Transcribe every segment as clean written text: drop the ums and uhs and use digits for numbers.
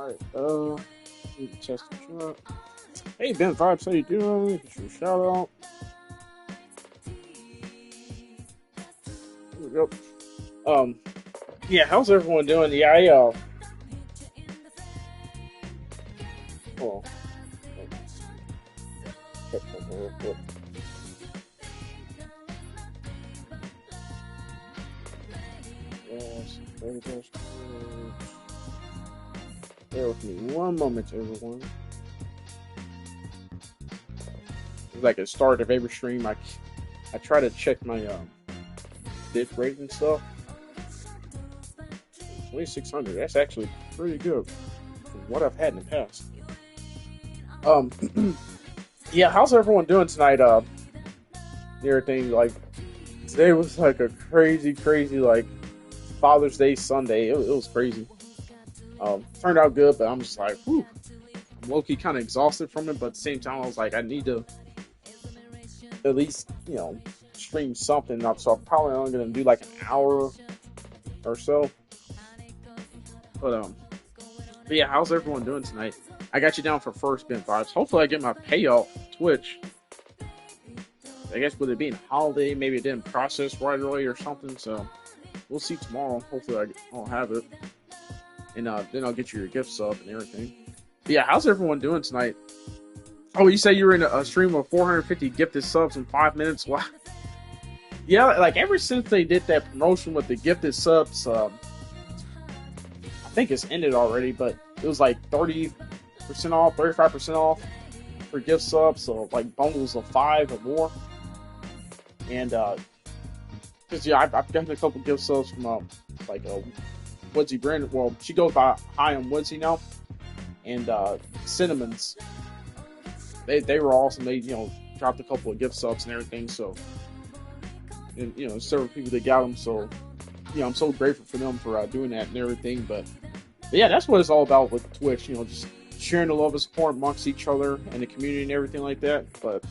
Alright, test the chat. Hey, Ben Vibes, how you doing? Get your shout out. Here we go. Um, yeah, how's everyone doing? Yeah, hold on. Check something real quick. Yes, there it goes. Bear with me one moment, everyone. Like at the start of every stream, I try to check my bit rate and stuff. 2600. That's actually pretty good from what I've had in the past. Um, yeah, how's everyone doing tonight? Everything like today was like a crazy like Father's Day Sunday. It was crazy. Turned out good, but I'm just like, whew, I'm low key kind of exhausted from it. But at the same time, I was like, I need to at least stream something up. So I'm probably only gonna do like an hour or so. But but yeah, how's everyone doing tonight? I got you down for first Ben vibes. Hopefully, I get my payout Twitch. I guess with it being holiday, maybe it didn't process right away or something. So we'll see tomorrow. Hopefully, I'll have it, and then I'll get you your gift sub and everything. But yeah, how's everyone doing tonight? Oh, you say you were in a stream of 450 gifted subs in 5 minutes? Wow. Yeah, like ever since they did that promotion with the gifted subs, I think it's ended already, but it was like 30% off, 35% off for gift subs, so like bundles of 5 or more. And because yeah, I've gotten a couple gift subs from like Woodsy Brand. Well, she goes by Hi, I'm Woodsy now, and Cinnamons. They were awesome. They dropped a couple of gift subs and everything. So and several people that got them. So I'm so grateful for them for doing that and everything. But yeah, that's what it's all about with Twitch. Just sharing the love and support amongst each other and the community and everything like that. But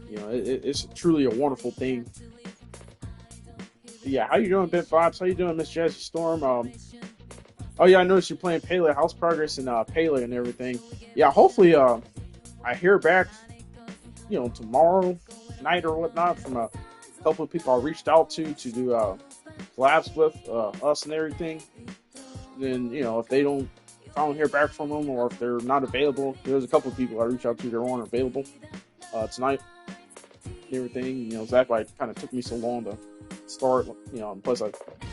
it's truly a wonderful thing. Yeah, how you doing, Ben Vibes? How you doing, Miss Jazzy Storm? Oh yeah, I noticed you're playing Pele House Progress and Pele and everything. Yeah, hopefully I hear back, tomorrow night or whatnot from a couple of people I reached out to do collabs with us and everything. Then if I don't hear back from them or if they're not available, there's a couple of people I reached out to that weren't available tonight. And everything, that's why it kind of took me so long to start. And plus I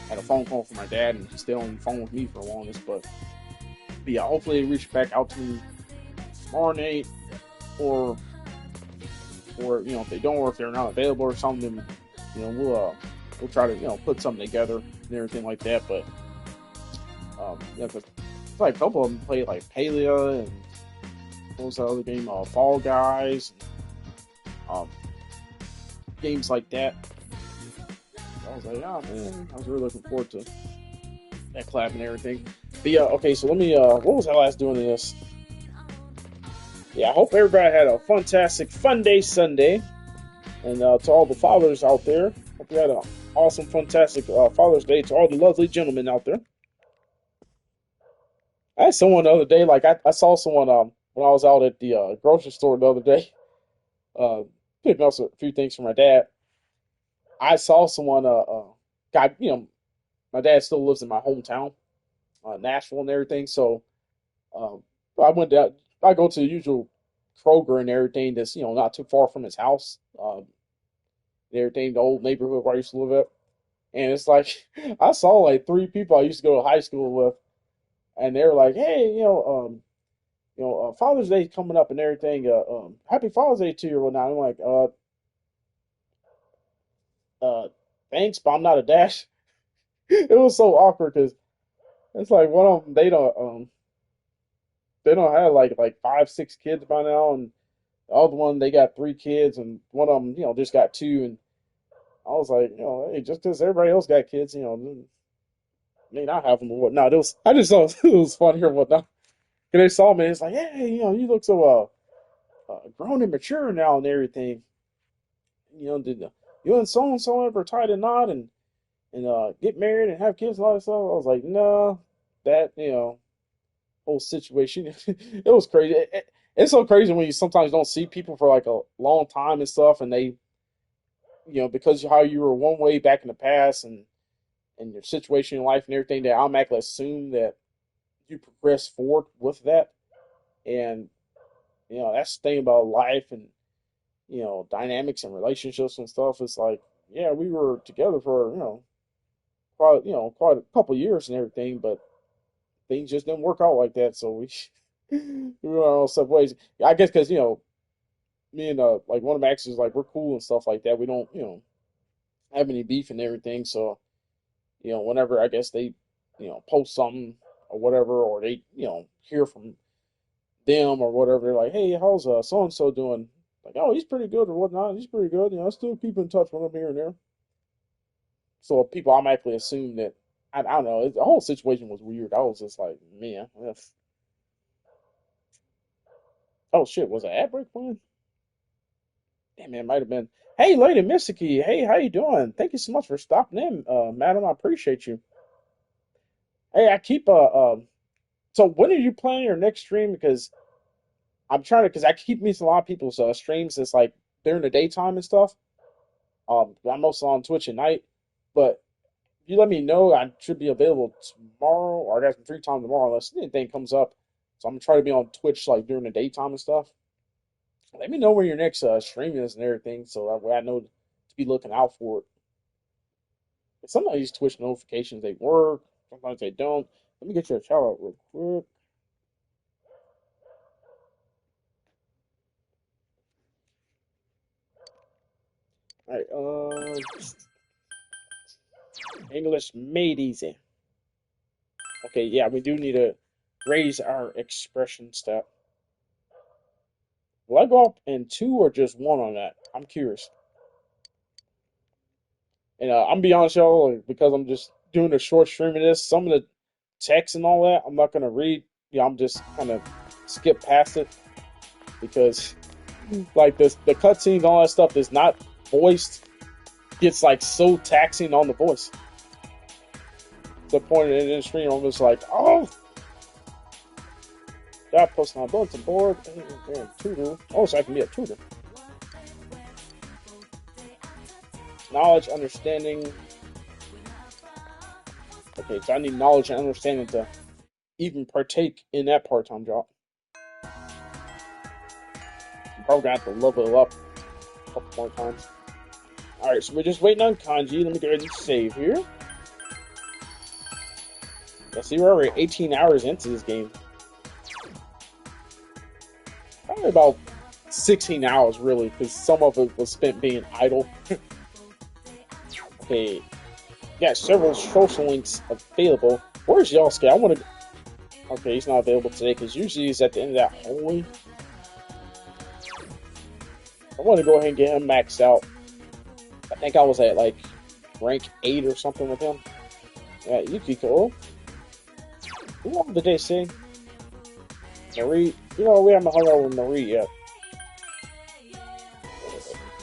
had a phone call from my dad and he stayed on the phone with me for the longest. But yeah, hopefully they reach back out to me tomorrow night, or if they don't, or if they're not available or something, we'll try to put something together and everything like that. But yeah, cause it's like a couple of them play like Palea and what was the other game? Fall Guys, and, games like that. I was like, oh man, I was really looking forward to that collab and everything. But yeah, okay, so let me. What was I last doing in this? Yeah, I hope everybody had a fantastic Fun Day Sunday. And to all the fathers out there, hope you had an awesome, fantastic Father's Day. To all the lovely gentlemen out there. I had someone the other day, like I saw someone when I was out at the grocery store the other day, uh, picking up a few things for my dad. I saw someone, got, my dad still lives in my hometown, Nashville and everything. So um, I went down, I go to the usual Kroger and everything that's, not too far from his house. And everything, the old neighborhood where I used to live at. And it's like I saw like 3 people I used to go to high school with, and they were like, "Hey, Father's Day coming up and everything. Happy Father's Day to you or whatnot." I'm like, uh, thanks, but I'm not a dash. It was so awkward because it's like one of them they don't have like 5 6 kids by now, and the other one they got 3 kids, and one of them just got two, and I was like, hey, just because everybody else got kids, may not have them or whatnot. I just thought it was funny or whatnot. And they saw me, it's like, hey, you look so grown and mature now and everything. Did you and so ever tie a knot and get married and have kids and all that stuff? I was like, no, that whole situation. It was crazy. It's so crazy when you sometimes don't see people for like a long time and stuff, and they, because how you were one way back in the past and your situation in life and everything, they automatically assume that you progress forward with that. And that's the thing about life and dynamics and relationships and stuff. It's like, yeah, we were together for quite a couple of years and everything, but things just didn't work out like that. So we went our own separate ways. I guess because me and like one of my exes, like, we're cool and stuff like that. We don't have any beef and everything. So whenever I guess they post something or whatever, or they hear from them or whatever, they're like, hey, how's so and so doing? Like, oh, he's pretty good or whatnot. He's pretty good. I still keep in touch with him here and there. So people automatically assume that I don't know. The whole situation was weird. I was just like, man, oh shit, was an ad break playing? Damn, man, it might have been. Hey, Lady Misaki. Hey, how you doing? Thank you so much for stopping in, madam. I appreciate you. Hey, I keep so when are you planning your next stream? Because I'm trying to, because I keep meeting a lot of people's streams that's like during the daytime and stuff. I'm mostly on Twitch at night, but if you let me know, I should be available tomorrow, or I got some free time tomorrow, unless anything comes up. So I'm gonna try to be on Twitch like during the daytime and stuff. Let me know where your next stream is and everything, so that way I know to be looking out for it. Sometimes these Twitch notifications they work, sometimes they don't. Let me get you a shout out real quick. All right, English made easy. Okay, yeah, we do need to raise our expression step. Will I go up in 2 or just 1 on that? I'm curious. And I'm be honest, y'all, like, because I'm just doing a short stream of this. Some of the text and all that, I'm not gonna read. I'm just kind of skip past it because, like, the cutscenes and all that stuff is not voiced. Gets like so taxing on the voice. The point in the stream, I'm just like, oh, got posting on bulletin board. Tutor. Oh, so I can be a tutor. Knowledge, understanding. Okay, so I need knowledge and understanding to even partake in that part-time job. I'm probably gonna have to level it up a couple more times. Alright, so we're just waiting on kanji. Let me get ready to save here. Yeah, see, we're already 18 hours into this game. Probably about 16 hours, really, because some of it was spent being idle. Okay, yeah, several social links available. Where's Yosuke? I want to. Okay, he's not available today because usually he's at the end of that hallway. I want to go ahead and get him maxed out. I think I was at like rank 8 or something with him. Yeah, Yukiko. What did they say? Marie. We haven't hung out with Marie yet.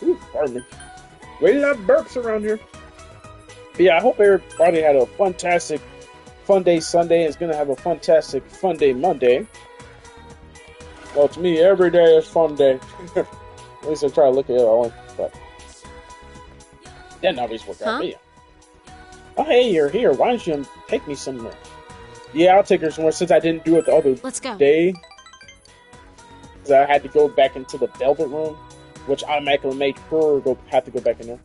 Ooh, pardon me. We love burps around here. But yeah, I hope everybody had a fantastic Fun Day Sunday and is going to have a fantastic Fun Day Monday. Well, to me, every day is Fun Day. At least I try to look at it all, but that always work out. Yeah. Oh, hey, you're here. Why don't you take me somewhere? Yeah, I'll take her somewhere since I didn't do it the other day. Because I had to go back into the Velvet Room, which automatically made her have to go back in there.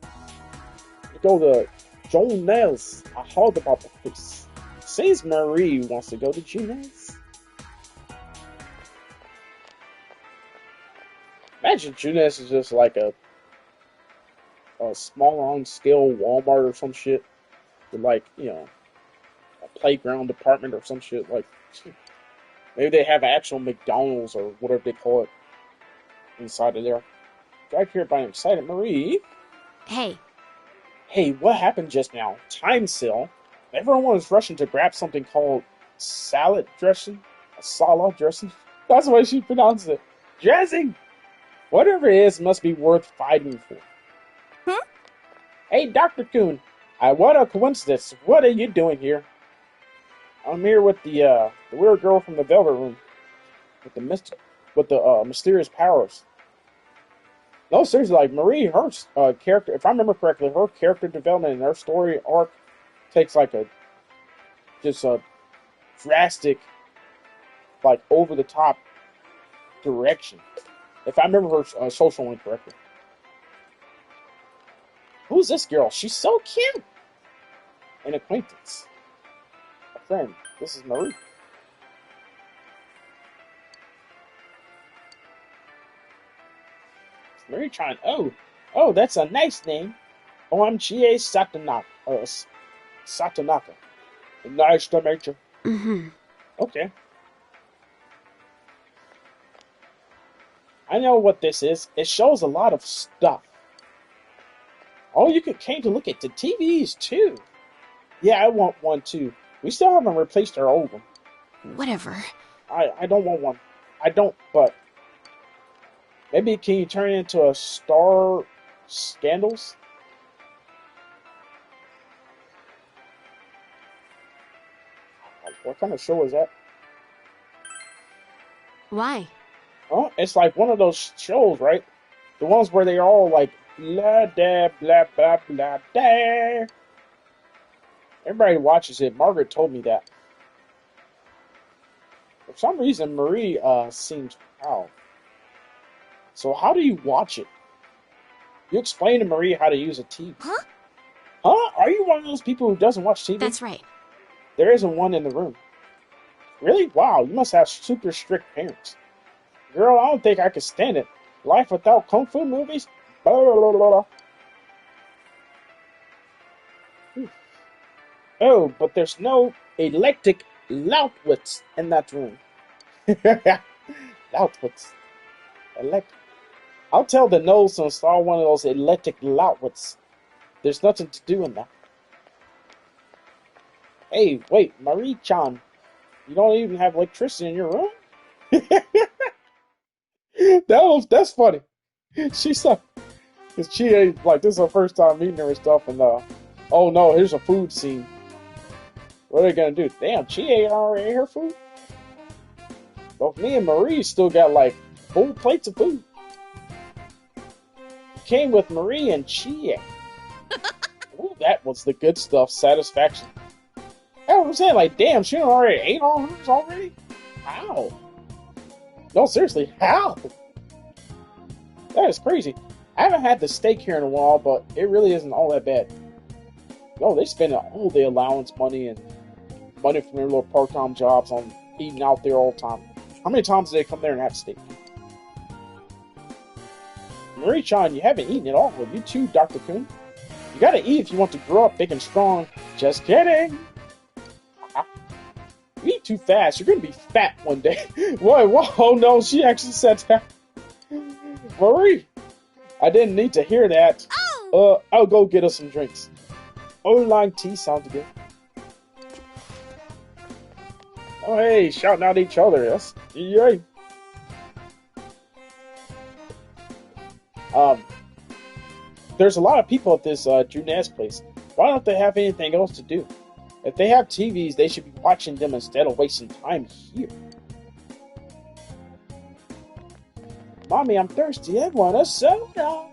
Go to Jones. I heard about the place. Says Marie wants to go to Junes. Imagine Junes is just like a smaller on scale Walmart or some shit. With like, a playground department or some shit. Like, maybe they have actual McDonald's or whatever they call it inside of there. Got here by excited Marie. Hey. Hey, what happened just now? Time sale. Everyone was rushing to grab something called salad dressing. Salad dressing? That's the way she pronounced it. Dressing! Whatever it is must be worth fighting for. Hey, Dr. Coon. What a coincidence. What are you doing here? I'm here with the weird girl from the Velvet Room with the mysterious powers. No, seriously, like Marie, her character, if I remember correctly, her character development and her story arc takes like a just a drastic, like over the top direction. If I remember her social link correctly. Who's this girl? She's so cute. An acquaintance, a friend. This is Marie. It's Marie Chan. Oh, that's a nice name. Oh, I'm Chie Satonaka. Satonaka. Nice to meet you. Mm-hmm. Okay. I know what this is. It shows a lot of stuff. Oh, you came to look at the TVs too. Yeah, I want one too. We still haven't replaced our old one. Whatever. I don't want one. I don't, but maybe can you turn it into a Star Scandals? What kind of show is that? Why? Oh, it's like one of those shows, right? The ones where they all like blah da blah blah blah da. Everybody watches it. Margaret told me that. For some reason, Marie seems proud. So how do you watch it? You explain to Marie how to use a TV. Huh? Huh? Are you one of those people who doesn't watch TV? That's right. There isn't one in the room. Really? Wow, you must have super strict parents. Girl, I don't think I could stand it. Life without kung fu movies? Blah, blah, blah, blah. Oh, but there's no electric Lautwitz in that room. Lautwitz. Electric. I'll tell the nose to install one of those electric Lautwitz. There's nothing to do in that. Hey, wait, Marie-chan. You don't even have electricity in your room? That's funny. She's like, cause she ain't like this is her first time meeting her and stuff, and oh no, here's a food scene. What are they gonna do? Damn, she ain't already ate her food. But me and Marie still got like full plates of food. Came with Marie and Chie. Ooh, that was the good stuff. Satisfaction. That's what I'm saying. Like, damn, she already ate all hers already. How? No, seriously, how? That is crazy. I haven't had the steak here in a while, but it really isn't all that bad. No, they spend all the allowance money and money from their little part-time jobs on eating out there all the time. How many times do they come there and have steak? Marie-chan, you haven't eaten at all. You too, Dr. Kun. You gotta eat if you want to grow up big and strong. Just kidding. You eat too fast. You're gonna be fat one day. Whoa, no, she actually said that. Marie, I didn't need to hear that. I'll go get us some drinks. Oolong tea sounds good. Oh, hey, shouting out at each other. That's yay. There's a lot of people at this Juness place. Why don't they have anything else to do? If they have TVs, they should be watching them instead of wasting time here. Mommy, I'm thirsty. I want a soda.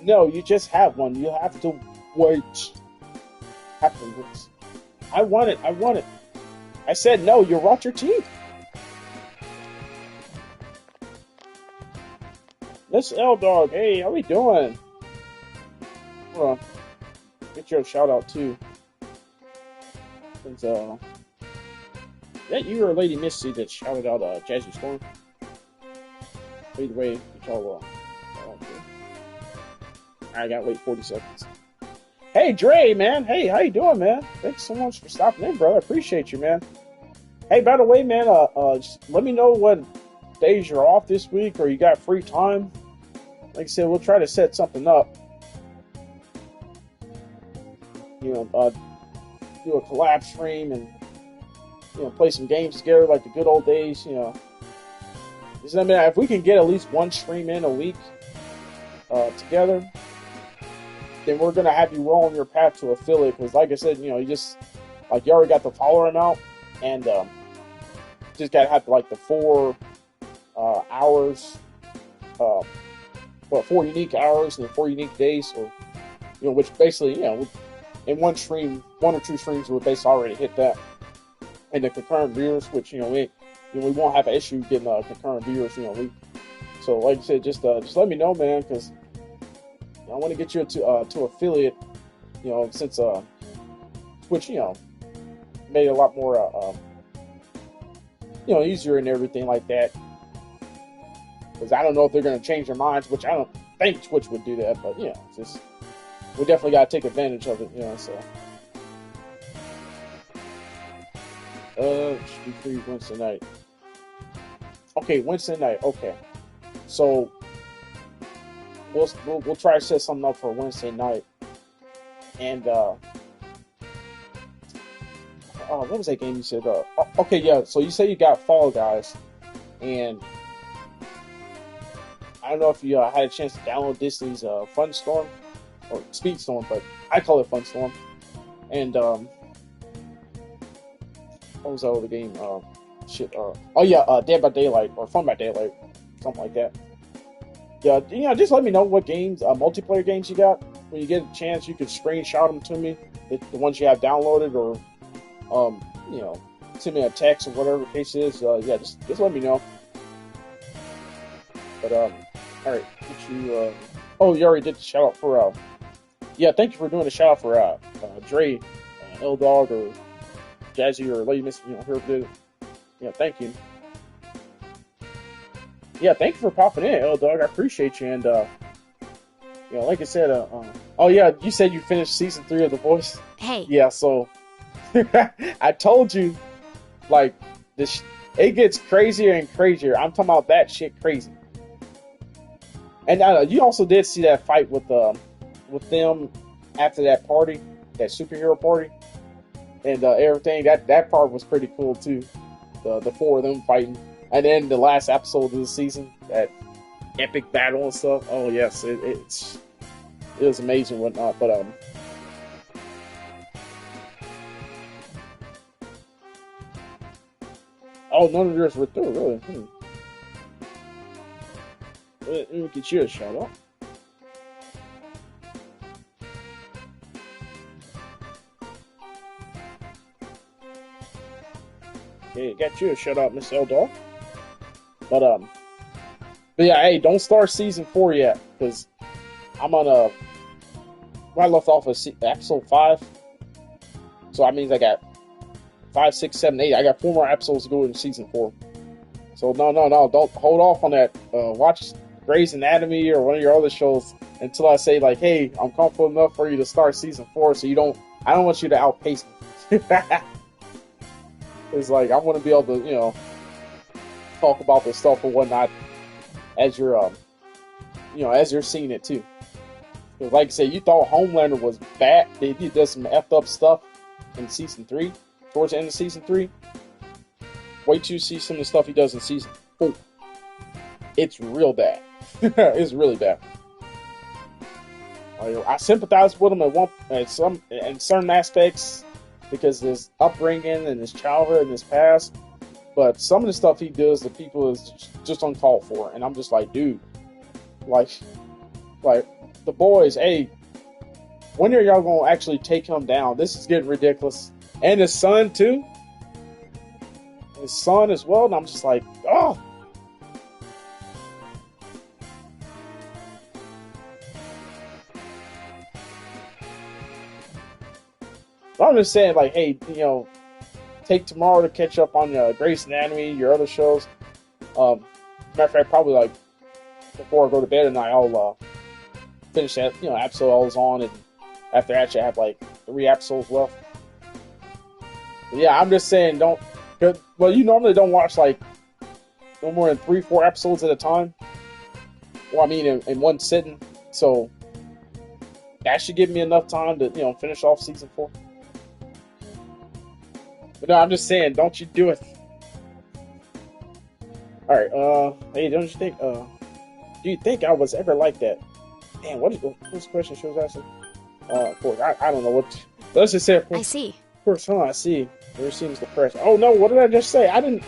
No, you just have one. You have to wait. Have to wait. I want it. I said no, you rot your teeth. Miss L-Dog, hey, how we doing? Hold on. Get your shout out too. Since, that you or Lady Misty that shouted out Jazzy Storm? Either way, get y'all I gotta wait 40 seconds. Hey Dre, man. Hey, how you doing, man? Thanks so much for stopping in, brother. I appreciate you, man. Hey, by the way, man, just let me know what days you're off this week or you got free time. Like I said, we'll try to set something up. You know, do a collab stream and, you know, play some games together like the good old days, you know. I mean, if we can get at least one stream in a week together, then we're going to have you well on your path to affiliate. Because like I said, you know, Like you already got the follower amount, and just gotta have like the 4 hours, uh, 4 unique hours and 4 unique days, or which basically in one stream, 1 or 2 streams would basically already hit that. And the concurrent viewers, which we won't have an issue getting concurrent viewers. So like I said, just let me know, man, because I want to get you to affiliate. Since Twitch made it a lot more easier and everything like that. Because I don't know if they're going to change their minds, which I don't think Twitch would do that, but just we definitely got to take advantage of it. So. Should be free Wednesday night. Okay, Wednesday night. Okay, so we'll try to set something up for Wednesday night. And what was that game you said? Okay, yeah. So you say you got Fall Guys, and I don't know if you had a chance to download Disney's Fun Storm or Speed Storm, but I call it Fun Storm. And what was that other game? Dead by Daylight or Fun by Daylight, something like that. Yeah, just let me know what games, multiplayer games you got. When you get a chance, you could screenshot them to me, the ones you have downloaded, or send me a text or whatever the case is. Just let me know. But all right, you already did the shout out for thank you for doing the shout out for Dre, L Dog, or Jazzy, or Lady Miss, whoever did it. Yeah, thank you. Yeah, thank you for popping in, L Dog. I appreciate you. And like I said, you said you finished season 3 of The Voice. Hey. Yeah, so I told you, like this, it gets crazier and crazier. I'm talking about that shit crazy. And you also did see that fight with them after that party, that superhero party, and everything. That part was pretty cool too. The 4 of them fighting, and then the last episode of the season, that epic battle and stuff. Oh yes, it was amazing and whatnot. But none of yours were through, really. Let me get you a shout out. Okay, got you a shout out, Miss Eldor. But yeah, hey, don't start season 4 yet, because I'm on I left off of episode 5. So that means I got 5, 6, 7, 8. I got 4 more episodes to go in season 4. So no, don't hold off on that. Watch Grey's Anatomy or one of your other shows until I say, like, hey, I'm comfortable enough for you to start season 4, so I don't want you to outpace me. It's like, I want to be able to, talk about the stuff or whatnot as you're, as you're seeing it too. Because like I said, you thought Homelander was bad. He did some effed up stuff in season 3, towards the end of season 3. Wait till you see some of the stuff he does in season 4. It's real bad. It's really bad. I sympathize with him in certain aspects because of his upbringing and his childhood and his past. But some of the stuff he does to people is just uncalled for. And I'm just like, dude, like the boys, hey, when are y'all going to actually take him down? This is getting ridiculous. And his son, too. His son as well. And I'm just like, oh. I'm just saying, like, hey, take tomorrow to catch up on Grey's Anatomy, your other shows. Matter of fact, probably like before I go to bed tonight, I'll finish that episode I was on, and after that, I have like 3 episodes left. But yeah, I'm just saying, you normally don't watch like no more than 3, 4 episodes at a time. Well, I mean, in one sitting, so that should give me enough time to finish off season 4. But no, I'm just saying, don't you do it. Alright, hey, don't you think, do you think I was ever like that? Damn, what's the question she was asking? Of course, I don't know what, let's just say, I see. course, huh? I see. There seems depressed. Oh no, what did I just say? I didn't.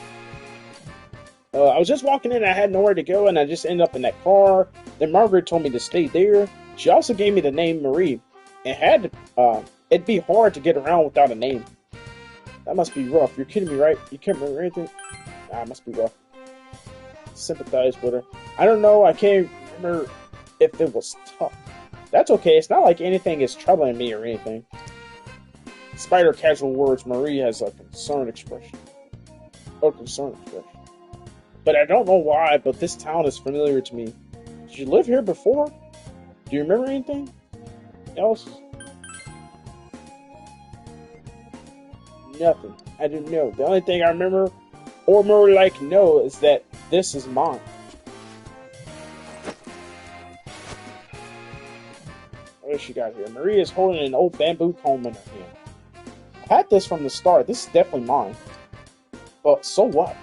I was just walking in. I had nowhere to go, and I just ended up in that car. Then Margaret told me to stay there. She also gave me the name Marie. It had. It'd be hard to get around without a name. That must be rough. You're kidding me, right? You can't remember anything? Nah, it must be rough. Sympathize with her. I don't know. I can't remember if it was tough. That's okay. It's not like anything is troubling me or anything. Despite her casual words, Marie has a concerned expression. But I don't know why, but this town is familiar to me. Did you live here before? Do you remember anything else? Nothing. I don't know. The only thing I remember, or more like know, is that this is mine. What does she got here? Marie is holding an old bamboo comb in her hand. I had this from the start. This is definitely mine. But so what?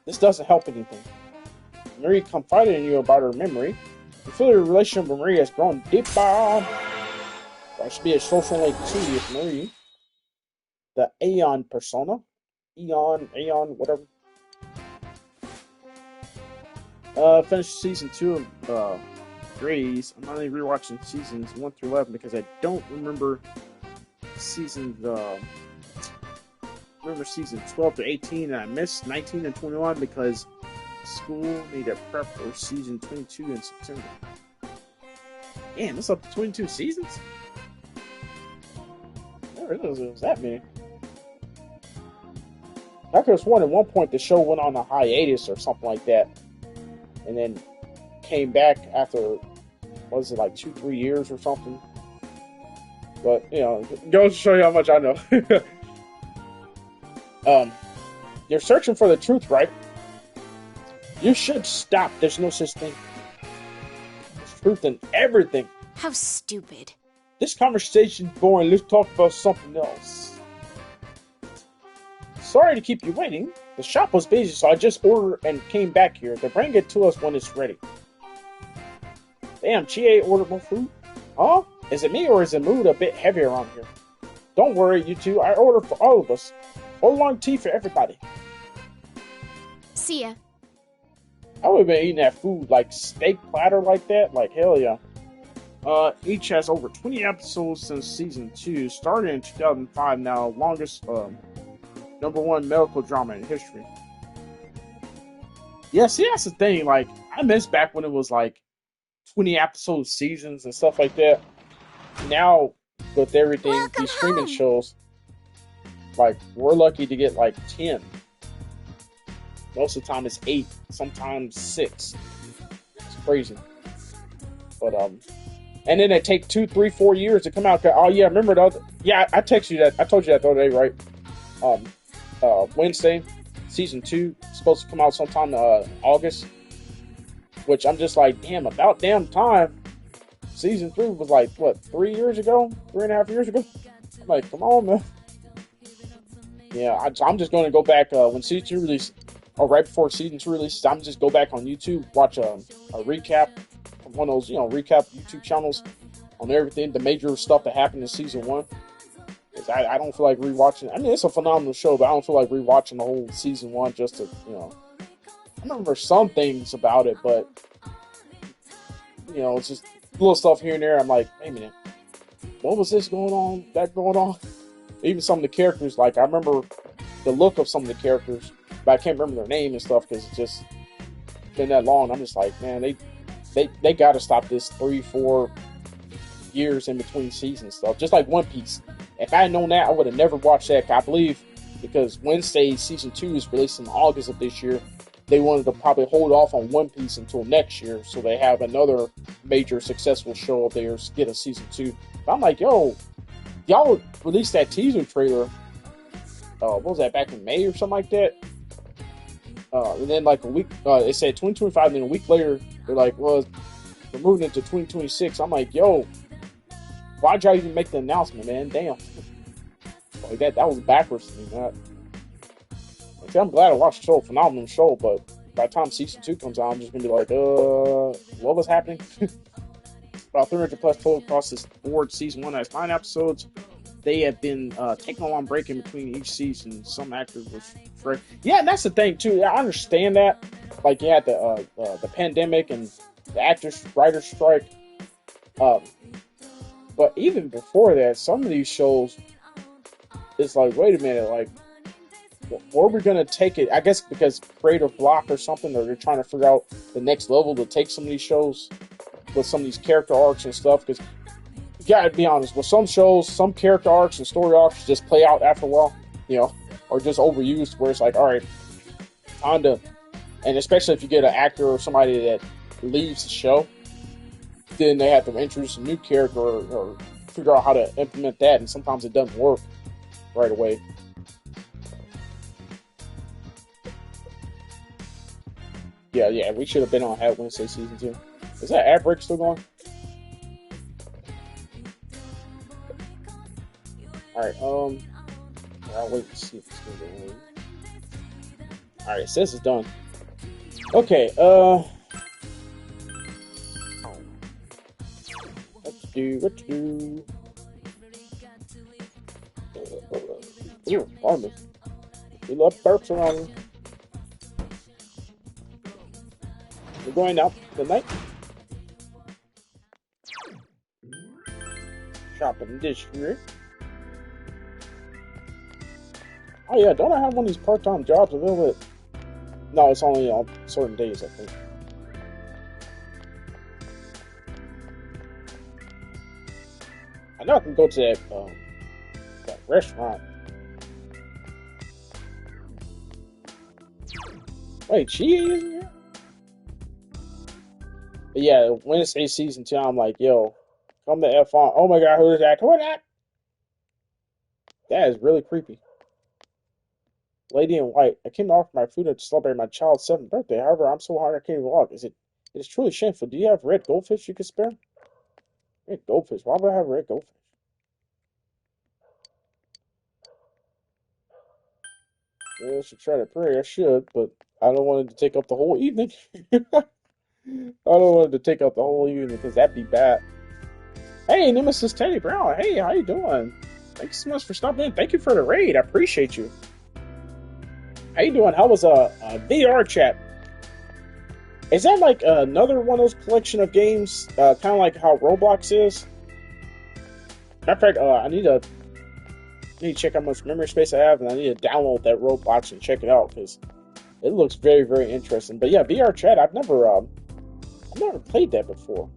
This doesn't help anything. Marie confided in you about her memory. You feel your relationship with Marie has grown deeper. There should be a social link too with Marie. The Aeon persona. Aeon, whatever. Finished season 2 of Grays. I'm only rewatching seasons 1 through 11 because I don't remember seasons 12 to 18, and I missed 19 and 21 because school needed prep for season 22 in September. Damn, it's up to 22 seasons? I never realized it was that many. I could have sworn at one point the show went on a hiatus or something like that, and then came back after, what was it, like 2-3 years or something? But, you know, goes to show you how much I know. You're searching for the truth, right? You should stop. There's no such thing. There's truth in everything. How stupid. This conversation's boring. Let's talk about something else. Sorry to keep you waiting. The shop was busy, so I just ordered and came back here. They'll bring it to us when it's ready. Damn, Chie ordered more food? Huh? Is it me or is the mood a bit heavy around here? Don't worry, you two. I ordered for all of us. Hold long tea for everybody. See ya. I would have been eating that food like steak platter like that. Like, hell yeah. Each has over 20 episodes since season 2. Started in 2005 now. Longest, #1 medical drama in history. Yeah, see, that's the thing. Like, I miss back when it was like 20 episode seasons and stuff like that. Now, with everything, Welcome these streaming home. shows, like, we're lucky to get like 10. Most of the time it's 8, sometimes 6. It's crazy. But, and then they take 2, 3, 4 years to come out. Oh, yeah, remember the other, yeah, I texted you that. I told you that the other day, right? Wednesday, season 2, supposed to come out sometime August. Which I'm just like, damn, about damn time. Season 3 was like, what, 3 years ago? 3.5 years ago? I'm like, come on, man. Yeah, I'm just going to go back when season 2 released, or right before season 2 releases, I'm just go back on YouTube, watch a recap from one of those, recap YouTube channels on everything, the major stuff that happened in season 1. I don't feel like rewatching. I mean, it's a phenomenal show, but I don't feel like rewatching the whole season 1 just to, I remember some things about it, but, it's just little stuff here and there. I'm like, hey, man, what was this going on, that going on? Even some of the characters, like, I remember the look of some of the characters, but I can't remember their name and stuff because it's just been that long. I'm just like, man, they got to stop this 3-4 years in between seasons stuff. Just like One Piece. If I had known that, I would have never watched that. I believe because Wednesday season 2 is released in August of this year. They wanted to probably hold off on One Piece until next year, so they have another major successful show of theirs get a season 2. But I'm like, yo, y'all released that teaser trailer. What was that, back in May or something like that? And then like a week, it said 2025, and then a week later, they're like, well, we're moving into 2026. I'm like, yo, why'd y'all even make the announcement, man? Damn. Like that was backwards to me, man. I'm glad I watched the show, phenomenal show, but by the time season 2 comes out, I'm just gonna be like, what was happening? About 300 plus total across this board. Season 1 has 9 episodes. they have been taking a long break in between each season. Some actors was fresh. Yeah, and that's the thing too. I understand that. Like you had the pandemic and the actors writers strike. Um, but even before that, some of these shows, it's like, wait a minute, like where are we gonna take it? I guess because creative block or something, or they're trying to figure out the next level to take some of these shows with some of these character arcs and stuff. Because you gotta be honest, with some shows, some character arcs and story arcs just play out after a while, or just overused. Where it's like, all right, time to, and especially if you get an actor or somebody that leaves the show, then they have to introduce a new character or figure out how to implement that, and sometimes it doesn't work right away. Yeah, we should have been on Hat Wednesday season 2. Is that ad break still going? Alright, I'll wait to see if it's going to end. Alright, it says it's done. Okay, what to do? Ooh, pardon me. We love burps around here. We're going out tonight. Shopping district. Oh yeah, don't I have one of these part-time jobs available? No, it's only on certain days, I think. I know I can go to that restaurant. Wait, she is here? But yeah, Wednesday season 2, I'm like, yo, come the F on. Oh my god, who is that? Who is that? That is really creepy. Lady in white. I came to offer my food to celebrate my child's 7th birthday. However, I'm so hungry I can't even walk. It is truly shameful. Do you have red goldfish you could spare? Red goldfish? Why would I have red goldfish? Well, I should try to pray. I should, but I don't want it to take up the whole evening. I don't want it to take up the whole evening because that'd be bad. Hey, Nemesis Teddy Brown. Hey, how you doing? Thanks so much for stopping in. Thank you for the raid. I appreciate you. How you doing? How was a VR chat? Is that like another one of those collection of games, kind of like how Roblox is? Matter of fact, I need to check how much memory space I have, and I need to download that Roblox and check it out because it looks very, very interesting. But yeah, VR chat. I've never played that before.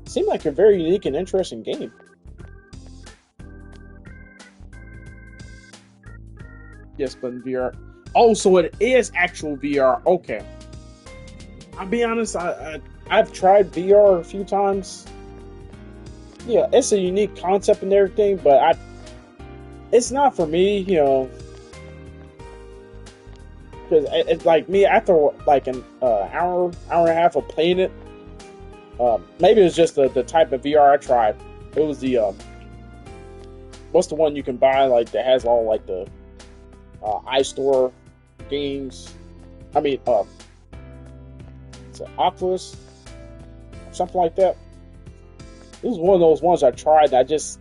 It seemed like a very unique and interesting game. Yes, but in VR. Oh, so it is actual VR. Okay. I'll be honest, I've tried VR a few times. Yeah, it's a unique concept and everything, but it's not for me, because it's like me after like an hour and a half of playing it. Maybe it was just the type of VR I tried. It was the what's the one you can buy like that has all like the iStore games. I mean, it's an Oculus, something like that. This is one of those ones I tried. I don't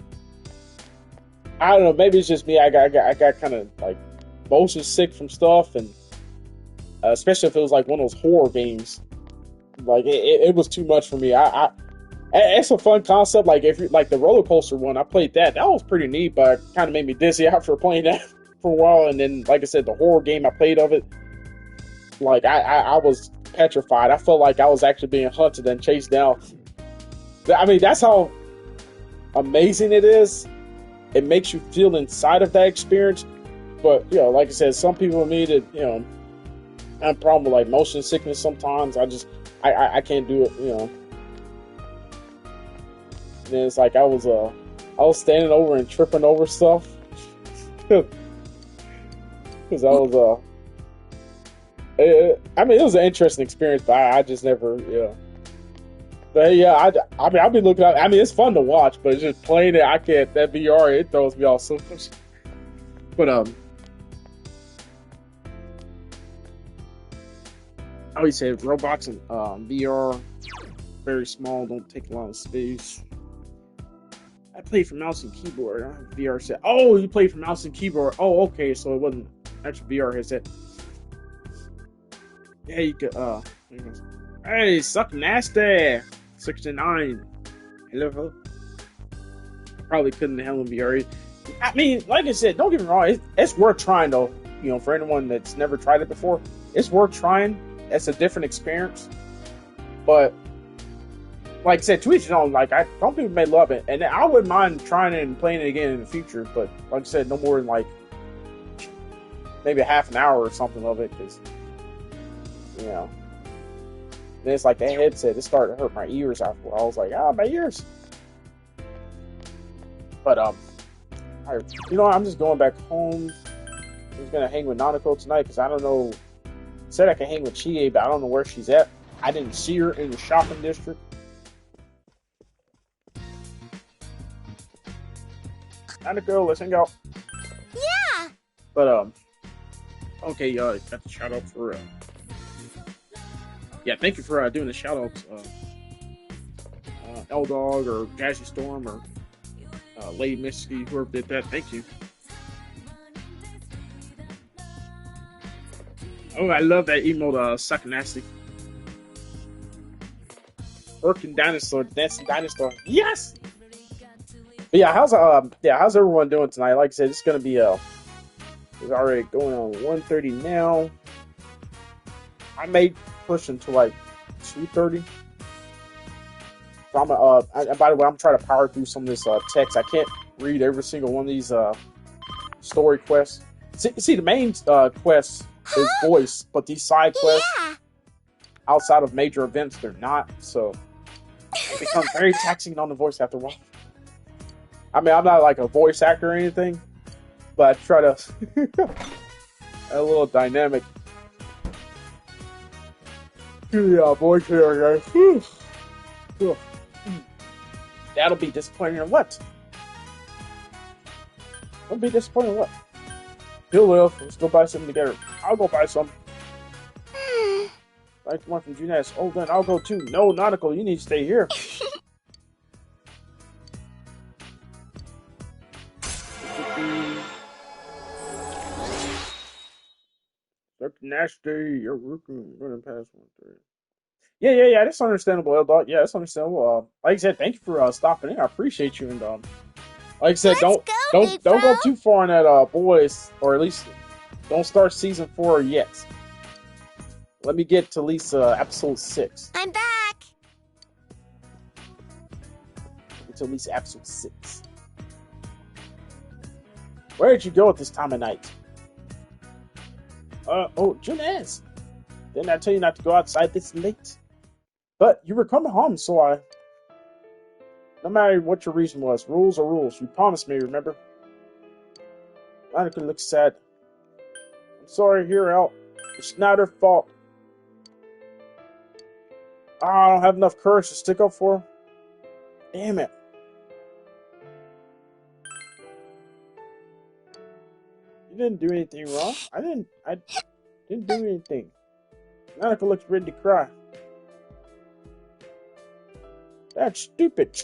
know. Maybe it's just me. I got kind of like motion sick from stuff, and especially if it was like one of those horror games. Like it was too much for me. It's a fun concept. Like if you like the roller coaster one, I played that. That was pretty neat, but it kind of made me dizzy after playing that for a while. And then, like I said, the horror game I played of it, like I was petrified. I felt like I was actually being hunted and chased down. I mean, that's how amazing it is. It makes you feel inside of that experience. But like I said, some people with me that I have a problem with like motion sickness. Sometimes I can't do it. And then it's like I was standing over and tripping over stuff because I was I mean, it was an interesting experience, but I just never. But yeah, I mean, I've been looking at. I mean, it's fun to watch, but it's just playing it. I can't. That VR, it throws me off so much. But I always say Roblox and VR very small, don't take a lot of space. I played for mouse and keyboard. I don't have a VR set. Oh, you played for mouse and keyboard. Oh, okay, so it wasn't actual VR headset. Yeah, you could, hey, suck nasty. 69. Hello. Probably couldn't handle VR. I mean, like I said, don't get me wrong. It's worth trying, though. You know, for anyone that's never tried it before, it's worth trying. It's a different experience. But, like I said, to each his own. Like, some people may love it. And I wouldn't mind trying it and playing it again in the future. But, like I said, no more than, like, maybe a half an hour or something of it. Because, you know. Then it's like that headset, it started to hurt my ears after. I was like, my ears. But, I'm just going back home. I'm just gonna hang with Nanako tonight because I don't know. Said I can hang with Chie, but I don't know where she's at. I didn't see her in the shopping district. Nanako, let's hang out. Yeah. But okay, got the shout out for yeah, thank you for doing the shout outs, L Dog or Jazzy Storm or Lady Misty, whoever did that. Thank you. Oh, I love that emote, Suck Nasty. Working Dinosaur, Dancing Dinosaur. Yes! But yeah, how's everyone doing tonight? Like I said, it's gonna be it's already going on 1:30 now. I may push until like 2:30. So I'm by the way, I'm trying to power through some of this text. I can't read every single one of these story quests. See the main quest is voice, but these side quests outside of major events, they're not. So it becomes very taxing on the voice after a while. I mean, I'm not like a voice actor or anything, but I try to a little dynamic. Yeah, voice here, guys. That'll be disappointing or what? That'll be disappointing or what? He'll live. Let's go buy something together. I'll go buy some. Like the one from Junes. Oh, then I'll go too. No, Nautical, you need to stay here. Dr. Nasty, you're working. Running past 1:30. Yeah. That's understandable, L-Dot. Yeah, that's understandable. Like I said, thank you for stopping in. I appreciate you. And like I said, don't go too far on that boys, or at least don't start season 4 yet. Let me get to at least episode 6. I'm back. Until at least episode 6. Where did you go at this time of night? Junes. Didn't I tell you not to go outside this late? But you were coming home, so no matter what your reason was, rules are rules. You promised me, remember? Monica looks sad. I'm sorry to hear, Al. It's not her fault. I don't have enough courage to stick up for her. Damn it. You didn't do anything wrong. I didn't do anything. Monica looks ready to cry. That's stupid.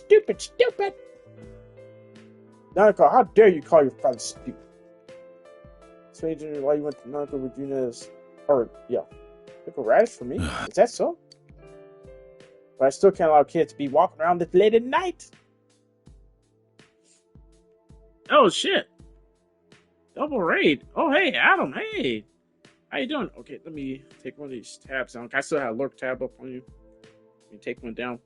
Monica, how dare you call your father stupid? Stranger, why you went to Monica Regina's... took a radish for me? Is that so? But I still can't allow kids to be walking around this late at night. Oh, shit. Double raid. Oh, hey, Adam, hey. How you doing? Okay, let me take one of these tabs down. I still have a lurk tab up on you. Let me take one down.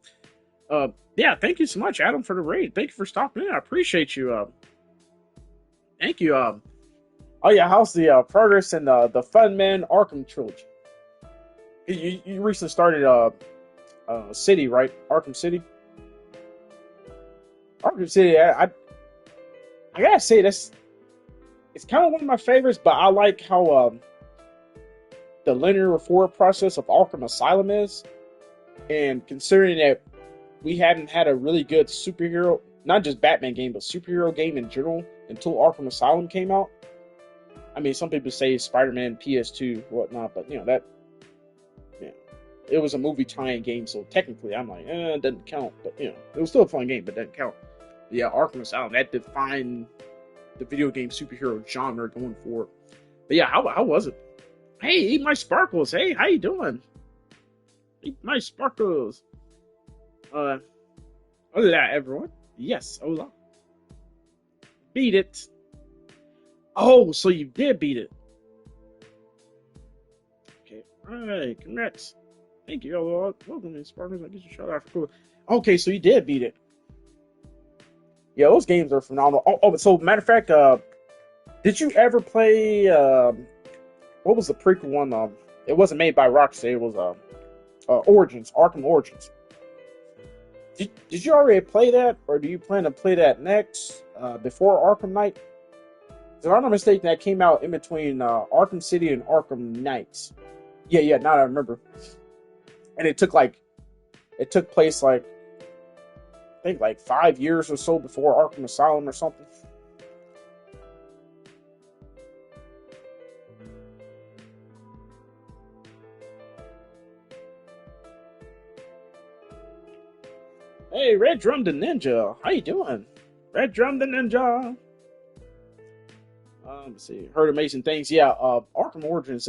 Yeah, thank you so much, Adam, for the raid. Thank you for stopping in. I appreciate you. Thank you. Oh yeah, how's the progress in the Fun Man Arkham trilogy? You recently started City, right? Arkham City. Arkham City. I gotta say it's kind of one of my favorites, but I like how the linear forward process of Arkham Asylum is, and considering that we hadn't had a really good superhero, not just Batman game, but superhero game in general until Arkham Asylum came out. I mean, some people say Spider-Man PS2, whatnot, but it was a movie tie-in game, so technically I'm like, it doesn't count, but it was still a fun game, but it doesn't count. Yeah, Arkham Asylum, that defined the video game superhero genre going forward. But yeah, how was it? Hey, eat my sparkles. Hey, how you doing? Eat my sparkles. Uh, Hola, everyone. Yes, hola. Beat it. Oh, so you did beat it. Okay, alright, congrats. Thank you, all. Welcome to Sparkles. I get you shout out for cool. Okay, so you did beat it. Yeah, those games are phenomenal. So matter of fact, did you ever play what was the prequel one? It wasn't made by Rockstar. It was Origins, Arkham Origins. Did you already play that, or do you plan to play that next before Arkham Knight? If I'm not mistaken, that came out in between Arkham City and Arkham Knights. Yeah. Now I remember. And it took place like I think like 5 years or so before Arkham Asylum or something. Hey, Red Drum the Ninja, how you doing? Red Drum the Ninja. Let's see. Heard amazing things. Yeah, Arkham Origins.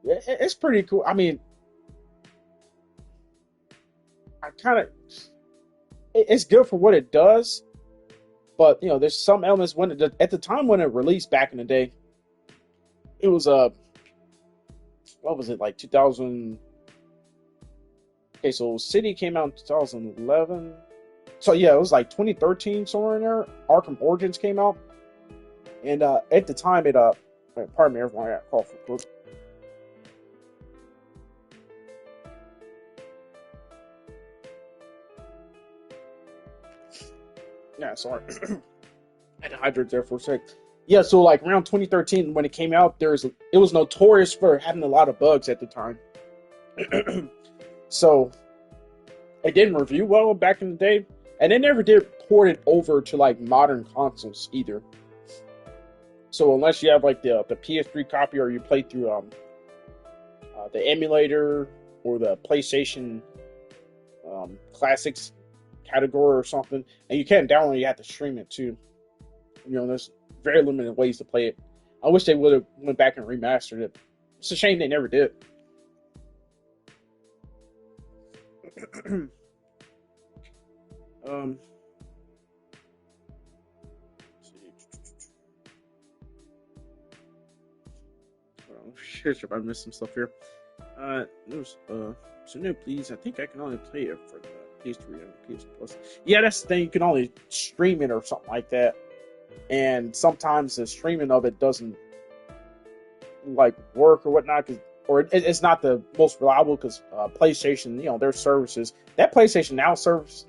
It's pretty cool. I mean, I kind of it's good for what it does, but there's some elements when at the time when it released back in the day, it was what was it like 2000? Okay, so City came out in 2011. So yeah, it was like 2013 somewhere in there. Arkham Origins came out, and at the time pardon me, everyone, I got a call for work. Yeah, sorry. I had to hydrate there for a sec. Yeah, so like around 2013 when it came out, it was notorious for having a lot of bugs at the time. So it didn't review well back in the day, and they never did port it over to like modern consoles either. So unless you have like the PS3 copy or you play through the emulator or the PlayStation Classics category or something, and you can't download it, you have to stream it too. There's very limited ways to play it. I wish they would have went back and remastered it. It's a shame they never did. um, shit, if I missed some stuff here. So no, please. I think I can only play it for the PS3 and PS Plus. Yeah, that's the thing. You can only stream it or something like that. And sometimes the streaming of it doesn't like work or whatnot, or it's not the most reliable because PlayStation, their services, that PlayStation Now service,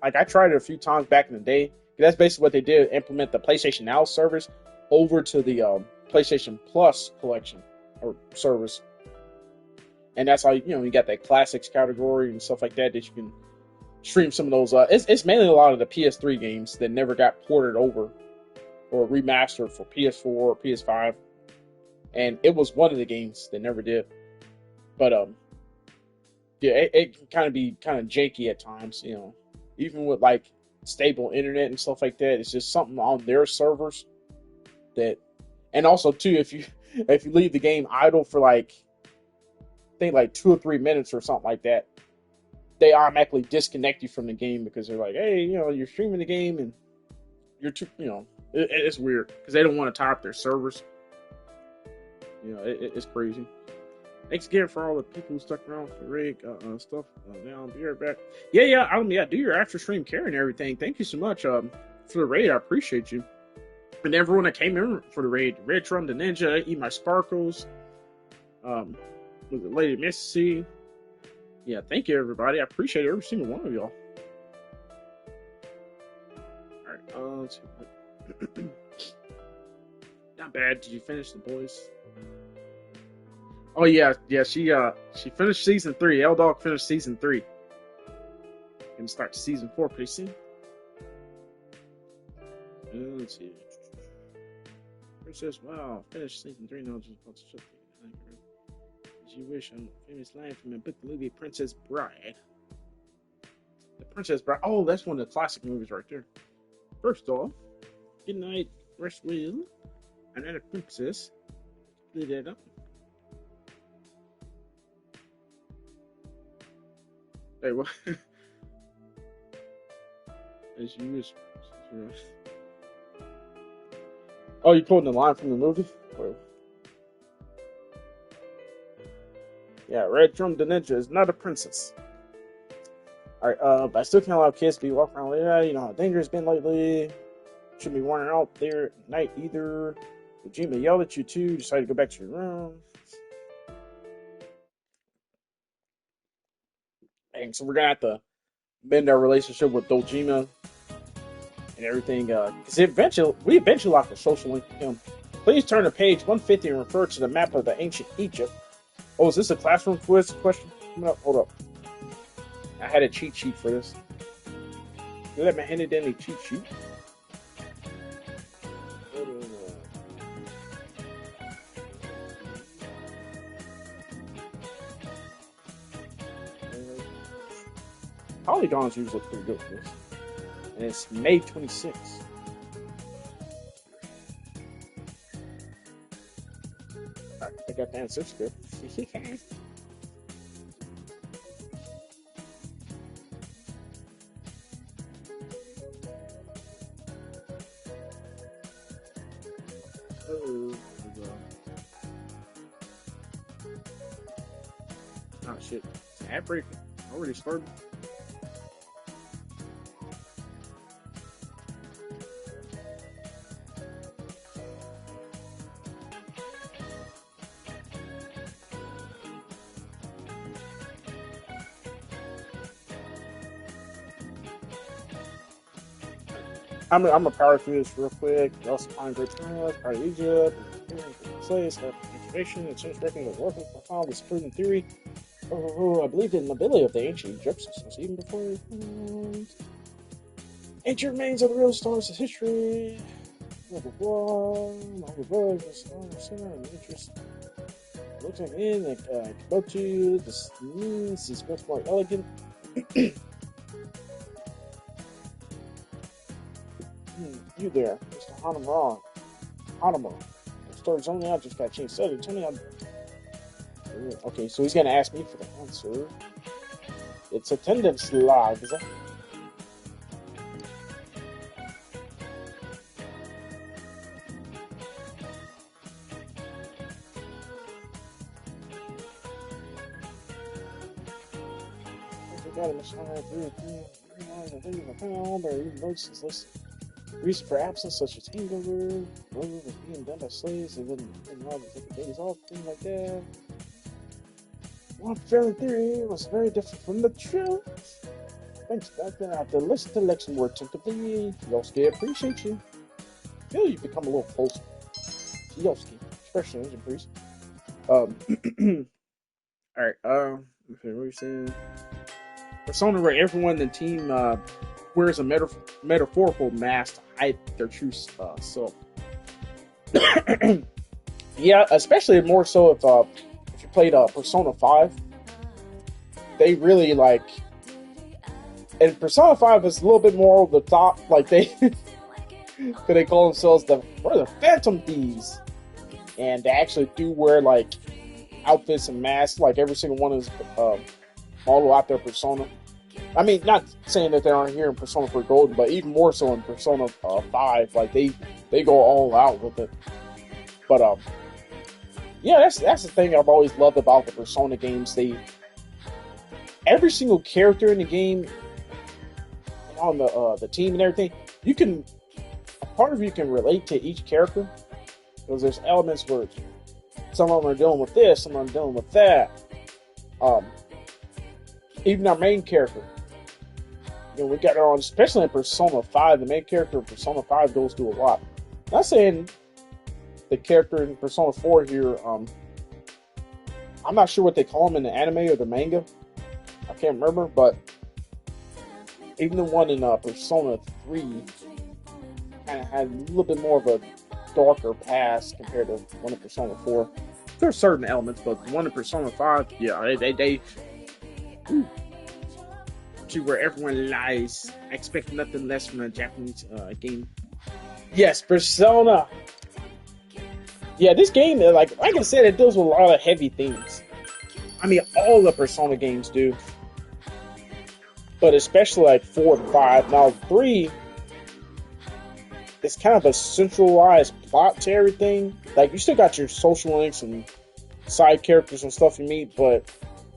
like I tried it a few times back in the day. That's basically what they did: implement the PlayStation Now service over to the PlayStation Plus collection or service, and that's how you got that classics category and stuff like that you can stream some of those. It's mainly a lot of the PS3 games that never got ported over or remastered for PS4 or PS5. And it was one of the games that never did. But yeah, it can kind of be kind of janky at times, even with like stable internet and stuff like that. It's just something on their servers that, and also too, if you leave the game idle for like I think like 2 or 3 minutes or something like that, they automatically disconnect you from the game because they're like, hey, you're streaming the game and you're too, it's weird because they don't want to tie up their servers. It's crazy. Thanks again for all the people who stuck around for the raid stuff. Now I'll be right back. Yeah. Do your after stream care and everything. Thank you so much for the raid. I appreciate you. And everyone that came in for the raid. Red Drum the Ninja, Eat My Sparkles. Was it Lady Missy? Yeah, thank you everybody. I appreciate every single one of y'all. Alright, let's see. Not bad. Did you finish The Boys? Oh yeah. She finished season 3. L Dog finished season 3. Gonna start season 4 pretty soon. Let's see. Princess, wow, finished season 3 now. Just about to shut as you wish. I'm a famous line from the book movie Princess Bride. The Princess Bride. Oh, that's one of the classic movies right there. First off, good night, rest well. And then a princess. Split that up. Hey, what? As you was. Oh, you quoting the line from the movie? Well, yeah, Red Drum the Ninja is not a princess. Alright, but I still can't allow kids to be walking around like that. You know how dangerous it's been lately. Shouldn't be running out there at night either. Dojima yelled at you too. Decided to go back to your room. Dang, so we're gonna have to mend our relationship with Dojima and everything. Because we eventually locked a social link with him. Please turn to page 150 and refer to the map of the ancient Egypt. Oh, is this a classroom quiz question? Hold up. I had a cheat sheet for this. You let me hand it in a cheat sheet. Polygons usually look pretty good for this. And it's May 26th. Alright, I got the answer script. Oh shit. It's an ad break. Already started. I'm gonna power through this real quick. You also find great criminals, part of Egypt, slaves, information, and since reckoning of working for found this proven theory. I believed in the ability of the ancient Egyptians even before ancient remains of the real stars of history. Blah blah blah. My interest. Looks like in Kimochi. This means is much more elegant. You there, Mr. Hanamura. The story's only out, just got changed. So, tell me how. Okay, so he's gonna ask me for the answer. It's attendance logs. Reason for absence, such as hangover, murder was being done by slaves, they wouldn't allow to take days off, things like that. One prevailing theory was very different from the truth. Thanks, Doctor. I have to listen to the lecture more attentively. Yosuke, appreciate you. I feel you've become a little closer to Yosuke, especially Engine Priest. Alright, okay, what are you saying? Persona where everyone in the team wears a metaphorical mask to hide their true self. Yeah, especially more so if you played Persona 5. They really like, and Persona 5 is a little bit more over the top. Like they call themselves the Phantom Thieves, and they actually do wear like outfits and masks. Like every single one is model out their persona. I mean, not saying that they aren't here in Persona 4 Golden, but even more so in Persona 5, like they go all out with it. But yeah, that's the thing I've always loved about the Persona games. Every single character in the game, on the team and everything, a part of you can relate to each character, because there's elements where some of them are dealing with this, some of them are dealing with that. Even our main character, we got our own, especially in Persona 5, the main character in Persona 5 goes through a lot. I'm not saying the character in Persona 4 here, I'm not sure what they call him in the anime or the manga. I can't remember, but even the one in Persona 3 kind of had a little bit more of a darker past compared to one in Persona 4. There are certain elements, but the one in Persona 5, yeah, they to where everyone lies. I expect nothing less from a Japanese game. Yes, Persona. Yeah, this game, like I said, it deals with a lot of heavy themes. I mean, all the Persona games do. But especially like 4 and 5. Now, 3, it's kind of a centralized plot to everything. Like, you still got your social links and side characters and stuff you meet, but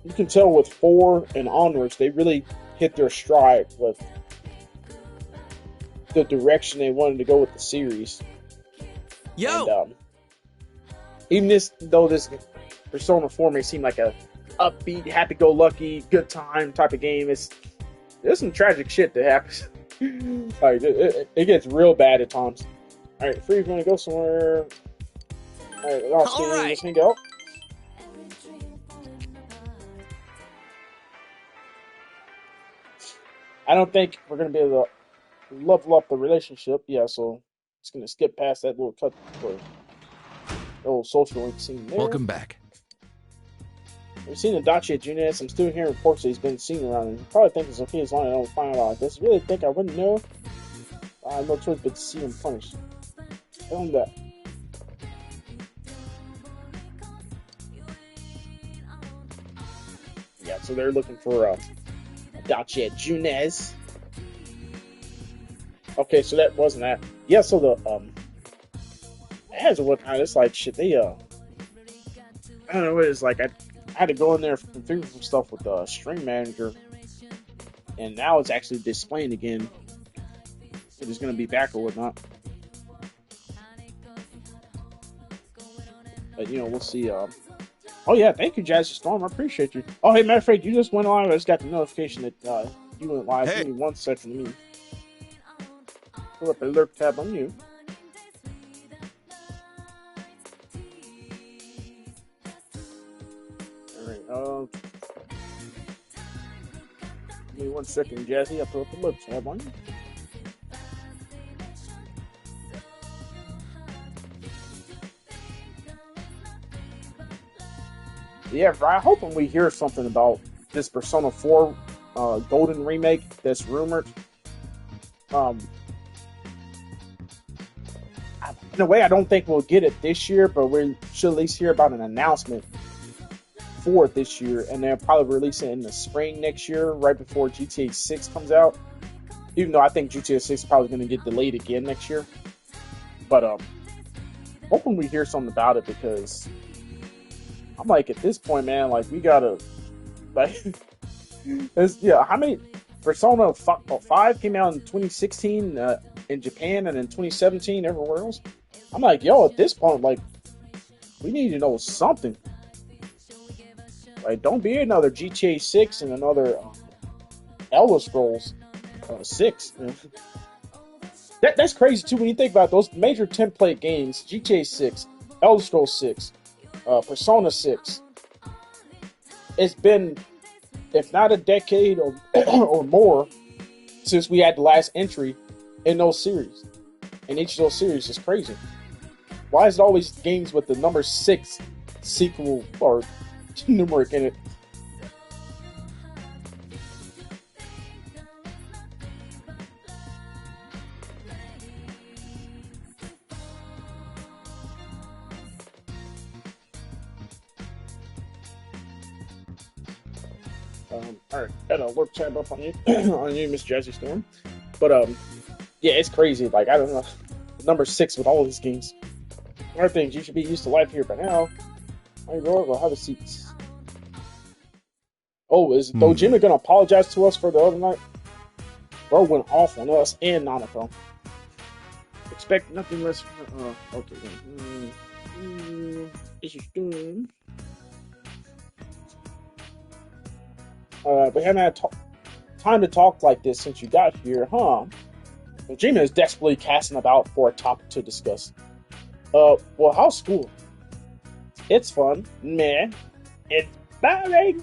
you can tell with 4 and onwards, they really hit their stride with the direction they wanted to go with the series. Yo! And, even though this Persona 4 may seem like a upbeat, happy-go-lucky, good time type of game, there's some tragic shit that happens. Like, it gets real bad at times. Alright, Free, want to go somewhere? Alright, let's hang out. I don't think we're going to be able to level up the relationship. Yeah, so it's going to skip past that little cut for the old social link scene there. Welcome back. We've seen the Dachi Junez. I'm still hearing reports that he's been seen around, and you probably think it's okay as long as I don't find out. Does he really think I wouldn't know? I have no choice but to see him punished. Tell him that. Yeah, so they're looking for Dachi Junez. Okay, so that wasn't that. Yeah, so the it has a what kind? It's like shit. They I don't know what it is like. I had to go in there and configure some stuff with the Stream Manager, and now it's actually displaying again. If it's going to be back or whatnot. But we'll see. Oh yeah, thank you, Jazzy Storm. I appreciate you. Oh hey, matter of fact, you just went live. I just got the notification that you went live. Hey. Give me 1 second. Let me pull up a lurk tab on you. Give me 1 second, Jazzy. I'll put up the look tab on you. Yeah, I'm hoping we hear something about this Persona 4 Golden remake that's rumored. In a way, I don't think we'll get it this year, but we should at least hear about an announcement for it this year, and they'll probably release it in the spring next year, right before GTA 6 comes out. Even though I think GTA 6 is probably going to get delayed again next year. But hoping we hear something about it, because I'm like, at this point, man, like, we gotta, like, how many Persona 5 came out in 2016 in Japan, and in 2017 everywhere else? I'm like, yo, at this point, like, we need to know something. Like, don't be another GTA 6 and another Elder Scrolls 6. That's crazy, too, when you think about those major template games, GTA 6, Elder Scrolls 6, Persona 6. It's been, if not a decade or more, since we had the last entry in those series. And each of those series is crazy. Why is it always games with the number 6 sequel or numeric in it? Alright, got a work tab up on you, on you, Miss Jazzy Storm. But, yeah, it's crazy. Like, I don't know. Number 6 with all these games. Other things, you should be used to life here by now. I will have a seat. Oh, is Dojima gonna apologize to us for the other night? Bro went off on us and Nanako. Expect nothing less from, okay. This is doing. We haven't had time to talk like this since you got here, huh? Dojima is desperately casting about for a topic to discuss. Well, how's school? It's fun. Meh. It's boring.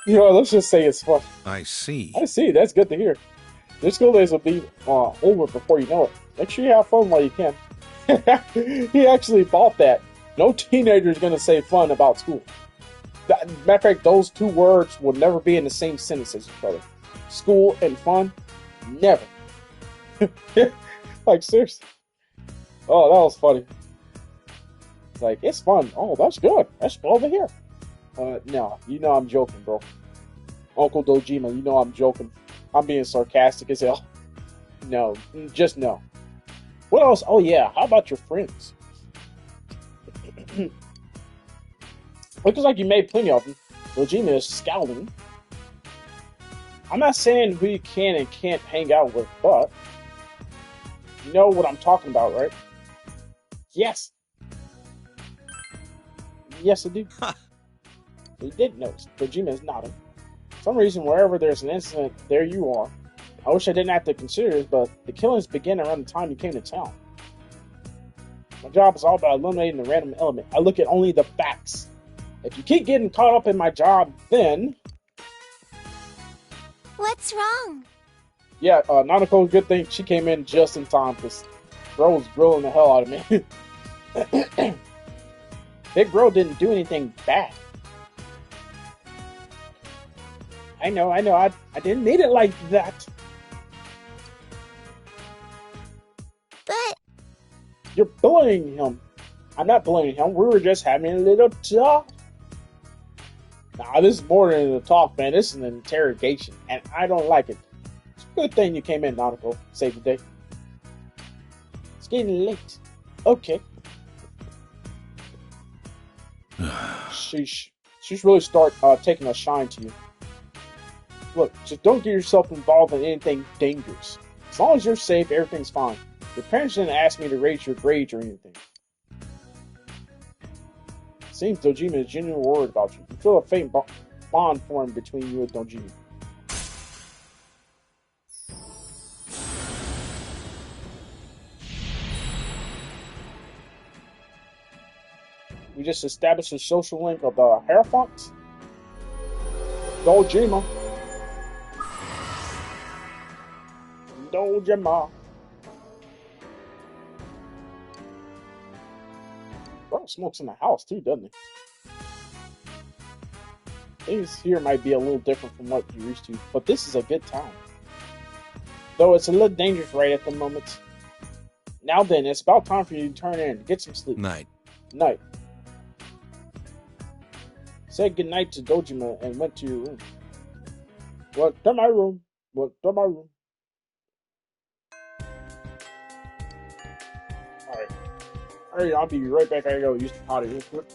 Let's just say it's fun. I see. That's good to hear. Your school days will be over before you know it. Make sure you have fun while you can. He actually bought that. No teenager is going to say fun about school. Matter of fact, those two words will never be in the same sentence as each other. School and fun, never. Like seriously. Oh, that was funny. Like, it's fun. Oh, that's good. That's over here. No, you know I'm joking, bro. Uncle Dojima, you know I'm joking. I'm being sarcastic as hell. No, just no. What else? Oh yeah, how about your friends? Looks like you made plenty of them. Dojima is scowling. I'm not saying who you can and can't hang out with, but you know what I'm talking about, right? Yes. Yes, I do. You did notice. Dojima is nodding. For some reason, wherever there's an incident, there you are. I wish I didn't have to consider this, but the killings began around the time you came to town. My job is all about eliminating the random element. I look at only the facts. If you keep getting caught up in my job, then... What's wrong? Yeah, Nanako, good thing she came in just in time, because bro was grilling the hell out of me. Big bro didn't do anything bad. I know, I didn't mean it like that. But... You're bullying him. I'm not bullying him, we were just having a little talk. Nah, this is more than a talk, man. This is an interrogation, and I don't like it. It's a good thing you came in, Nanako. Save the day. It's getting late. Okay. She's really start taking a shine to you. Look, just don't get yourself involved in anything dangerous. As long as you're safe, everything's fine. Your parents didn't ask me to raise your grades or anything. Seems Dojima is genuinely worried about you. You feel a faint bond formed between you and Dojima. We just established a social link of the Hierophants. Dojima. Dojima. Bro smokes in the house too, doesn't he? Things here might be a little different from what you're used to, but this is a good time. Though it's a little dangerous right at the moment. Now then, it's about time for you to turn in. Get some sleep. Night. Night. Said goodnight to Dojima and went to your room. What? To my room. What? To my room. Alright. Alright, I'll be right back. I gotta go use the potty real quick.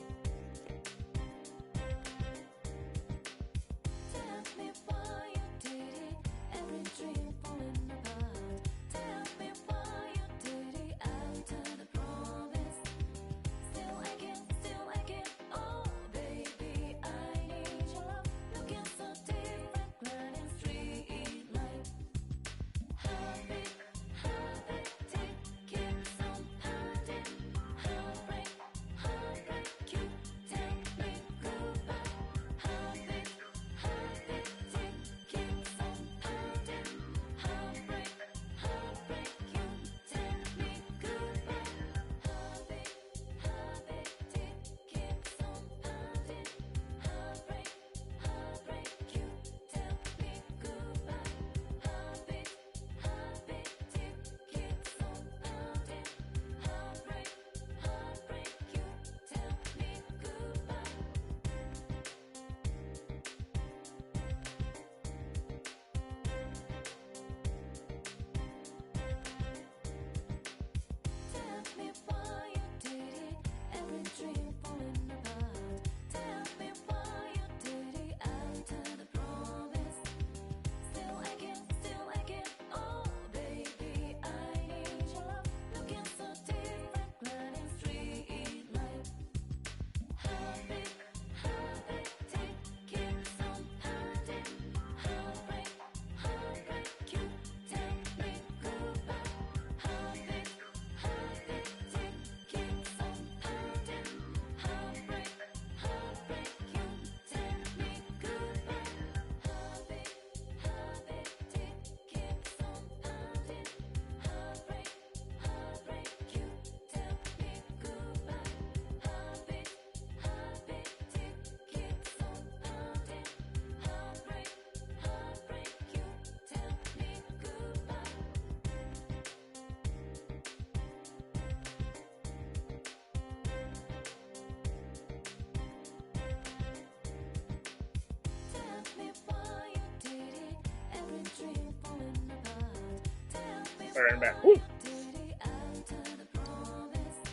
Alright, I'm back.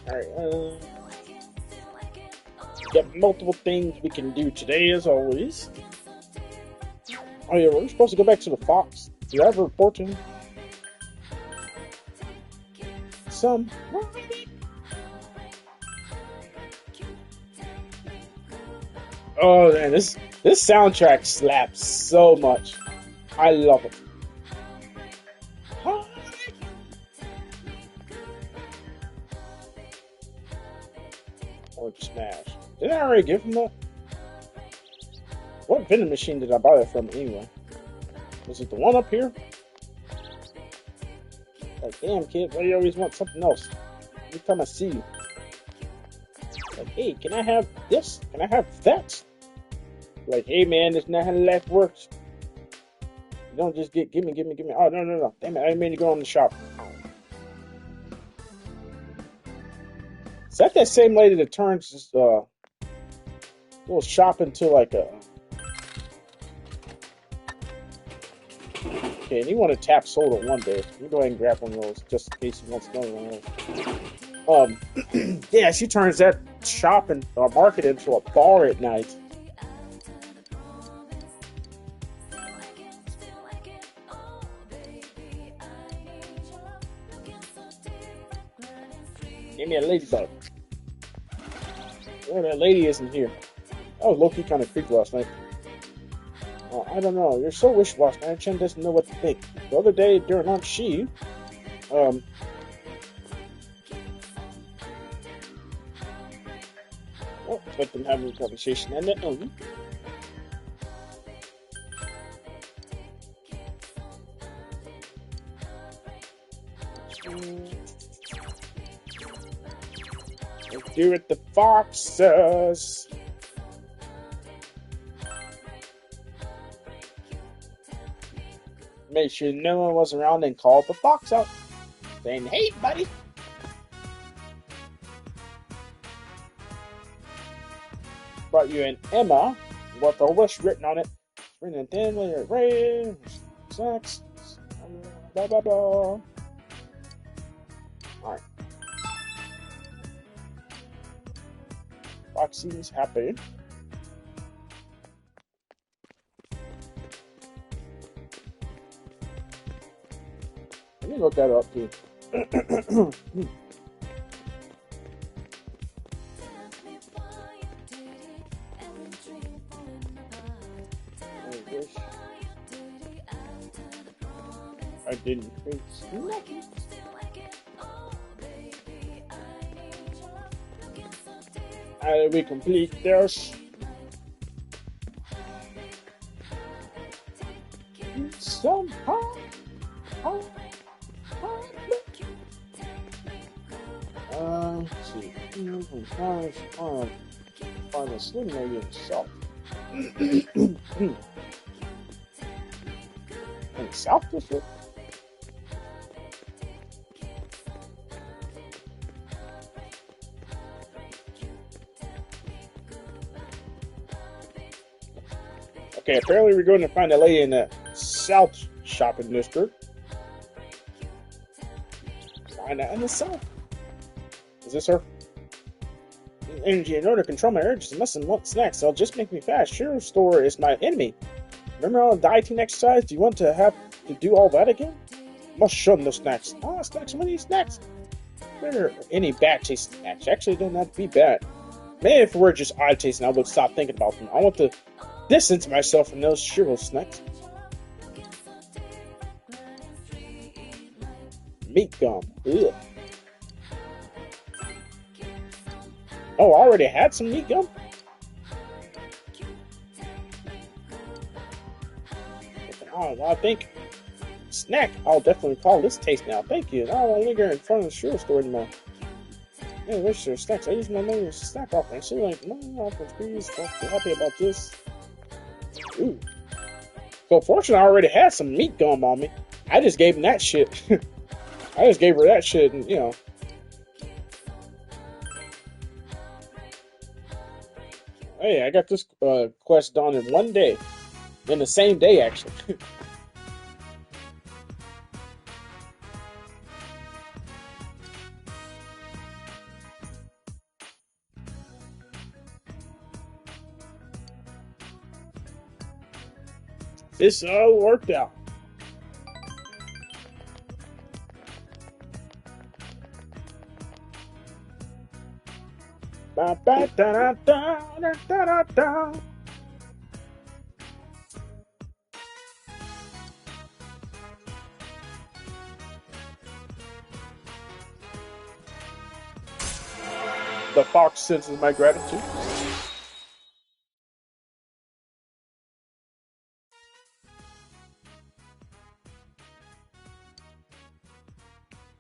Alright, got multiple things we can do today, as always. Oh yeah, we're supposed to go back to the Fox. Do you have a report to him? Some. Oh man, this soundtrack slaps so much. I love it. Or Smash. Did I already give him that? What vending machine did I buy that from anyway? Was it the one up here? Like, damn kid, why do you always want something else? Every time I see you. Like, hey, can I have this? Can I have that? Like, hey man, that's not how life works. You don't just give me. Oh, no. Damn it, I didn't mean to go in the shop. Is that same lady that turns this little shop into like a... Okay, and you want to tap soda one day. You go ahead and grab one of those just in case you want to know. Yeah, she turns that shop and market into a bar at night. Give me a ladybug. Oh, that lady isn't here. I was low-key kind of creepy last night. I don't know. You're so wish-washy. Man. Chen doesn't know what to think. The other day during lunch, she, oh, let them have a conversation and then, let's do it the Foxes. Made sure no one was around and called the Fox out, saying, "Hey, buddy." Brought you an Emma with a wish written on it. Written in rain, sex, blah blah blah. Alright. Fox seems happy. Let me look that up too. I didn't think so. How did we complete this? Somehow. Let's see. Find a slim lady himself. In South District? Okay, apparently we're going to find a lady in the South Shopping District. Find out in the South. Is this her? Energy in order to control my urges and mustn't want snacks, so just make me fast. Sure, store is my enemy. Remember all the dieting exercise? Do you want to have to do all that again? Must show them those snacks. Ah, snacks, what are these snacks? There are any bad tasting snacks. Actually, don't have to be bad. Maybe if we're just odd tasting, I would stop thinking about them. I want to distance myself from those sugar snacks. Meat gum. Ugh. Oh, I already had some meat gum? Oh, I think snack. I'll definitely call this taste now. Thank you. I don't want to linger in front of the sugar store anymore. Hey, where's your snacks? I use my money to snack offering. So like, no offers, please. Don't be happy about this. Ooh. So fortunately, I already had some meat gum on me. I just gave him that shit. I just gave her that shit, and you know. Hey, I got this quest done in one day. In the same day, actually. This all worked out. Ba ba da da da da da da. The fox senses my gratitude.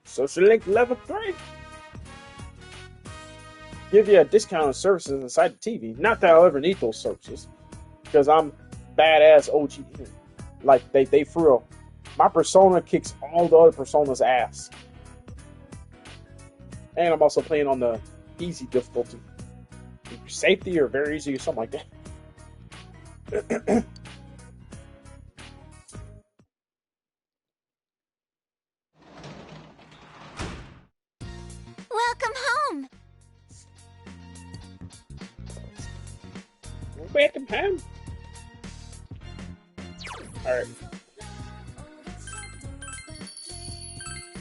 Social link level 3. Give you a discount on services inside the TV. Not that I'll ever need those services, because I'm badass OG. Like they for real. My persona kicks all the other personas' ass. And I'm also playing on the easy difficulty. Safety or very easy or something like that. Welcome home. Welcome home. Alright.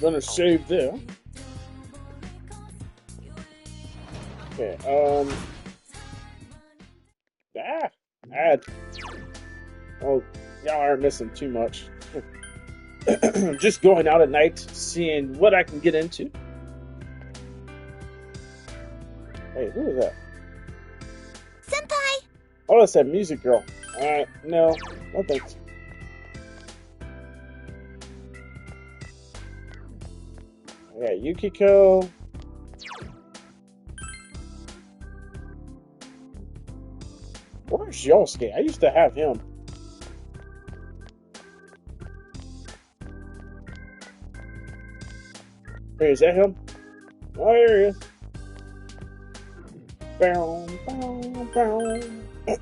Gonna save there. Okay, add. Oh, y'all aren't missing too much. Just going out at night, seeing what I can get into. Hey, who is that? Senpai! Oh, that's that music girl. Alright, no thanks. I got Yukiko. Where's Yosuke? I used to have him. Hey, is that him? Oh, there he is. Bow, bow, bow. I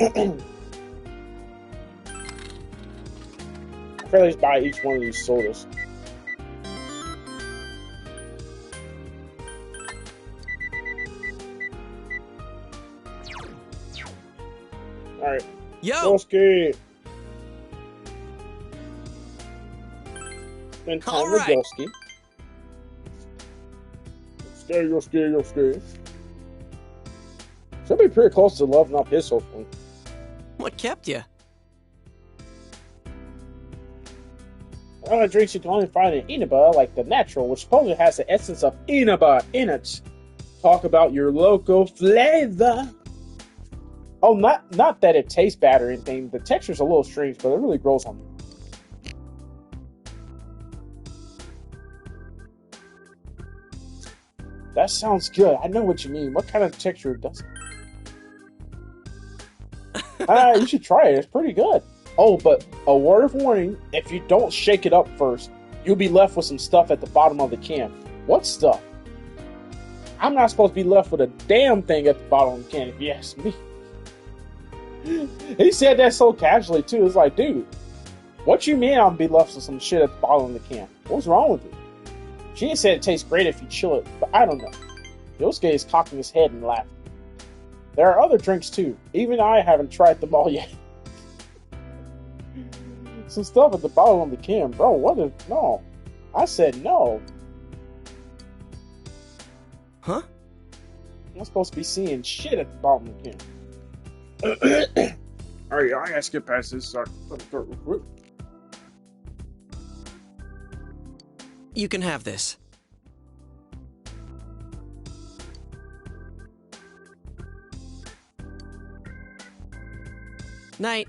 feel like buy each one of these sodas. Alright. Yo! Yosuke! Spend time with Yosuke. Yosuke. Should be pretty close to leveling up his hopefully. What kept you? One of the drinks you can only find in Inaba, like the natural, which supposedly has the essence of Inaba in it. Talk about your local flavor. Oh, not that it tastes bad or anything. The texture's a little strange, but it really grows on me. That sounds good. I know what you mean. What kind of texture does it? You should try it. It's pretty good. Oh, but a word of warning, if you don't shake it up first, you'll be left with some stuff at the bottom of the can. What stuff? I'm not supposed to be left with a damn thing at the bottom of the can, if you ask me. He said that so casually, too. It's like, dude, what you mean I'll be left with some shit at the bottom of the can? What's wrong with you? She said it tastes great if you chill it, but I don't know. Yosuke is cocking his head and laughing. There are other drinks, too. Even I haven't tried them all yet. Some stuff at the bottom of the can. Bro, what is... No. I said no. Huh? I'm not supposed to be seeing shit at the bottom of the can. Alright, I gotta skip past this. Sorry. You can have this. Night.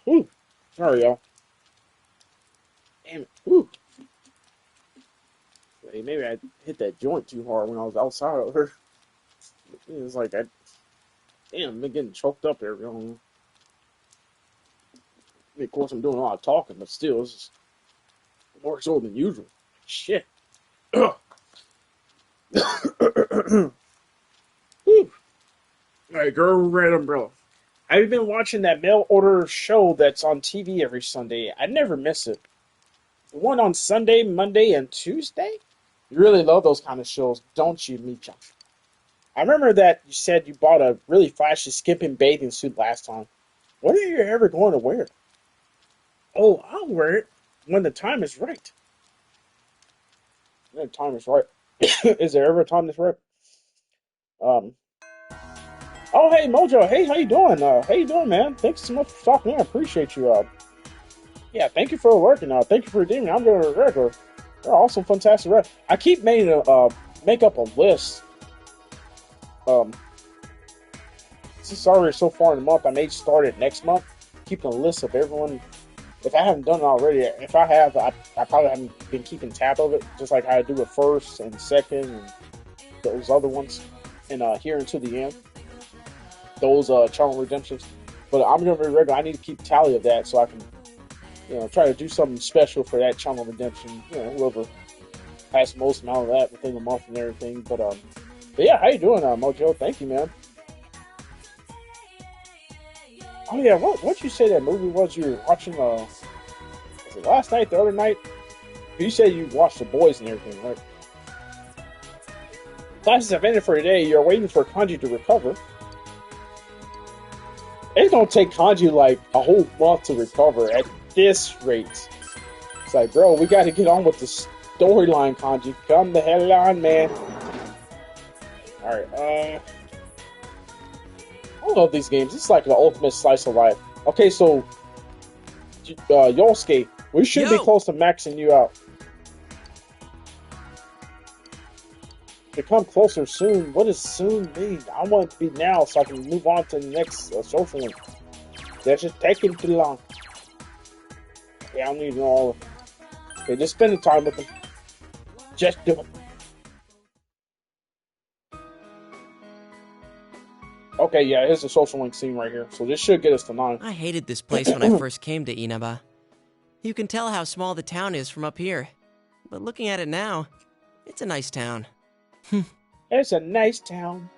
Ooh. Sorry, y'all. Damn it. Ooh. Hey, maybe I hit that joint too hard when I was outside of her. It was like, damn, I'm getting choked up here. mean, of course, I'm doing a lot of talking, but still, it's just more so than usual. Shit. Whew. All right, girl, red umbrella. Have you been watching that mail order show that's on TV every Sunday? I never miss it. The one on Sunday, Monday, and Tuesday? You really love those kind of shows, don't you, Micha? I remember that you said you bought a really flashy skimping bathing suit last time. When are you ever going to wear it? Oh, I'll wear it when the time is right. When the time is right. Is there ever a time that's right? Um. Oh, hey, Mojo. Hey, how you doing? How you doing, man? Thanks so much for stopping in. I appreciate you. Yeah, thank you for working. Thank you for redeeming. I'm going to regular. They're awesome, fantastic. I keep making make up a list. Since it's already so far in the month, I may start it next month. Keeping a list of everyone. If I haven't done it already, if I have, I probably haven't been keeping tab of it, just like how I do with first and second and those other ones, and here until the end. Those channel redemptions. But I'm gonna be regular. I need to keep tally of that so I can, try to do something special for that channel redemption. Whoever has the most amount of that within the month and everything. But yeah, how you doing, Mojo? Thank you, man. Oh yeah, what you say that movie was you were watching? Was it last night, the other night? You said you watched The Boys and everything, right? Classes have ended for today. You're waiting for Kanji to recover. It don't take Kanji like a whole month to recover at this rate. It's like, bro, we got to get on with the storyline, Kanji. Come the hell on, man. All right, I love these games. It's like the ultimate slice of life. Okay, so Yosuke, we should be close to maxing you out. To come closer soon. What does soon mean? I want it to be now so I can move on to the next social link. That's just taking too long. Yeah, I don't need to know all of it. Okay, just spend the time with them. Just do it. Okay, yeah, here's the social link scene right here. So this should get us to 9. I hated this place when I first came to Inaba. You can tell how small the town is from up here. But looking at it now, it's a nice town. It's a nice town.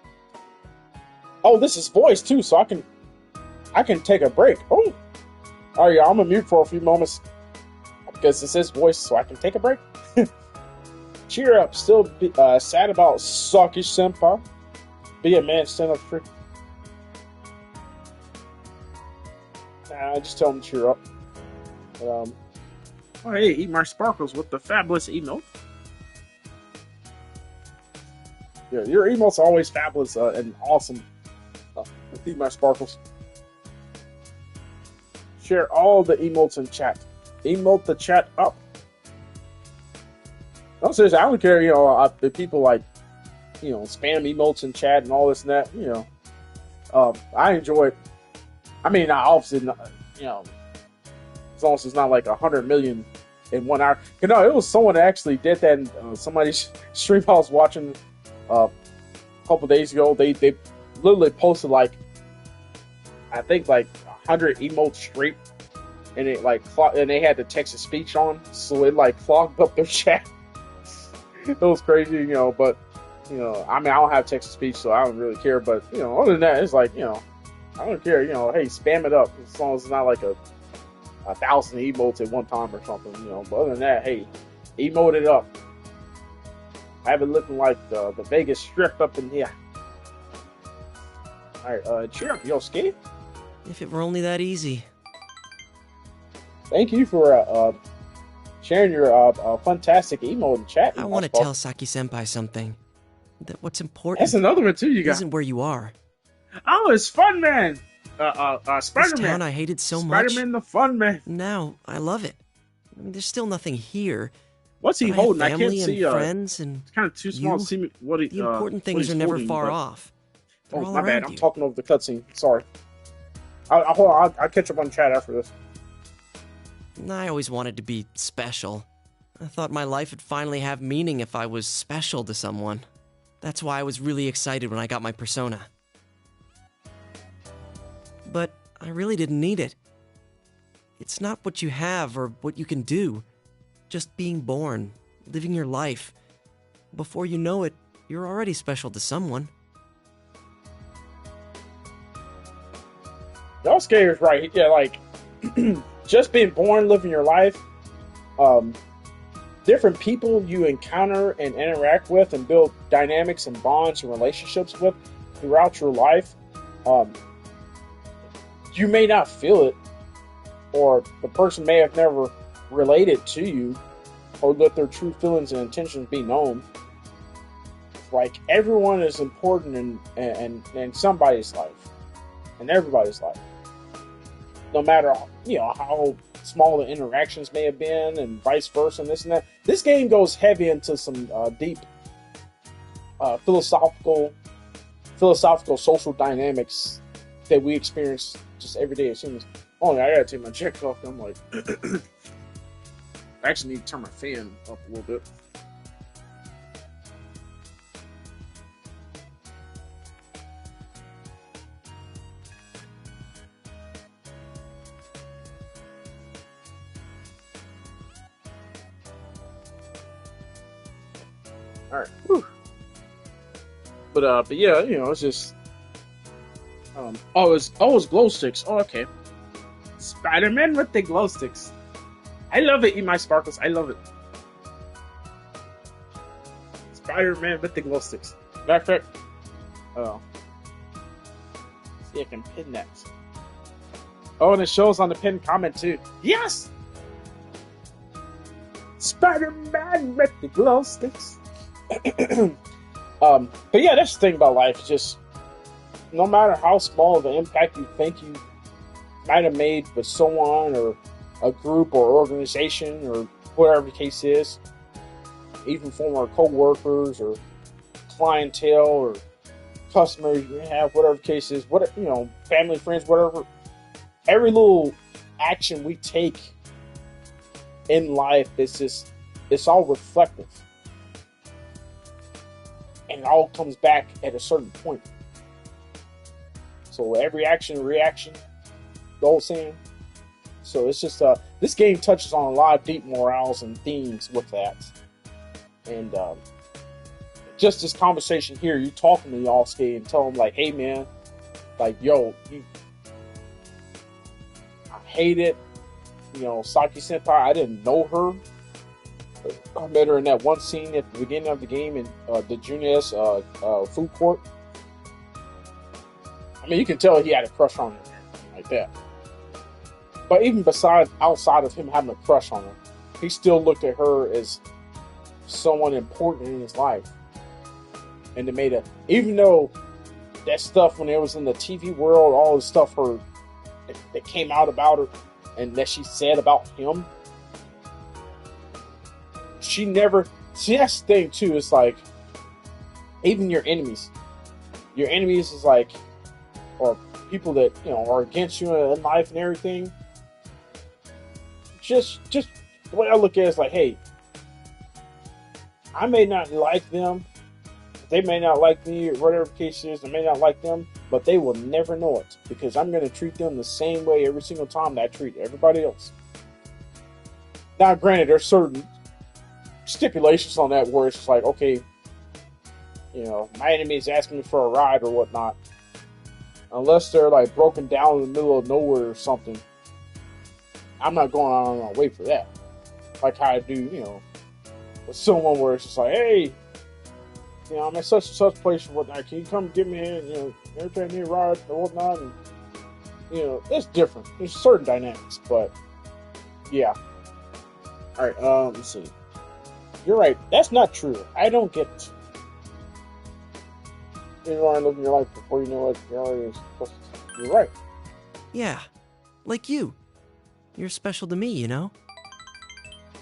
Oh, this is voice too, so I can take a break. Oh, yeah, I'm gonna mute for a few moments because this is voice, so I can take a break. Cheer up, still sad about Saki Senpai. Be a man, stand up straight. Nah, just tell him to cheer up. But, oh hey, eat my sparkles with the fabulous emote. Yeah, your emotes are always fabulous and awesome. Eat my sparkles. Share all the emotes in chat. Emote the chat up. No, seriously, I don't care, if people like, spam emotes in chat and all this and that, I enjoy it. I mean, obviously, as long as it's not like 100 million in 1 hour. It was someone that actually did that in somebody's stream I was watching a couple days ago. They literally posted I think 100 emotes straight, and it and they had the text to speech on, so it clogged up their chat. It was crazy, but I mean, I don't have text to speech, so I don't really care. But other than that, it's I don't care. Hey, spam it up as long as it's not like a 1,000 emotes at one time or something. But other than that, hey, emote it up. Have it looking like the Vegas Strip up in here. All right, cheer up, Yosuke. If it were only that easy. Thank you for sharing your fantastic emote in chat. I want to tell Saki Senpai something. That what's important. That's another one too. You got isn't where you are. Oh, it's Fun Man. Spider-Man. This town I hated so much. Spider-Man the Fun Man. Now I love it. I mean, there's still nothing here. What's he holding? I can't family see. And friends and it's kind of too small to see me. The important things are never far off. They're all my bad. you. I'm talking over the cutscene. Sorry. I'll catch up on chat after this. I always wanted to be special. I thought my life would finally have meaning if I was special to someone. That's why I was really excited when I got my persona. But I really didn't need it. It's not what you have or what you can do. Just being born, living your life. Before you know it, you're already special to someone. Y'all scared is right. Yeah, like just being born, living your life. Um, Different people you encounter and interact with and build dynamics and bonds and relationships with throughout your life. Um, you may not feel it, or the person may have never related to you, or let their true feelings and intentions be known. Like everyone is important in somebody's life, in everybody's life. No matter how small the interactions may have been, and vice versa, and this and that. This game goes heavy into some deep philosophical social dynamics that we experience just every day as humans. Oh, I gotta take my jacket off. I'm like, I actually need to turn my fan up a little bit. All right. Whew. But yeah, it's just it's glow sticks. Oh, okay. Spider-Man with the glow sticks. I love it. Eat my sparkles. I love it. Spider-Man with the glow sticks. Matter of fact, see, I can pin that. Oh, and it shows on the pinned comment too. Yes. Spider-Man with the glow sticks. But yeah, that's the thing about life. It's just no matter how small of an impact you think you might have made with someone or a group or organization or whatever the case is, even former co-workers or clientele or customers you have, whatever the case is, family, friends, whatever. Every little action we take in life it's all reflective. And it all comes back at a certain point. So every action, reaction, the whole saying. So it's just this game touches on a lot of deep morals and themes with that. And just this conversation here, you talking to Yasuke and tell him like, hey man, like I hate it. Saki Senpai, I didn't know her. I met her in that one scene at the beginning of the game in the Junior's food court. I mean, you can tell he had a crush on her like that. But even outside of him having a crush on her, he still looked at her as someone important in his life. And they made even though that stuff when it was in the TV world, all the stuff that came out about her and that she said about him, she never. See, that's the thing too. It's like even your enemies is like, or people that are against you in life and everything. Just the way I look at it is like, hey, I may not like them, they may not like me, or whatever the case is. I may not like them, but they will never know it because I'm going to treat them the same way every single time that I treat everybody else. Now, granted, there's certain stipulations on that where it's just like, okay, my enemy is asking me for a ride or whatnot. Unless they're like broken down in the middle of nowhere or something, I'm not going on my way for that. Like how I do, with someone where it's just like, hey, I'm at such and such place or whatnot. Can you come get me in? Every time I need a ride or whatnot, and it's different. There's certain dynamics, but yeah. All right, let's see. You're right. That's not true. I don't get it. You want to live your life before you know what reality is supposed to. You're right. Yeah, like you. You're special to me,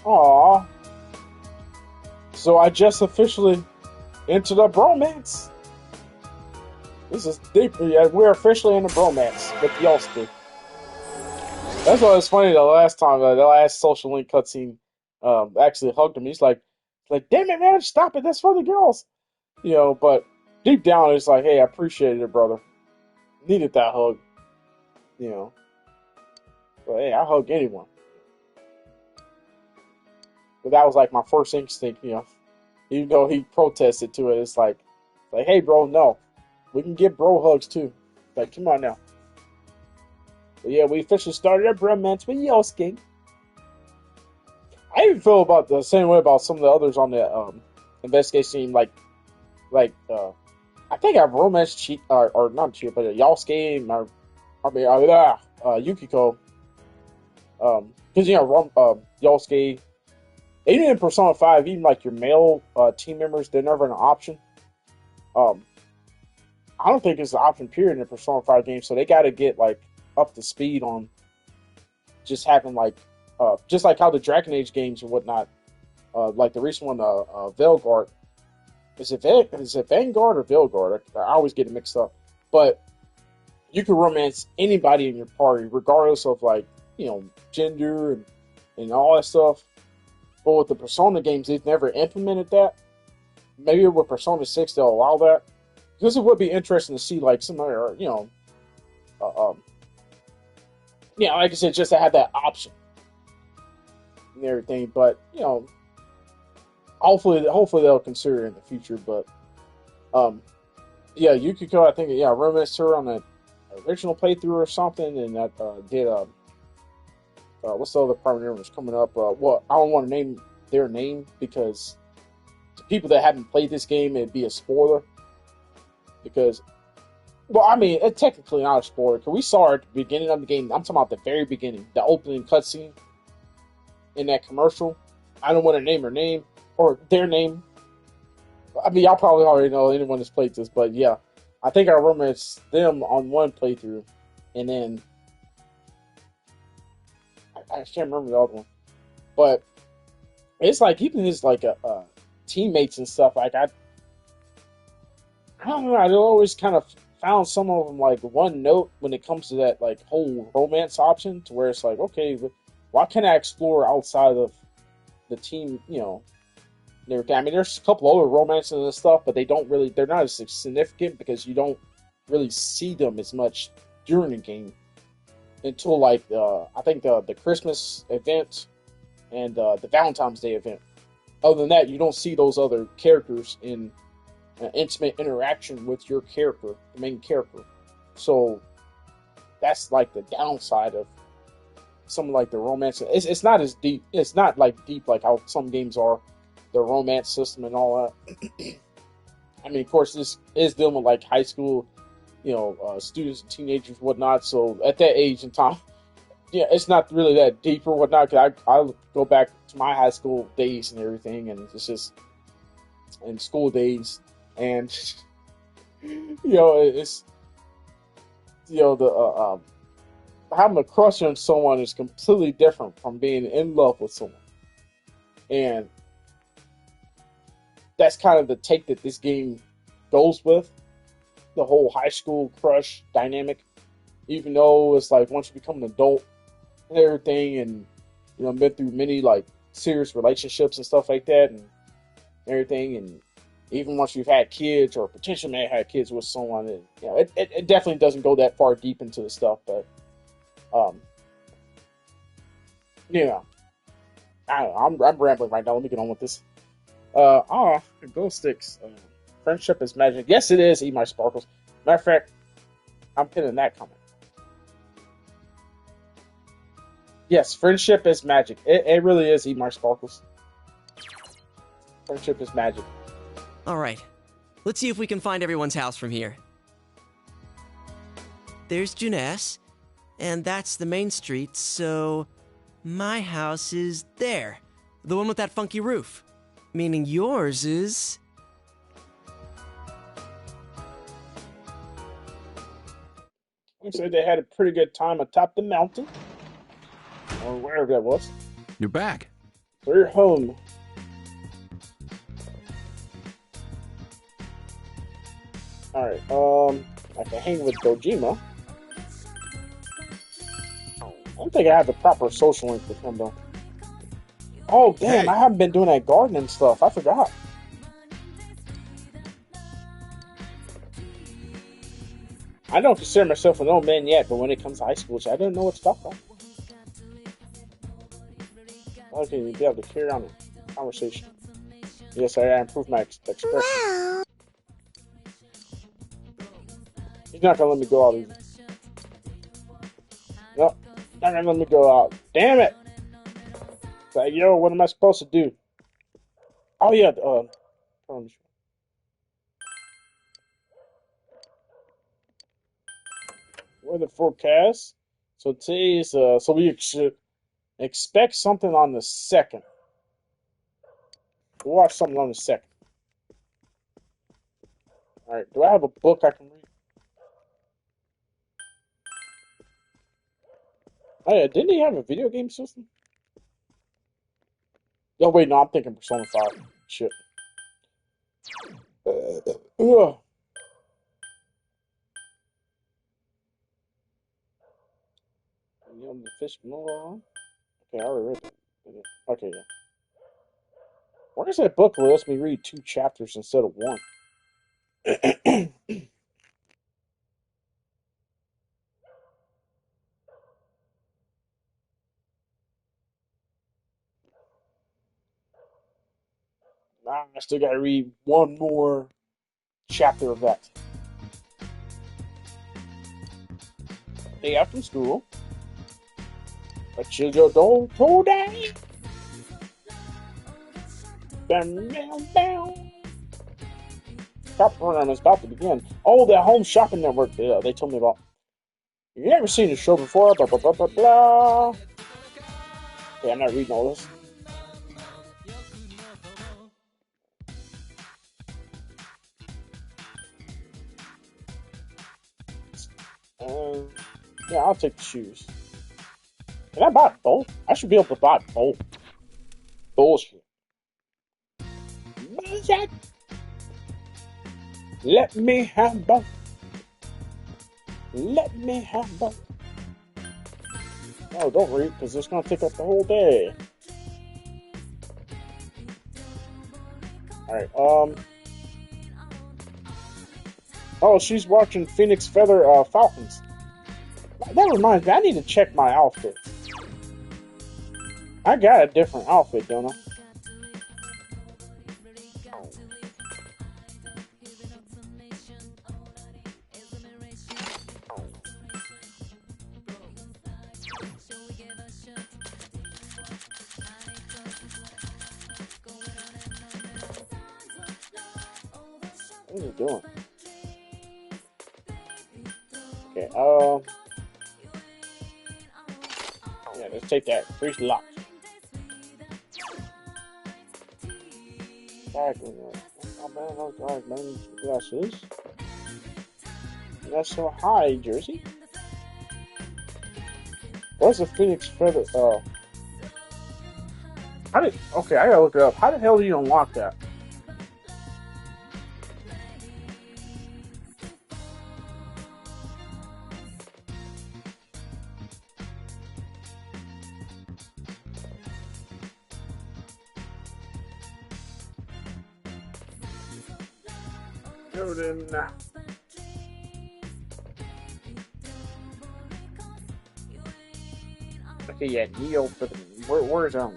Aww. So I just officially entered a bromance. This is deep. Yeah, we're officially in a bromance with Yosuke. That's why it's funny. The last time, the last social link cutscene, actually hugged him. He's like, damn it, man, stop it. That's for the girls. But deep down, it's like, hey, I appreciated it, brother. Needed that hug. But hey, I hug anyone. But that was like my first instinct, you know. Even though he protested to it, it's like, hey, bro, no, we can get bro hugs too. Like, come on now. But yeah, we officially started our bromance with Yosuke. I even feel about the same way about some of the others on the investigation team. I think I have romance cheat or not cheat, but Yosuke Yukiko. Because Yosuke. Even in Persona 5, even like your male team members, they're never an option. Um, I don't think it's an option period in the Persona 5 game, so they got to get like up to speed on just having just like how the Dragon Age games and whatnot, like the recent one, Veilguard. Is it Vanguard or Veilguard? I always get it mixed up. But you can romance anybody in your party, regardless of gender and all that stuff. But with the Persona games, they've never implemented that. Maybe with Persona 6, they'll allow that. Because it would be interesting to see, like, some other, like I said, just to have that option and everything. But, hopefully they'll consider it in the future. But, Yukiko, I think, romanced her on the original playthrough or something. And that did, what's the other partner was coming up? I don't want to name their name because to people that haven't played this game, it'd be a spoiler. Because, it's technically not a spoiler. Because we saw it at the beginning of the game. I'm talking about the very beginning, the opening cutscene in that commercial. I don't want to name her name or their name. Y'all probably already know anyone that's played this, but yeah, I think I romanced them on one playthrough, and then I can't remember the other one. But it's like even his teammates and stuff. Like I don't know. I always kind of found some of them like one note when it comes to that like whole romance option, to where it's like, okay, why can't I explore outside of the team? And everything. There's a couple other romances and stuff, but they're not as significant because you don't really see them as much during the game until I think the Christmas event and the Valentine's Day event. Other than that, you don't see those other characters in intimate interaction with your character, the main character. So that's like the downside of some like the romance. It's not as deep. It's not like deep like how some games are, the romance system and all that. Of course, this is dealing with like high school, students and teenagers and whatnot. So at that age and time, it's not really that deep or whatnot. Cause I go back to my high school days and everything, and it's just in school days, and it's the having a crush on someone is completely different from being in love with someone, and that's kind of the take that this game goes with, the whole high school crush dynamic. Even though it's like once you become an adult and everything, and been through many like serious relationships and stuff like that and everything, and even once you've had kids or potentially may have had kids with someone, it definitely doesn't go that far deep into the stuff. But I don't know, I'm rambling right now. Let me get on with this. Glow sticks. Friendship is magic. Yes, it is. Eat my sparkles. Matter of fact, I'm pinning that comment. Yes, friendship is magic. It really is. Eat my sparkles. Friendship is magic. All right, let's see if we can find everyone's house from here. There's Juness, and that's the main street. So my house is there, the one with that funky roof. Meaning yours is... They said they had a pretty good time atop the mountain, or wherever that was. You're back. So you're home. Alright, I can hang with Dojima. I don't think I have the proper social link with him, though. Oh, damn, I haven't been doing that gardening stuff. I forgot. I don't consider myself an old man yet, but when it comes to high school, I don't know what to talk about. Okay, to be able to carry on a conversation. Yes, I improved my expression. Well, He's not gonna let me go out easy. No, not gonna let me go out. Damn it! Like, yo, what am I supposed to do? Oh yeah, weather forecast. So today is so we should expect something on the second. We'll watch something on the second. All right. Do I have a book I can read? Oh yeah, didn't he have a video game system? Oh wait, no, I'm thinking Persona 5. Shit. Ugh. The fish more. Okay, I already read that. Okay, yeah. Where is that book that lets me read 2 chapters instead of 1? Nah, I still gotta read 1 more chapter of that. Day after school. But you don't today. Bam, bam, bam. Shop program is about to begin. Oh, the Home Shopping Network. They told me about. You never seen the show before. Blah blah blah blah blah. Okay, I'm not reading all this. Yeah, I'll take the shoes. Can I buy both? I should be able to buy both. Bullshit. Bullshit. Let me have both. Let me have both. No, don't read, because it's going to take up the whole day. Alright, oh, she's watching Phoenix Feather Falcons. That reminds me, I need to check my outfit. I got a different outfit, don't I? What are you doing? Okay, yeah, let's take that. Freeze lock. Glasses. That's so high, Jersey. What's the Phoenix Feather? Okay, I gotta look it up. How the hell do you unlock that? Okay, yeah, Neo for the where's that?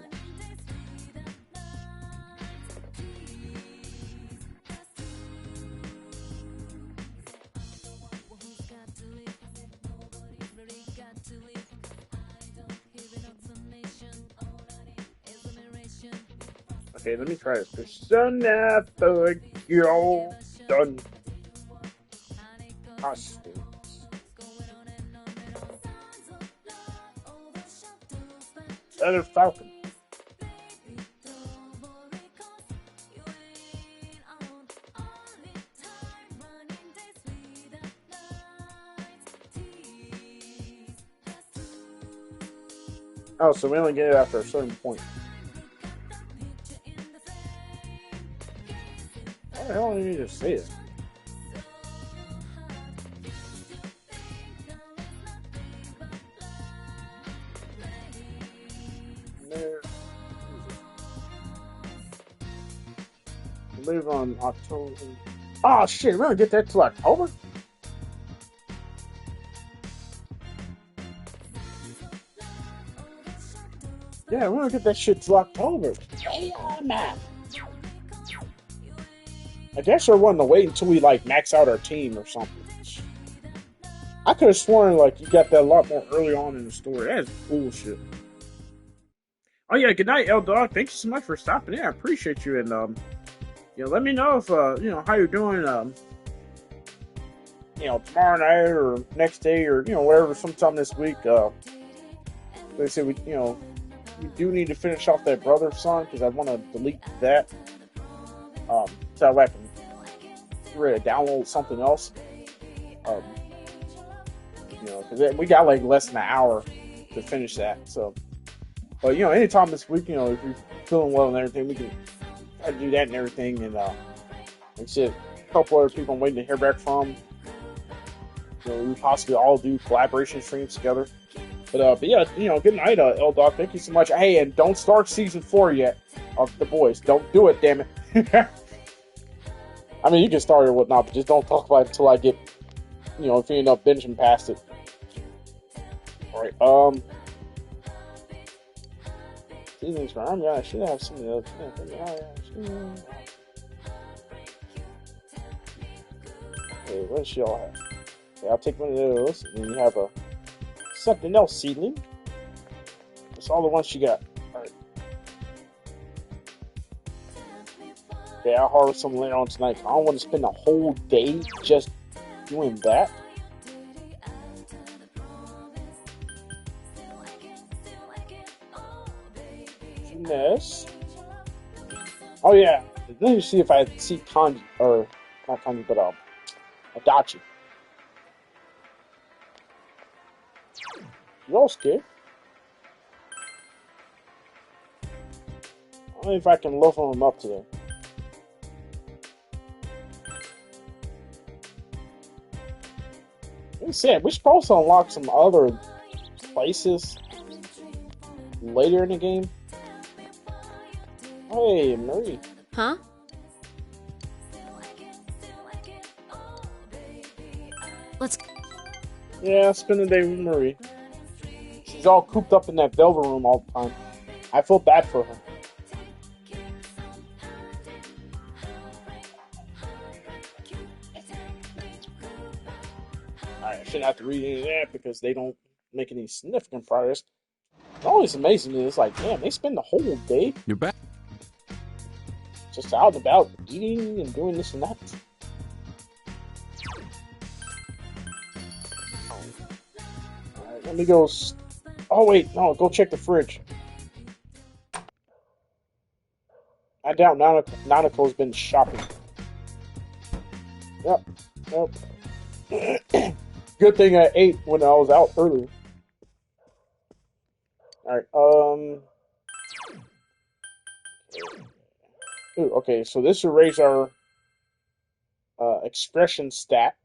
Okay, let me try this. Persona for you done. Costumes. Other Falcon. Oh, so we only get it after a certain point. Why the hell do you need to say it? Live on October. Oh shit, we're gonna get that till October? Yeah, we're gonna get that shit to October. Yeah, man. I guess they're wanting to wait until we like max out our team or something. I could have sworn like you got that a lot more early on in the story. That's bullshit. Oh yeah, good night, L Dog. Thank you so much for stopping in. I appreciate you, and let me know if how you're doing. Tomorrow night or next day or whatever, sometime this week. They say we do need to finish off that brother son because I want to delete that. So I can ready to download something else. Because we got like less than an hour to finish that. So, but anytime this week, if you're feeling well and everything, we can try to do that and everything. And like I said, a couple other people I'm waiting to hear back from. We possibly all do collaboration streams together. But yeah, good night, L Dog. Thank you so much. Hey, and don't start season 4 yet of The Boys. Don't do it, damn it. I mean, you can start it or whatnot, but just don't talk about it until I get, if you end up binging past it. Alright, seasons for Army, I should have some of the Hey, what does she all have? Okay, I'll take one of those, and then you have something else, seedling. That's all the ones she got. Alright. Okay, I'll harvest some later on tonight. I don't want to spend a whole day just doing that. Finesse. Oh yeah. Let me see if I see Kanji, or not Kanji, but Adachi. You all scared? I don't know if I can level him up today. Like I said, we're supposed to unlock some other places later in the game. Hey, Marie. Huh? Let's... Yeah, spend the day with Marie. She's all cooped up in that velvet room all the time. I feel bad for her. I shouldn't have to read any of that because they don't make any significant progress. It always amazes me. It's like, damn, they spend the whole day. You're back. Just out and about eating and doing this and that. Alright, let me go. Oh, wait, no, go check the fridge. I doubt Nanako's been shopping. Yep. Good thing I ate when I was out earlier. Alright, Ooh, okay, so this will raise our expression stat.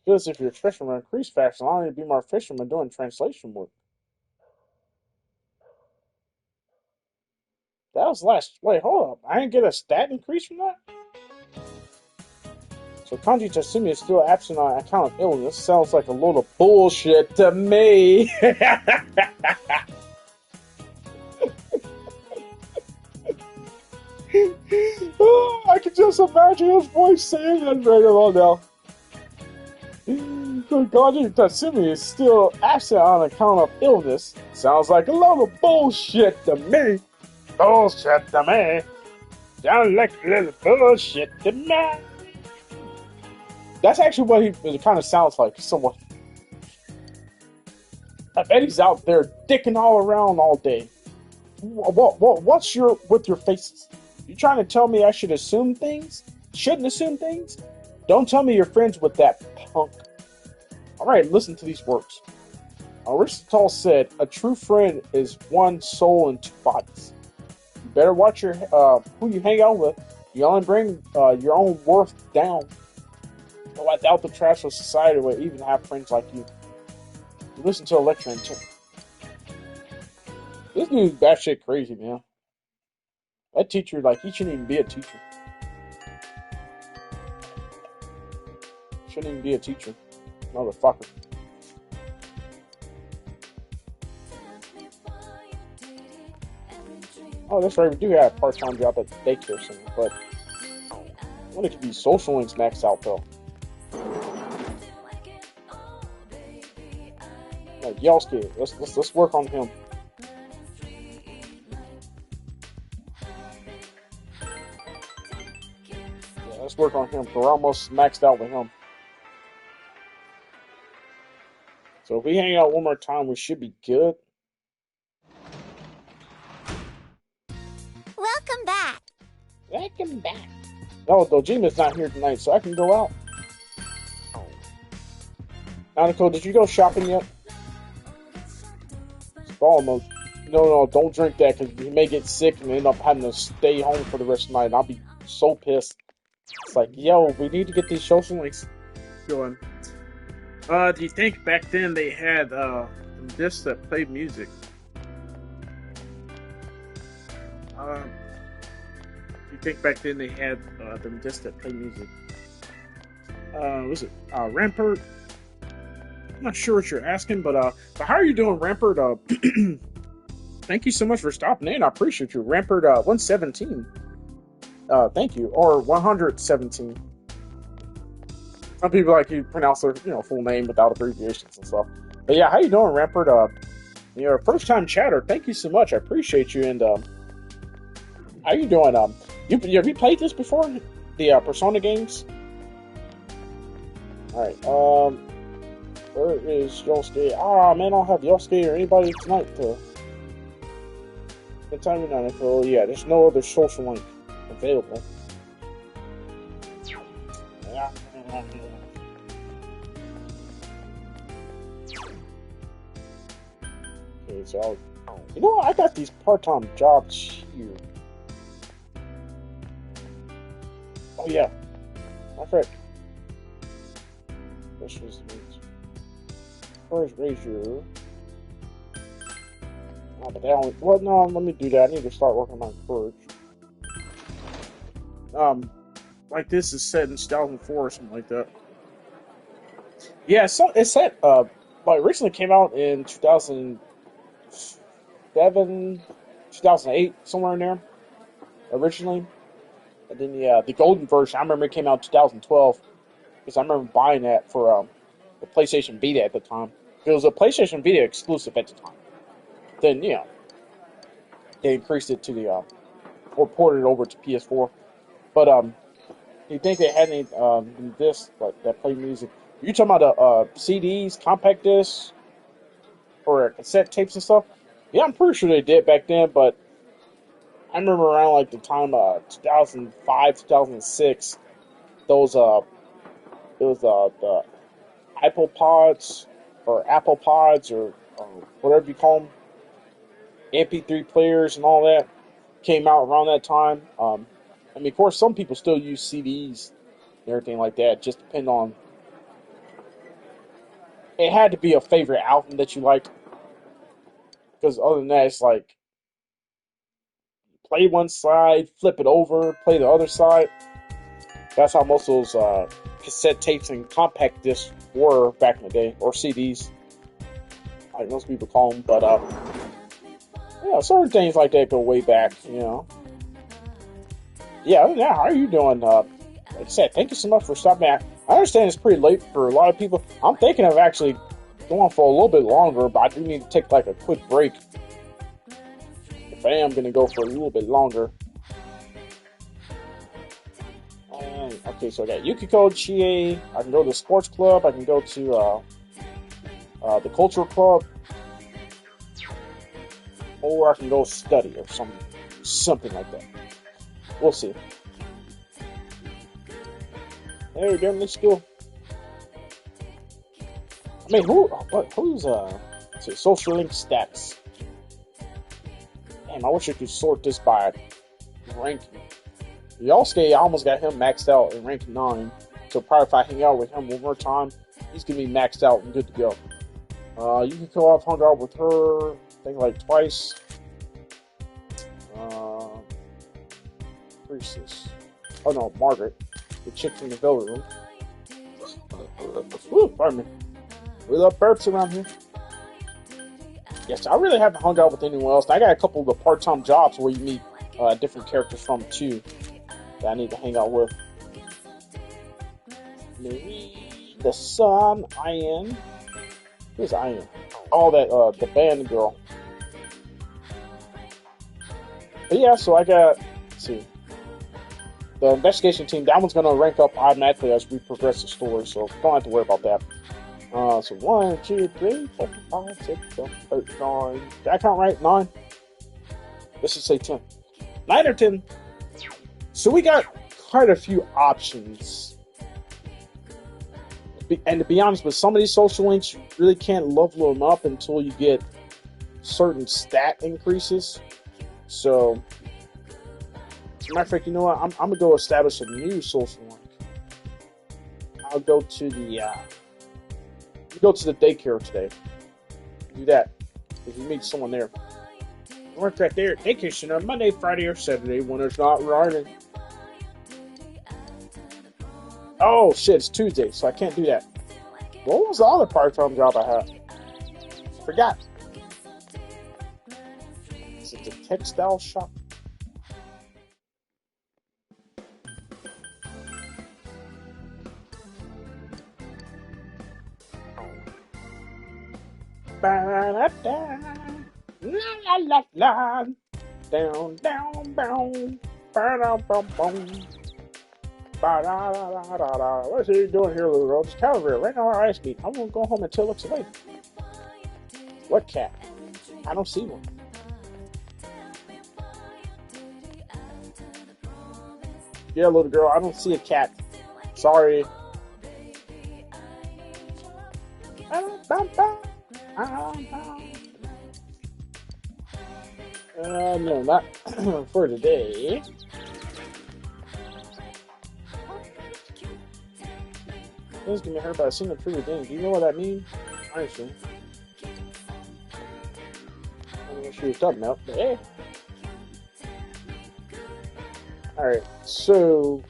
Feels if your expression will increase faster, allowing you to be more efficient when doing translation work. That was last. Wait, hold up. I didn't get a stat increase from that? So Kanji Tatsumi is still absent on account of illness. Sounds like a load of bullshit to me. Oh, I can just imagine his voice saying that right about now. So Kanji Tatsumi is still absent on account of illness. Sounds like a load of bullshit to me. Bullshit to me. Sounds like a little bullshit to me. That's actually what it kind of sounds like, somewhat. I bet he's out there dicking all around all day. What's with your faces? You trying to tell me I should assume things? Shouldn't assume things? Don't tell me you're friends with that punk. Alright, listen to these words. Aristotle said, a true friend is one soul in two bodies. You better watch your who you hang out with. You only bring your own worth down. Though I doubt the trash of society will even have friends like you. You listen to a lecture and tell. This dude's batshit crazy, man. That teacher, like, he shouldn't even be a teacher. Shouldn't even be a teacher. Motherfucker. Oh, that's right. We do have a part-time job at the daycare center, but I want it to be social links maxed out though. Like Yelski, let's work on him. Yeah, let's work on him. We're almost maxed out with him. So if we hang out one more time, we should be good. Welcome back. Welcome back. No, Dojima's not here tonight, so I can go out. Nanako, did you go shopping yet? No, don't drink that because you may get sick and end up having to stay home for the rest of the night. And I'll be so pissed. It's like, yo, we need to get these social links going. Do you think back then they had discs that played music? Do you think back then they had them discs that played music? Was it Rampart? I'm not sure what you're asking, but how are you doing, Rampart? Thank you so much for stopping in. I appreciate you. Rampart 117. Thank you. Or 117. Some people like you pronounce their full name without abbreviations and stuff. But yeah, how you doing, Rampart? You're a first time chatter. Thank you so much. I appreciate you. And how you doing? Have you played this before? The Persona games? Alright, where is Yosuke? Ah, man, I don't have Yosuke or anybody tonight to spend time with Nanako. Yeah, there's no other social link available. Okay, so I got these part-time jobs here. Oh yeah, that's right. This was first Razor. Oh, but they only. Well, no, let me do that. I need to start working on Courage. Like this is set in 2004 or something like that. Yeah, so it's set. Like originally came out in 2007, 2008, somewhere in there. Originally, and then the golden version. I remember it came out in 2012 because I remember buying that for the PlayStation Vita at the time. It was a PlayStation Vita exclusive at the time. Then they increased it to the or ported it over to PS4. But you think they had any discs like that play music? You talking about CDs, compact discs, or cassette tapes and stuff? Yeah, I'm pretty sure they did back then. But I remember around like the time 2005, 2006, those it was the Apple Pods or Apple Pods or whatever you call them, MP3 players and all that came out around that time. I mean, of course, some people still use CDs and everything like that. Just depend on. It had to be a favorite album that you liked, because other than that, it's like play one side, flip it over, play the other side. That's how most of those cassette tapes and compact discs were back in the day, or CDs, like most people call them. But yeah, certain things like that go way back, Yeah, other than that, how are you doing? Like I said, thank you so much for stopping by. I understand it's pretty late for a lot of people. I'm thinking of actually going for a little bit longer, but I do need to take like a quick break. If I am going to go for a little bit longer. Okay, so I got Yukiko, Chie. I can go to the sports club. I can go to the cultural club. Or I can go study or something like that. We'll see. Hey, damn, let's go. I mean, who's social link stats? Damn, I wish I could sort this by ranking. Yosuke, I almost got him maxed out in rank 9. So probably if I hang out with him one more time, he's gonna be maxed out and good to go. You can go off, hung out with her, I think like twice. Priestess. Oh no, Margaret. The chick from the Velvet Room. Ooh, pardon me. We love burps around here. Yes, I really haven't hung out with anyone else. I got a couple of the part-time jobs where you meet different characters from too that I need to hang out with. Maybe the Sun, Ian. Who's Ian? Oh, that the band girl. But yeah, so I got. Let's see. The investigation team, that one's going to rank up automatically as we progress the story, so don't have to worry about that. So 1, 2, 3, 4, 5, 6, 7, 8, 9. Did I count right? 9? Let's just say 10. 9 or 10. So we got quite a few options. And to be honest, with some of these social links, you really can't level them up until you get certain stat increases. So, as a matter of fact, you know what? I'm going to go establish a new social link. I'll go to the daycare today. Do that. If you meet someone there. Work right there at daycare center on Monday, Friday, or Saturday when it's not raining. Oh shit, it's Tuesday, so I can't do that. What was the other part-time job I had? Forgot. Is it the textile shop? Ba-da-da. La la la la. Down, down, down. Ba-da-bum-bum. Ba-da-da-da-da-da. What are you doing here, little girl? It's Calvary. Right now, our ice meat. I'm gonna go home until it looks away. What cat? I don't see one. Yeah, little girl, I don't see a cat. Sorry. No, not for today. Please give me hurt by a single true thing. Do you know what that means? I assume. I don't know what she was talking about, but hey. Alright, so.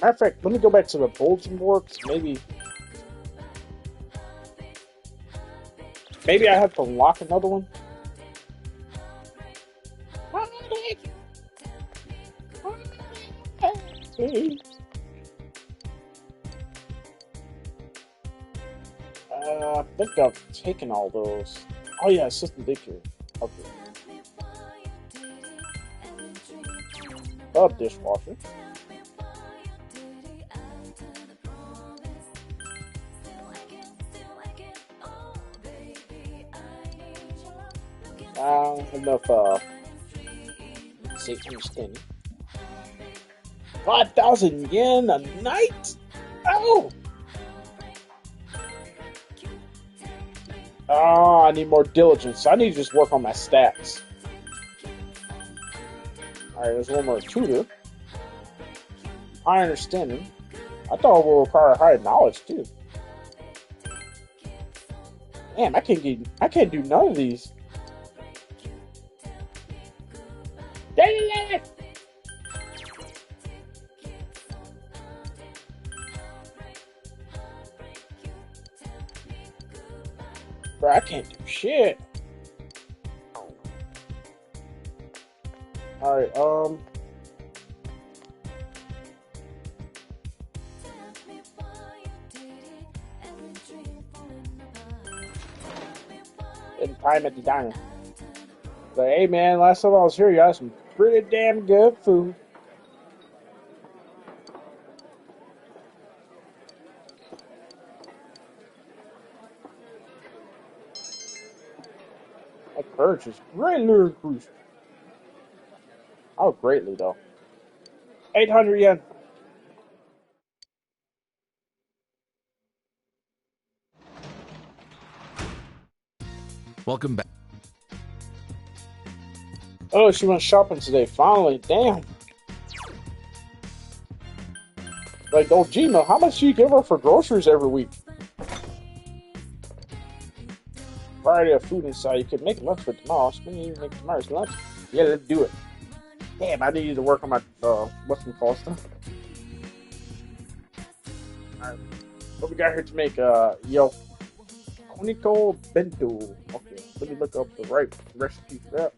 Matter of fact, let me go back to the bulletin board. Maybe I have to unlock another one. I think I've taken all those. Oh yeah, assistant daycare. Okay. Dishwasher. Enough, safe understanding. 5,000 yen a night? Oh! Oh, I need more diligence. I need to just work on my stats. Alright, there's one more tutor. High understanding. I thought it would require higher knowledge, too. Damn, I can't do none of these. Bro, I can't do shit. Alright, and time at the diner. But hey man, last time I was here, you had some pretty damn good food. That purchase is greatly increased. Oh, greatly though. 800 yen. Welcome back. Oh, she went shopping today. Finally, damn. Like, oh, Gina, how much do you give her for groceries every week? Variety of food inside. You could make lunch for tomorrow. So when you make tomorrow's lunch? Yeah, let's do it. Damn, I need to work on my what's it called stuff. Alright. What we got here to make? Yo, Koniko Bento. Okay, let me look up the right recipe for that.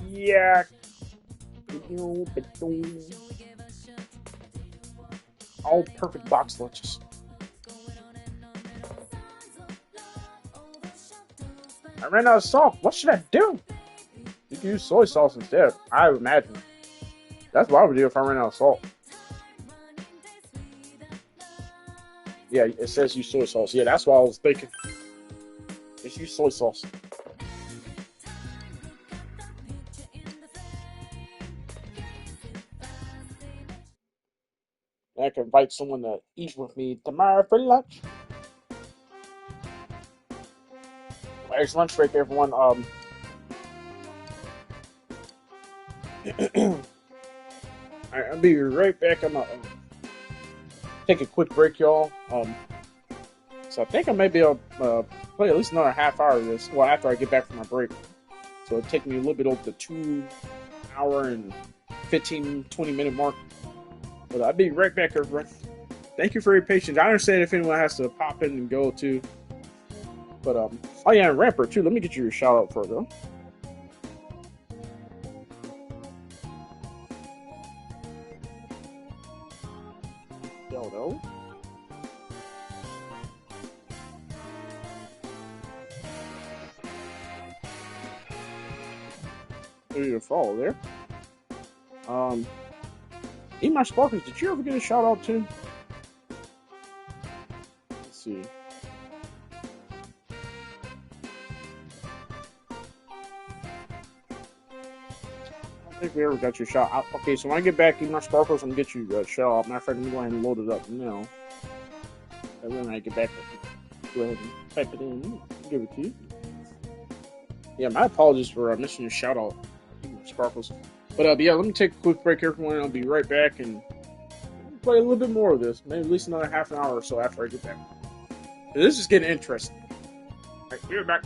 Yeah, Koniko Bento. All perfect box lunches. I ran out of salt. What should I do? You can use soy sauce instead, I would imagine. That's what I would do if I ran out of salt. Yeah, it says use soy sauce. Yeah, that's what I was thinking. Just use soy sauce. And I can invite someone to eat with me tomorrow for lunch. It's lunch break, everyone. I'll be right back. I'm gonna take a quick break, y'all. So I think I may be able to play at least another half hour of this. Well, after I get back from my break. So it'll take me a little bit over the 2 hour and 15-20 minute mark. But I'll be right back, everyone. Thank you for your patience. I understand if anyone has to pop in and go too. But oh yeah, and Rampart too. Let me get you a shout out for though. Yo. Maybe to follow there. Eat My Sparkles, did you ever get a shout out too? Let's see. I think we ever got your shout out. Okay, so when I get back, Eat My Sparkles, I'm gonna get you a shout out. Matter of fact, let me go ahead and load it up now. And then when I get back, go ahead and type it in. Give it to you. Yeah, my apologies for missing your shout out, Sparkles. But yeah, let me take a quick break, everyone. I'll be right back and play a little bit more of this. Maybe at least another half an hour or so after I get back. This is getting interesting. All right, we're back.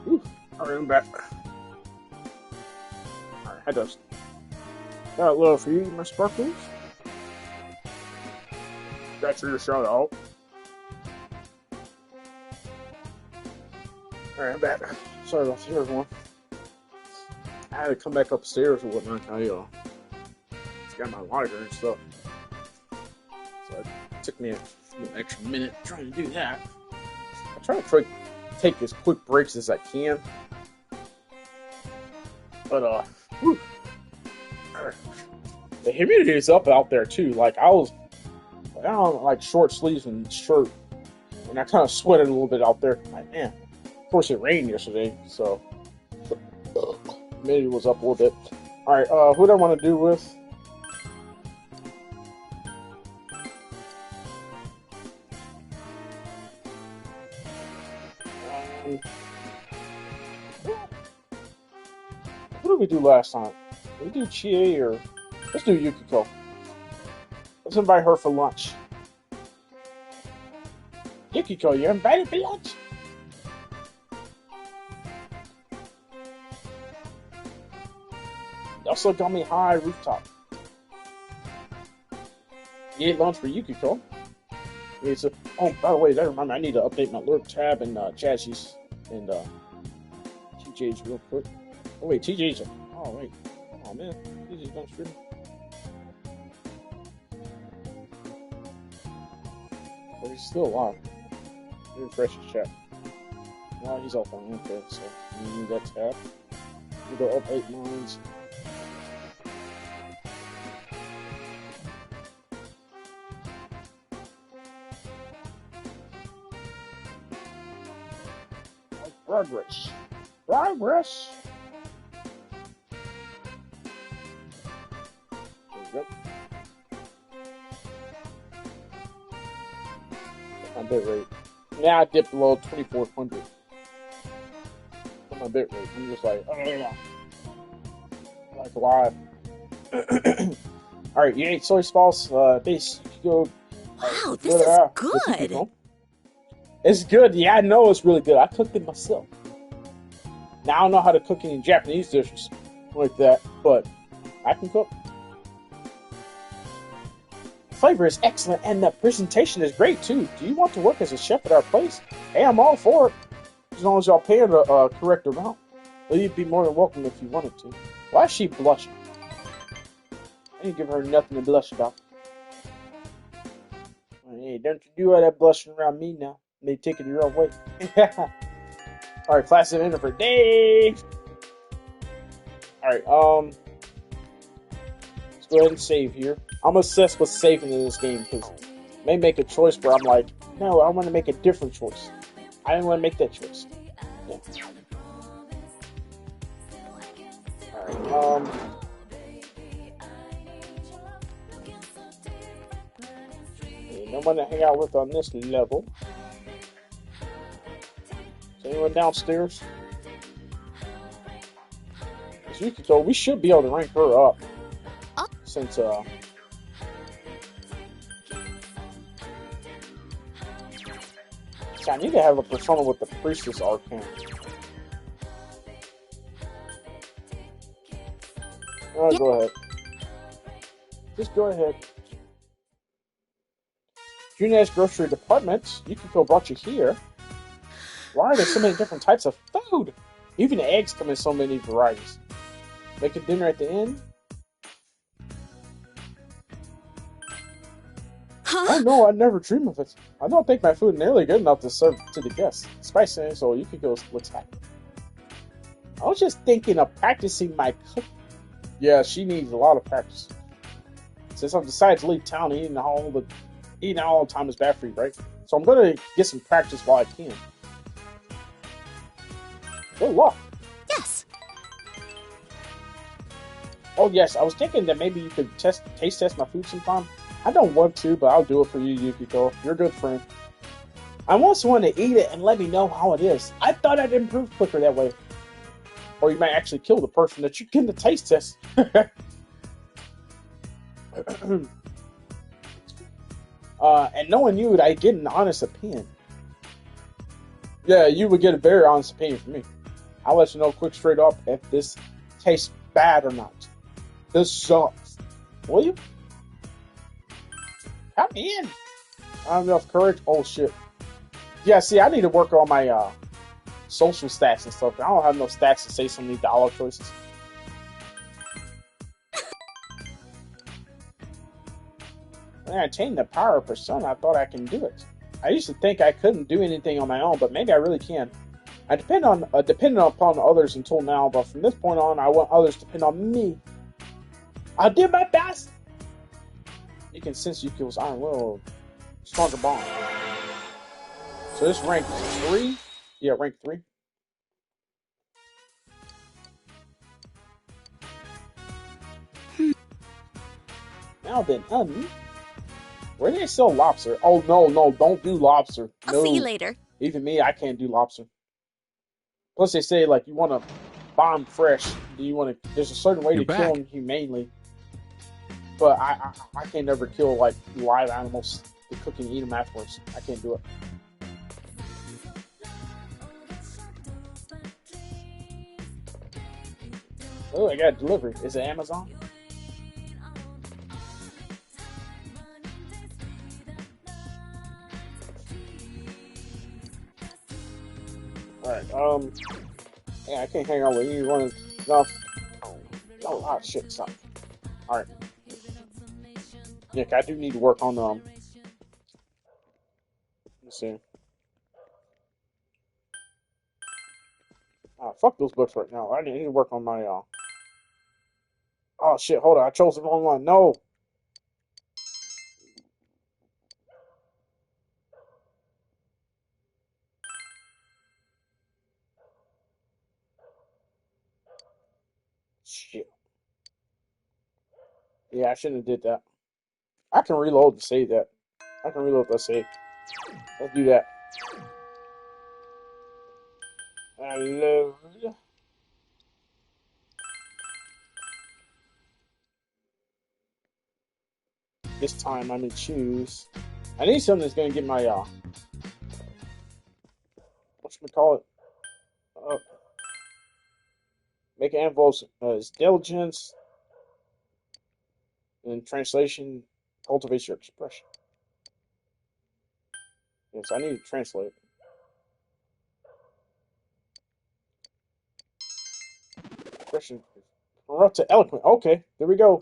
Whew. Alright, I'm back. Alright, had to got a little for you, my sparkles. Got you to shout out. Alright, I'm back. Sorry about that, everyone. I had to come back upstairs or whatnot. I got my lighter and stuff. So it took me an extra minute trying to do that. I try to take as quick breaks as I can. But, whew. The humidity is up out there too. Like I was like short sleeves and shirt, and I kind of sweated a little bit out there. Like man, of course it rained yesterday, so humidity was up a little bit. All right, who do I want to do with? What did we do last time? Did we do Chie or let's do Yukiko. Let's invite her for lunch. Yukiko, you're invited for lunch. Also got me high rooftop. You ate lunch for Yukiko. Oh, by the way, that reminds me, I need to update my lurk tab and Chassis and TJ's real quick. Oh wait, TJ's. Oh wait. Oh man, TJ's not streaming. But he's still alive. Let me refresh his chat. Now he's offline. Okay, so we need that tab. We go update mines. Progress. Progress. There we go. My bit rate. Now I dipped below 2400. My bit rate. I'm just like, oh yeah. Like live. Alright, you ate soy sauce base. You go. Wow, this is good. It's good. Yeah, I know it's really good. I cooked it myself. Now I don't know how to cook any Japanese dishes like that, but I can cook. Flavor is excellent, and the presentation is great too. Do you want to work as a chef at our place? Hey, I'm all for it, as long as y'all pay the correct amount. Well, you'd be more than welcome if you wanted to. Why is she blushing? I didn't give her nothing to blush about. Hey, don't you do all that blushing around me now. They take it your own way. Alright, class of dinner for Dave. Alright, let's go ahead and save here. I'm obsessed with saving in this game because I may make a choice where I'm like, no, I want to make a different choice. I didn't want to make that choice. Yeah. Alright, no one to hang out with on this level. Is anyone downstairs? As Yukiko, we should be able to rank her up. Since, so I need to have a persona with the Priestess Arcane. Alright, go ahead. Just go ahead. Junes Grocery Department. Yukiko brought you here. Why are there so many different types of food? Even the eggs come in so many varieties. Make a dinner at the end? Oh no, I never dream of it. I don't think my food is nearly good enough to serve to the guests. Spicy, so Yukiko looks happy. I was just thinking of practicing my cooking. Yeah, she needs a lot of practice. Since I've decided to leave town, eating all the time is bad for you, right? So I'm gonna get some practice while I can. Good luck. Yes. Oh yes, I was thinking that maybe you could taste test my food sometime. I don't want to, but I'll do it for you, Yukiko. You're a good friend. I want someone to eat it and let me know how it is. I thought I'd improve quicker that way. Or you might actually kill the person that you give the taste test. And knowing you, I'd get an honest opinion. Yeah, you would get a very honest opinion from me. I'll let you know quick straight up if this tastes bad or not. This sucks. Will you? Come in. I don't have enough courage. Oh shit. Yeah, see, I need to work on my social stats and stuff. I don't have enough stats to say so many dialogue choices. When I attained the power of Persona, I thought I can do it. I used to think I couldn't do anything on my own, but maybe I really can. I depended upon others until now, but from this point on, I want others to depend on me. I'll do my best. You can sense Yukio's iron will, stronger bond. So this rank 3? Yeah, rank 3. Now then, where do they sell lobster? Oh no, don't do lobster. I'll see you later. Even me, I can't do lobster. Plus, they say like you want to bomb fresh. You want to. There's a certain way to kill them humanely. But I can never kill like live animals to cook and eat them afterwards. I can't do it. Oh, I got a delivery. Is it Amazon? Alright, yeah, I can't hang out with you. No, shit, stop. Alright. Nick, I do need to work on, let's see. Fuck those books right now. I need to work on my, oh shit, hold on, I chose the wrong one. No! Shit. Yeah, I shouldn't have did that. I can reload to save that. I can reload to save. Let's do that. Hello. This time I'm gonna choose. I need something that's gonna get my whatchamacallit? Make envelopes as diligence and translation cultivates your expression. Yes, I need to translate. Expression corrupt to eloquent. Okay, there we go.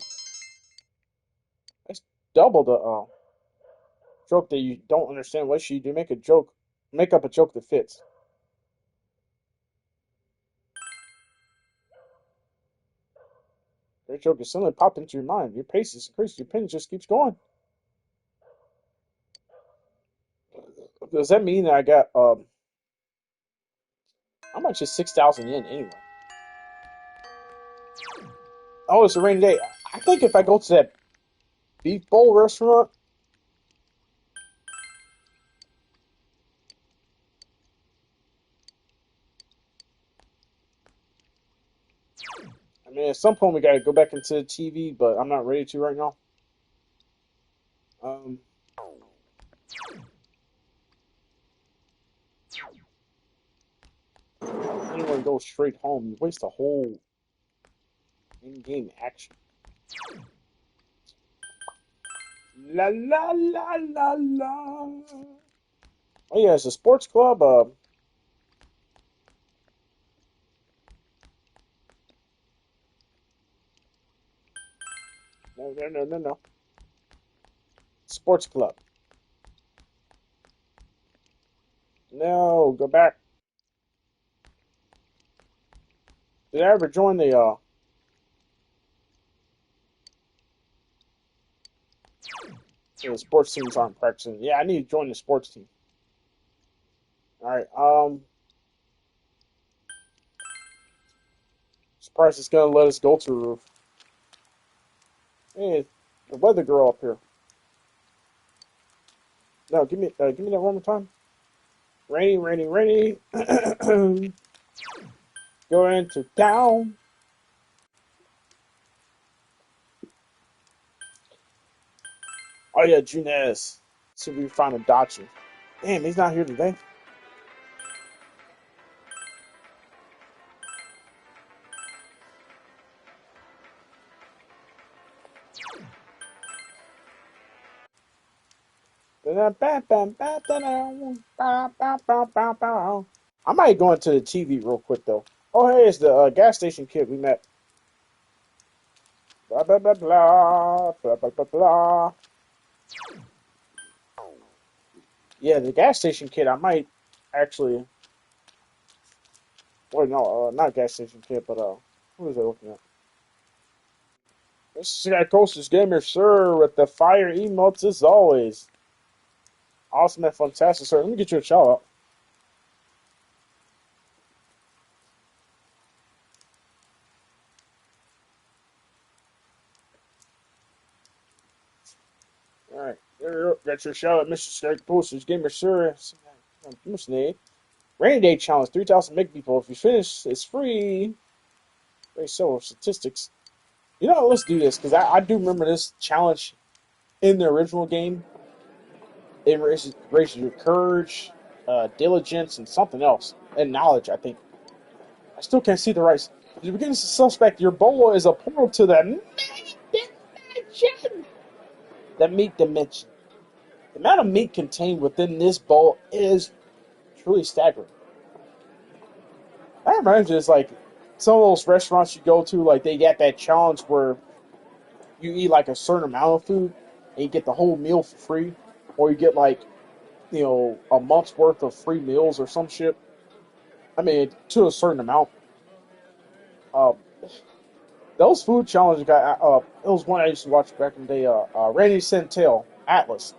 That's double the joke that you don't understand. What should you do? Make a joke. Make up a joke that fits. Great joke is suddenly pop into your mind. Your pace is increased. Your pen just keeps going. Does that mean that I got how much is 6,000 yen anyway? Oh, it's a rainy day. I think if I go to that beef bowl restaurant, I mean, at some point we gotta go back into the TV, but I'm not ready to right now. Anyone go straight home, you waste a whole in-game action. La la la la la. Oh yeah, it's a sports club. No. Sports club. No, go back. Did I ever join the sports teams aren't practicing? Yeah, I need to join the sports team. Alright, surprised it's gonna let us go to the roof. Hey, the weather girl up here. No, give me that one more time. Rainy. Go into town. Oh yeah, Junez. See if we can find a Dachi. Damn, he's not here today. I might go into the TV real quick though. Oh, hey, it's the gas station kid we met. Blah blah blah blah blah blah blah blah. Yeah, the gas station kid. I might actually. Wait, no, not gas station kid, but who is I looking at? This guy Coasters Gamer, sir, with the fire emotes as always. Awesome and fantastic, sir. Let me get you a shout out. Alright, there you go. Got your shout out, Mr. Sky Coasters Gamer, sir. Rainy Day Challenge, 3,000 make people. If you finish, it's free. Very similar statistics. You know, let's do this, because I do remember this challenge in the original game. It raises your courage, diligence, and something else. And knowledge, I think. I still can't see the right. You begin to suspect your bowl is a portal to the meat dimension. The meat dimension. The amount of meat contained within this bowl is truly staggering. That reminds me, it's like some of those restaurants you go to, like they get that challenge where you eat like a certain amount of food and you get the whole meal for free, or you get like, you know, a month's worth of free meals or some shit. I mean, to a certain amount. Those food challenges got. It was one I used to watch back in the day. Randy Centel, Atlas.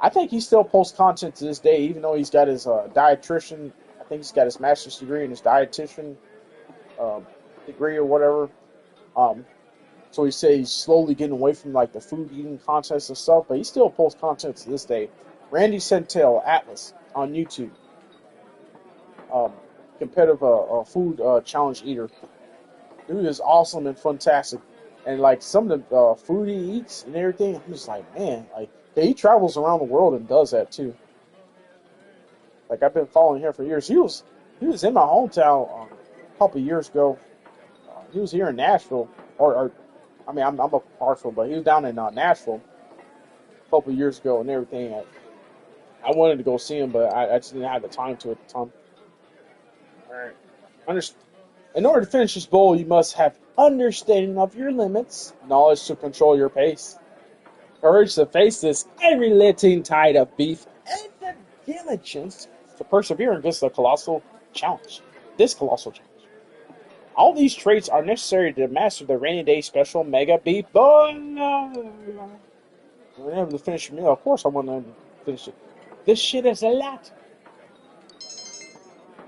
I think he still posts content to this day, even though he's got his dietitian. I think he's got his master's degree in his dietitian degree or whatever. So he says he's slowly getting away from like the food eating contests and stuff, but he still posts content to this day. Randy Centel, Atlas, on YouTube. Competitive food challenge eater. Dude is awesome and fantastic. And like some of the food he eats and everything, I'm just like, man, like he travels around the world and does that too. Like I've been following him for years. He was in my hometown a couple of years ago. He was here in Nashville, I mean, I'm a partial, but he was down in Nashville a couple of years ago and everything. I wanted to go see him, but I just didn't have the time to at the time. All right, in order to finish this bowl, you must have understanding of your limits, knowledge to control your pace, courage to face this unrelenting tide of beef, and the diligence to persevere against the colossal challenge. This colossal challenge. All these traits are necessary to master the Rainy Day Special Mega Beef Bowl. Whenever to finish your meal, of course I want to finish it. This shit is a lot.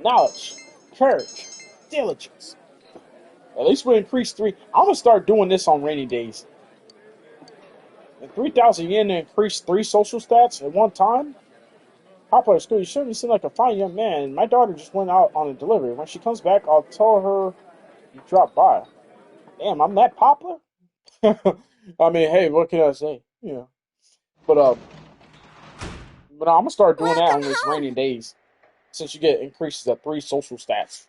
Knowledge, courage, diligence. At least we increase 3. I'm gonna start doing this on rainy days. And 3,000 yen to increase 3 social stats at one time. Papa at school, you certainly seem like a fine young man. My daughter just went out on a delivery. When she comes back, I'll tell her you dropped by. Damn, I'm that popular? I mean, hey, what can I say? Yeah. But I'm gonna start doing that on these rainy days. Since you get increases of 3 social stats.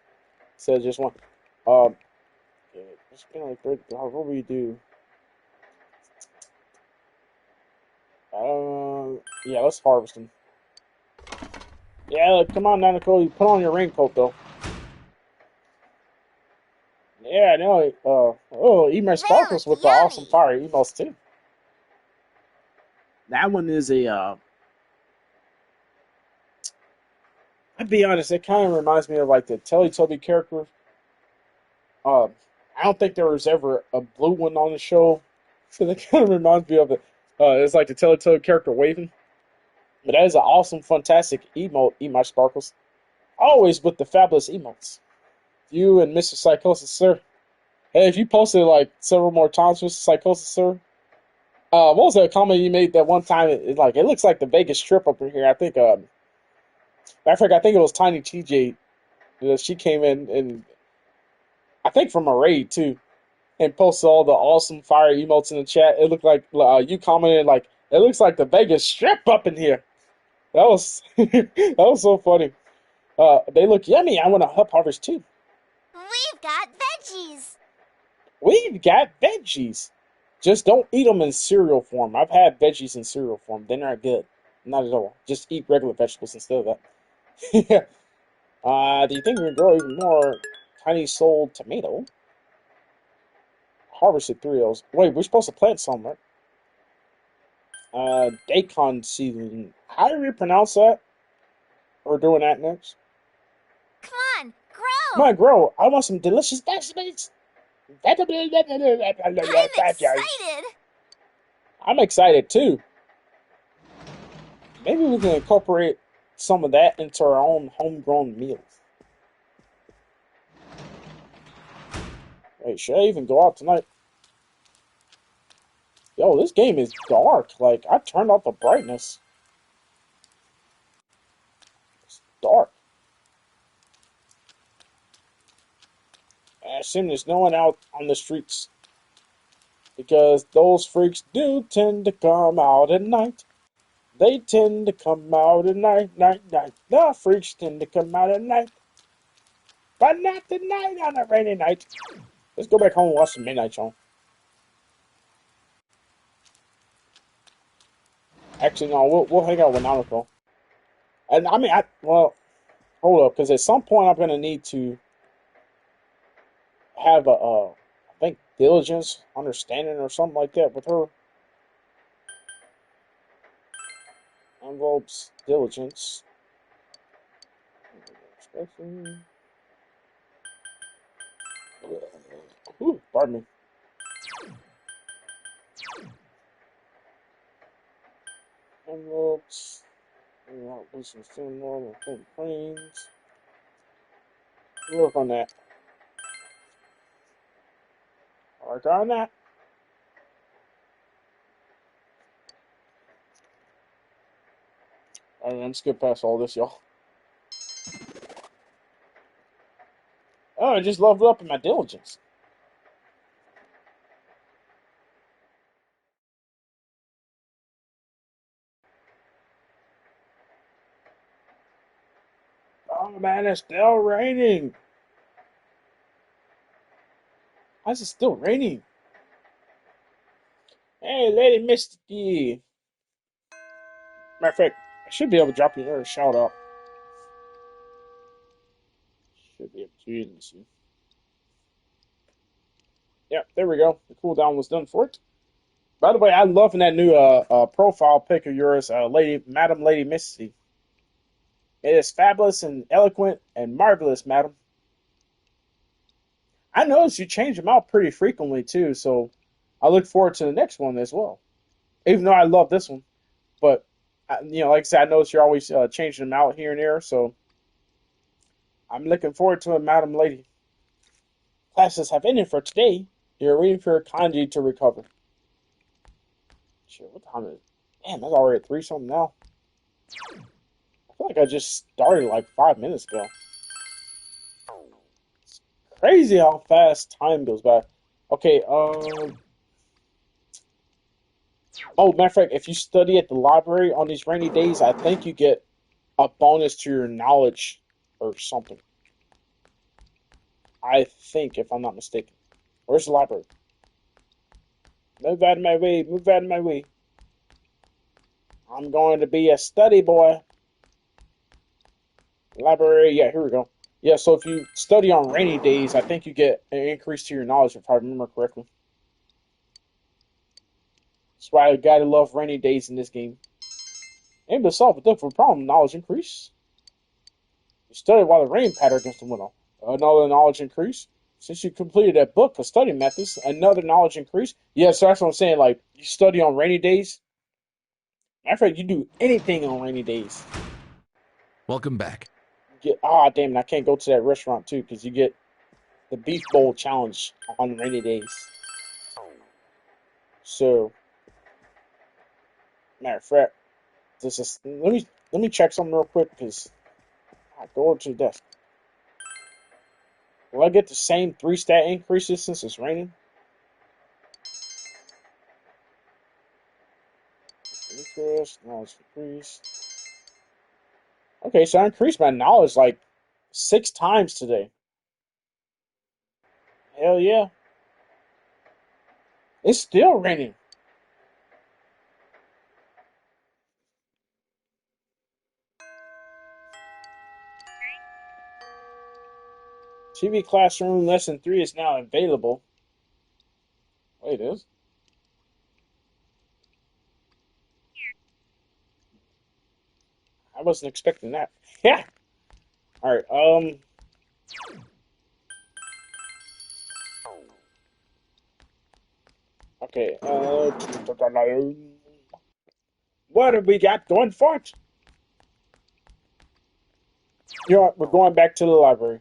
Instead of just 1. It's been like what will we do? Yeah, let's harvest them. Yeah, look, come on, Nicole. You put on your raincoat, though. Yeah, no. Eat my sparkles with the awesome fire emotes too. That one is a. I'd be honest, it kind of reminds me of like the Teletubby character. I don't think there was ever a blue one on the show, so that kind of reminds me of it. It's like the Teletubby character waving. But that is an awesome, fantastic emote, Eat My Sparkles. Always with the fabulous emotes. You and Mr. Psychosis, sir. Hey, if you posted like several more times, Mr. Psychosis, sir. What was that comment you made that one time? It looks like the Vegas Strip up in here. I think, matter of fact, I think it was Tiny TJ. She came in and I think from a raid too, and posted all the awesome fire emotes in the chat. It looked like you commented like it looks like the Vegas Strip up in here. That was that was so funny. They look yummy. I want to hub harvest too. We've got veggies. We've got veggies. Just don't eat them in cereal form. I've had veggies in cereal form. They're not good. Not at all. Just eat regular vegetables instead of that. Do you think we can grow even more tiny souled tomato? Harvested 3 of those. Wait, we're supposed to plant some, right? Daikon seedling. How do we pronounce that? We're doing that next. Come on, Come grow! on, grow. I want some delicious vegetables. I'm excited! I'm excited too. Maybe we can incorporate some of that into our own homegrown meals. Wait, should I even go out tonight? Yo, this game is dark. Like, I turned off the brightness. It's dark. I assume there's no one out on the streets. Because those freaks do tend to come out at night. They tend to come out at night, night, night. The freaks tend to come out at night. But not tonight on a rainy night. Let's go back home and watch the Midnight Show. Actually, no, we'll hang out with Naruto. And I mean, well, hold up, because at some point I'm gonna need to have I think diligence, understanding, or something like that with her. Envelopes, diligence. Ooh, pardon me. Envelopes. Listen, film normal, film frames. Work on that. Work on that. Alright, I'm skip past all this, y'all. Oh, I just leveled up in my diligence. Oh man, it's still raining. Why is it still raining? Hey, Lady Misty. Matter of fact, I should be able to drop you a shout out. Should be able to. Let me see. Yep, there we go. The cooldown was done for it. By the way, I'm loving that new profile pic of yours, Madam Lady Misty. It is fabulous and eloquent and marvelous, madam. I noticed you change them out pretty frequently too, so I look forward to the next one as well. Even though I love this one, but like I said, I noticed you're always changing them out here and there, so I'm looking forward to it, Madam Lady. Classes have ended for today. You're waiting for kanji to recover. Sure, what time is it? Damn, that's already at 3 something now. I feel like I just started like 5 minutes ago. It's crazy how fast time goes by. Okay, oh, matter of fact, if you study at the library on these rainy days, I think you get a bonus to your knowledge or something. I think, if I'm not mistaken. Where's the library? Move out of my way, move out of my way. I'm going to be a study boy. Library, yeah, here we go. Yeah, so if you study on rainy days, I think you get an increase to your knowledge, if I remember correctly. That's why I gotta love rainy days in this game. Aim to solve a difficult problem, knowledge increase. You study while the rain patter against the window. Another knowledge increase. Since you completed that book of study methods, another knowledge increase. Yeah, so that's what I'm saying. Like, you study on rainy days. Matter of fact, you do anything on rainy days. Welcome back. Damn it, I can't go to that restaurant too, because you get the beef bowl challenge on rainy days. So, matter of fact, this is let me check something real quick, because I go over to the desk. Will I get the same 3 stat increases since it's raining? Increase, knowledge increase. Okay, so I increased my knowledge like 6 times today. Hell yeah. It's still raining. TV Classroom Lesson 3 is now available. Wait, it is? I wasn't expecting that. Yeah. Alright, okay, what have we got going for it? You know what? We're going back to the library.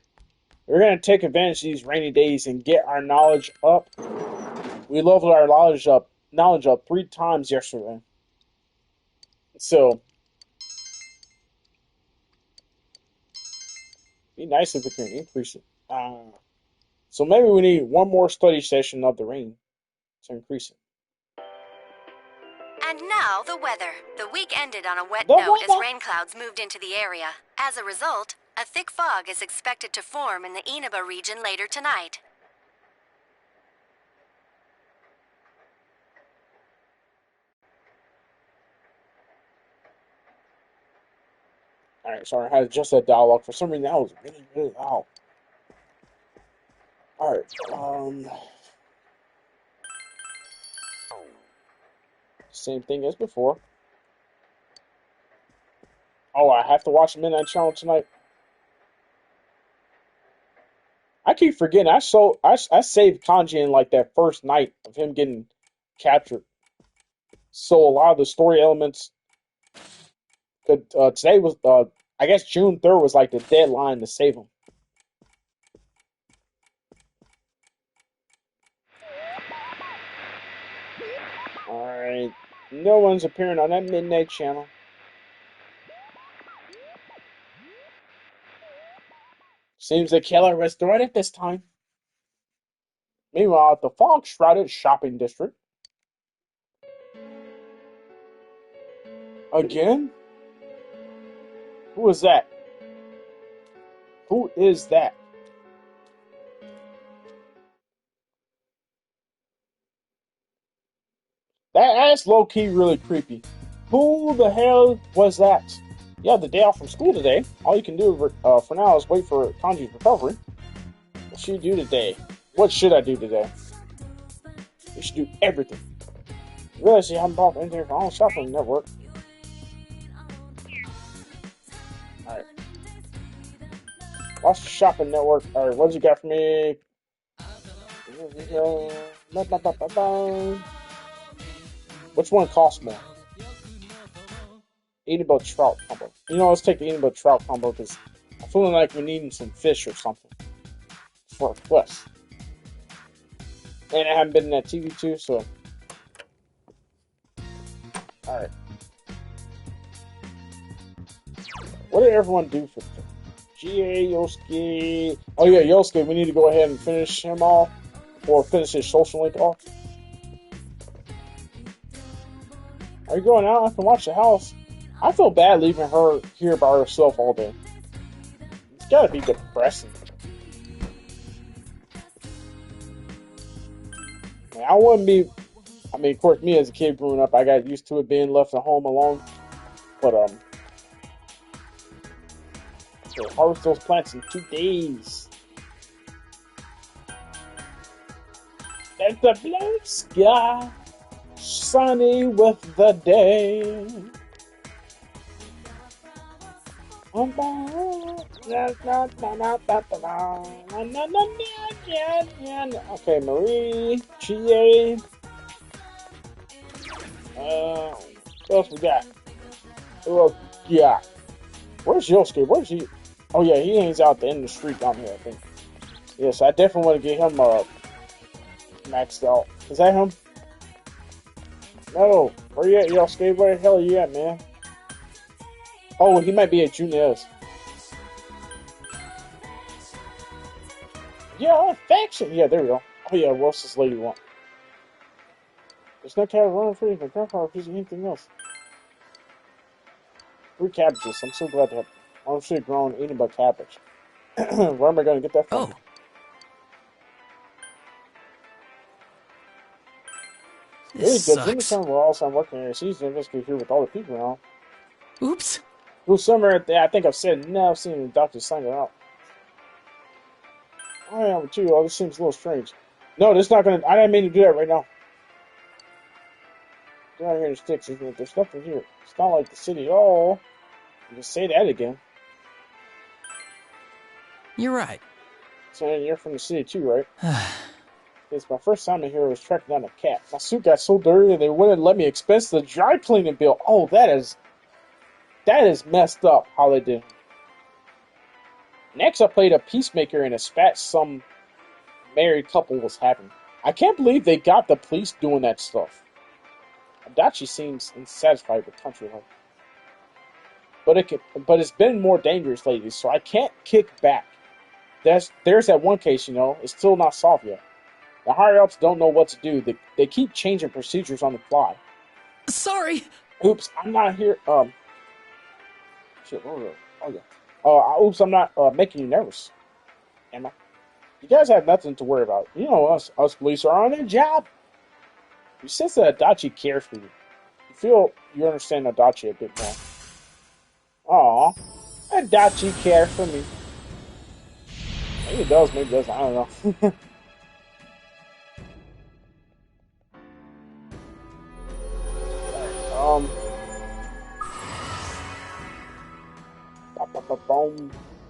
We're going to take advantage of these rainy days and get our knowledge up. We leveled our knowledge up 3 times yesterday. So, be nice if we can increase it. So maybe we need one more study session of the rain to increase it. And now the weather. The week ended on a wet The note as weather. rain clouds moved into the area. As a result, a thick fog is expected to form in the Inaba region later tonight. Alright, sorry, I had to adjust that dialogue. For some reason, that was really, really loud. Alright, same thing as before. Oh, I have to watch Midnight Channel tonight. I keep forgetting. I saved Kanji in like that first night of him getting captured. So a lot of the story elements could today was I guess June 3rd was like the deadline to save him. Alright. No one's appearing on that Midnight Channel. Seems the killer was thwarted this time. Meanwhile, at the fog-shrouded shopping district. Again? Who is that? Who is that? That's low-key really creepy. Who the hell was that? You have the day off from school today. All you can do for now is wait for Kanji's recovery. What should you do today? What should I do today? You should do everything. You realize you haven't bought anything for our own shopping network. Alright. Watch the shopping network. Alright, what you got for me? Which one costs more? Eatable trout combo. You know, let's take the eatable trout combo because I'm feeling like we're needing some fish or something for a quest. And I haven't been in that TV too, so. Alright. What did everyone do for the GA, Yosuke? Oh yeah, Yosuke, we need to go ahead and finish him off. Or finish his social link off. Are you going out? I can watch the house. I feel bad leaving her here by herself all day. It's gotta be depressing. I wouldn't be. I mean, of course, me as a kid growing up, I got used to it being left at home alone. But so harvest those plants in 2 days. There's the blue sky, sunny with the day. Okay, Marie, GA. What else we got? Oh, yeah. Where's Yosuke? Where's he? Oh, yeah, he hangs out at the end of the street down here, I think. Yes, I definitely want to get him maxed out. Is that him? No. Where you at, Yosuke? Where the hell are you at, man? Oh, he might be at Junes. Yeah, faction. Yeah, there we go. Oh, yeah, what's this lady want? There's no cat running free from grandpa or anything else. 3 cabbages. I'm so glad to have. I'm sure grown eating by cabbage. Where am I going to get that from? Oh. This sucks. We're all working in a season. Just here with all the people now. Oops. Through summer, I think I've said no. I've seen the doctor sign it out. I am too. Oh, this seems a little strange. No, this is not gonna. I didn't mean to do that right now. Get out here in the sticks. There's nothing here. It's not like the city at all. You just say that again. You're right. So you're from the city too, right? It's my first time in here. I was tracking down a cat. My suit got so dirty they wouldn't let me expense the dry cleaning bill. Oh, that is messed up how they did. Next, I played a peacemaker in a spat some married couple was having. I can't believe they got the police doing that stuff. Adachi seems unsatisfied with country life. But it's been more dangerous lately, so I can't kick back. There's that one case, it's still not solved yet. The higher-ups don't know what to do. They keep changing procedures on the fly. Sorry! Oops, I'm not here, Shit, oh yeah. Oops, I'm not, making you nervous. Am I? You guys have nothing to worry about. You know us police are on their job. You sense that Adachi cares for you. You feel you understand Adachi a bit more. Aw, Adachi cares for me. Maybe it does, maybe it doesn't, I don't know.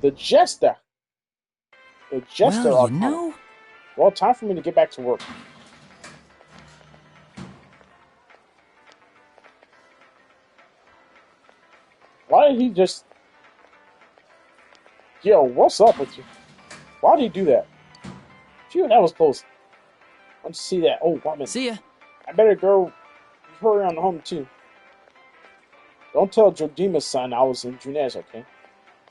The Jester. The Jester. Well, you know. Well, time for me to get back to work. Why did he just... Yo, what's up with you? Why did he do that? Phew, that was close. Let's see that. Oh, 1 minute. See ya. I better go hurry on home, too. Don't tell Jojima's son I was in Junes, okay?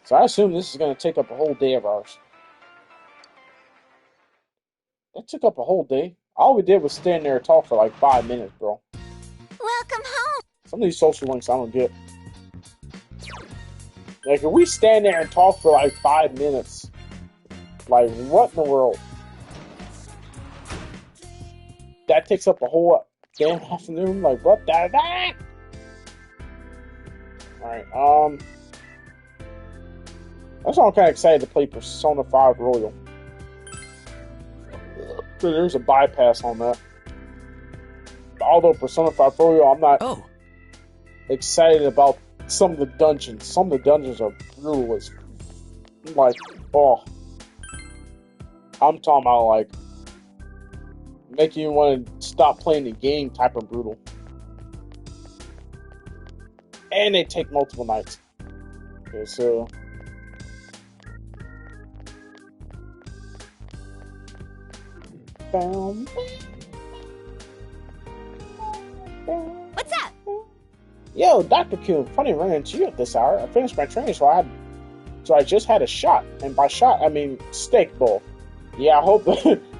So I assume this is going to take up a whole day of ours. That took up a whole day. All we did was stand there and talk for like 5 minutes, bro. Welcome home. Some of these social links I don't get. Like, if we stand there and talk for like 5 minutes, like, what in the world? That takes up a whole damn afternoon? Like, what the heck? Alright, that's why I'm kind of excited to play Persona 5 Royal. So there's a bypass on that. Although Persona 5 Royal, I'm not excited about some of the dungeons. Some of the dungeons are brutal as... Like, oh. I'm talking about, like, making you want to stop playing the game type of brutal. And they take multiple nights. Okay, so... What's up? Yo, Dr. Kuhn, funny running into you at this hour. I finished my training, so I just had a shot. And by shot, I mean steak bowl. Yeah, I hope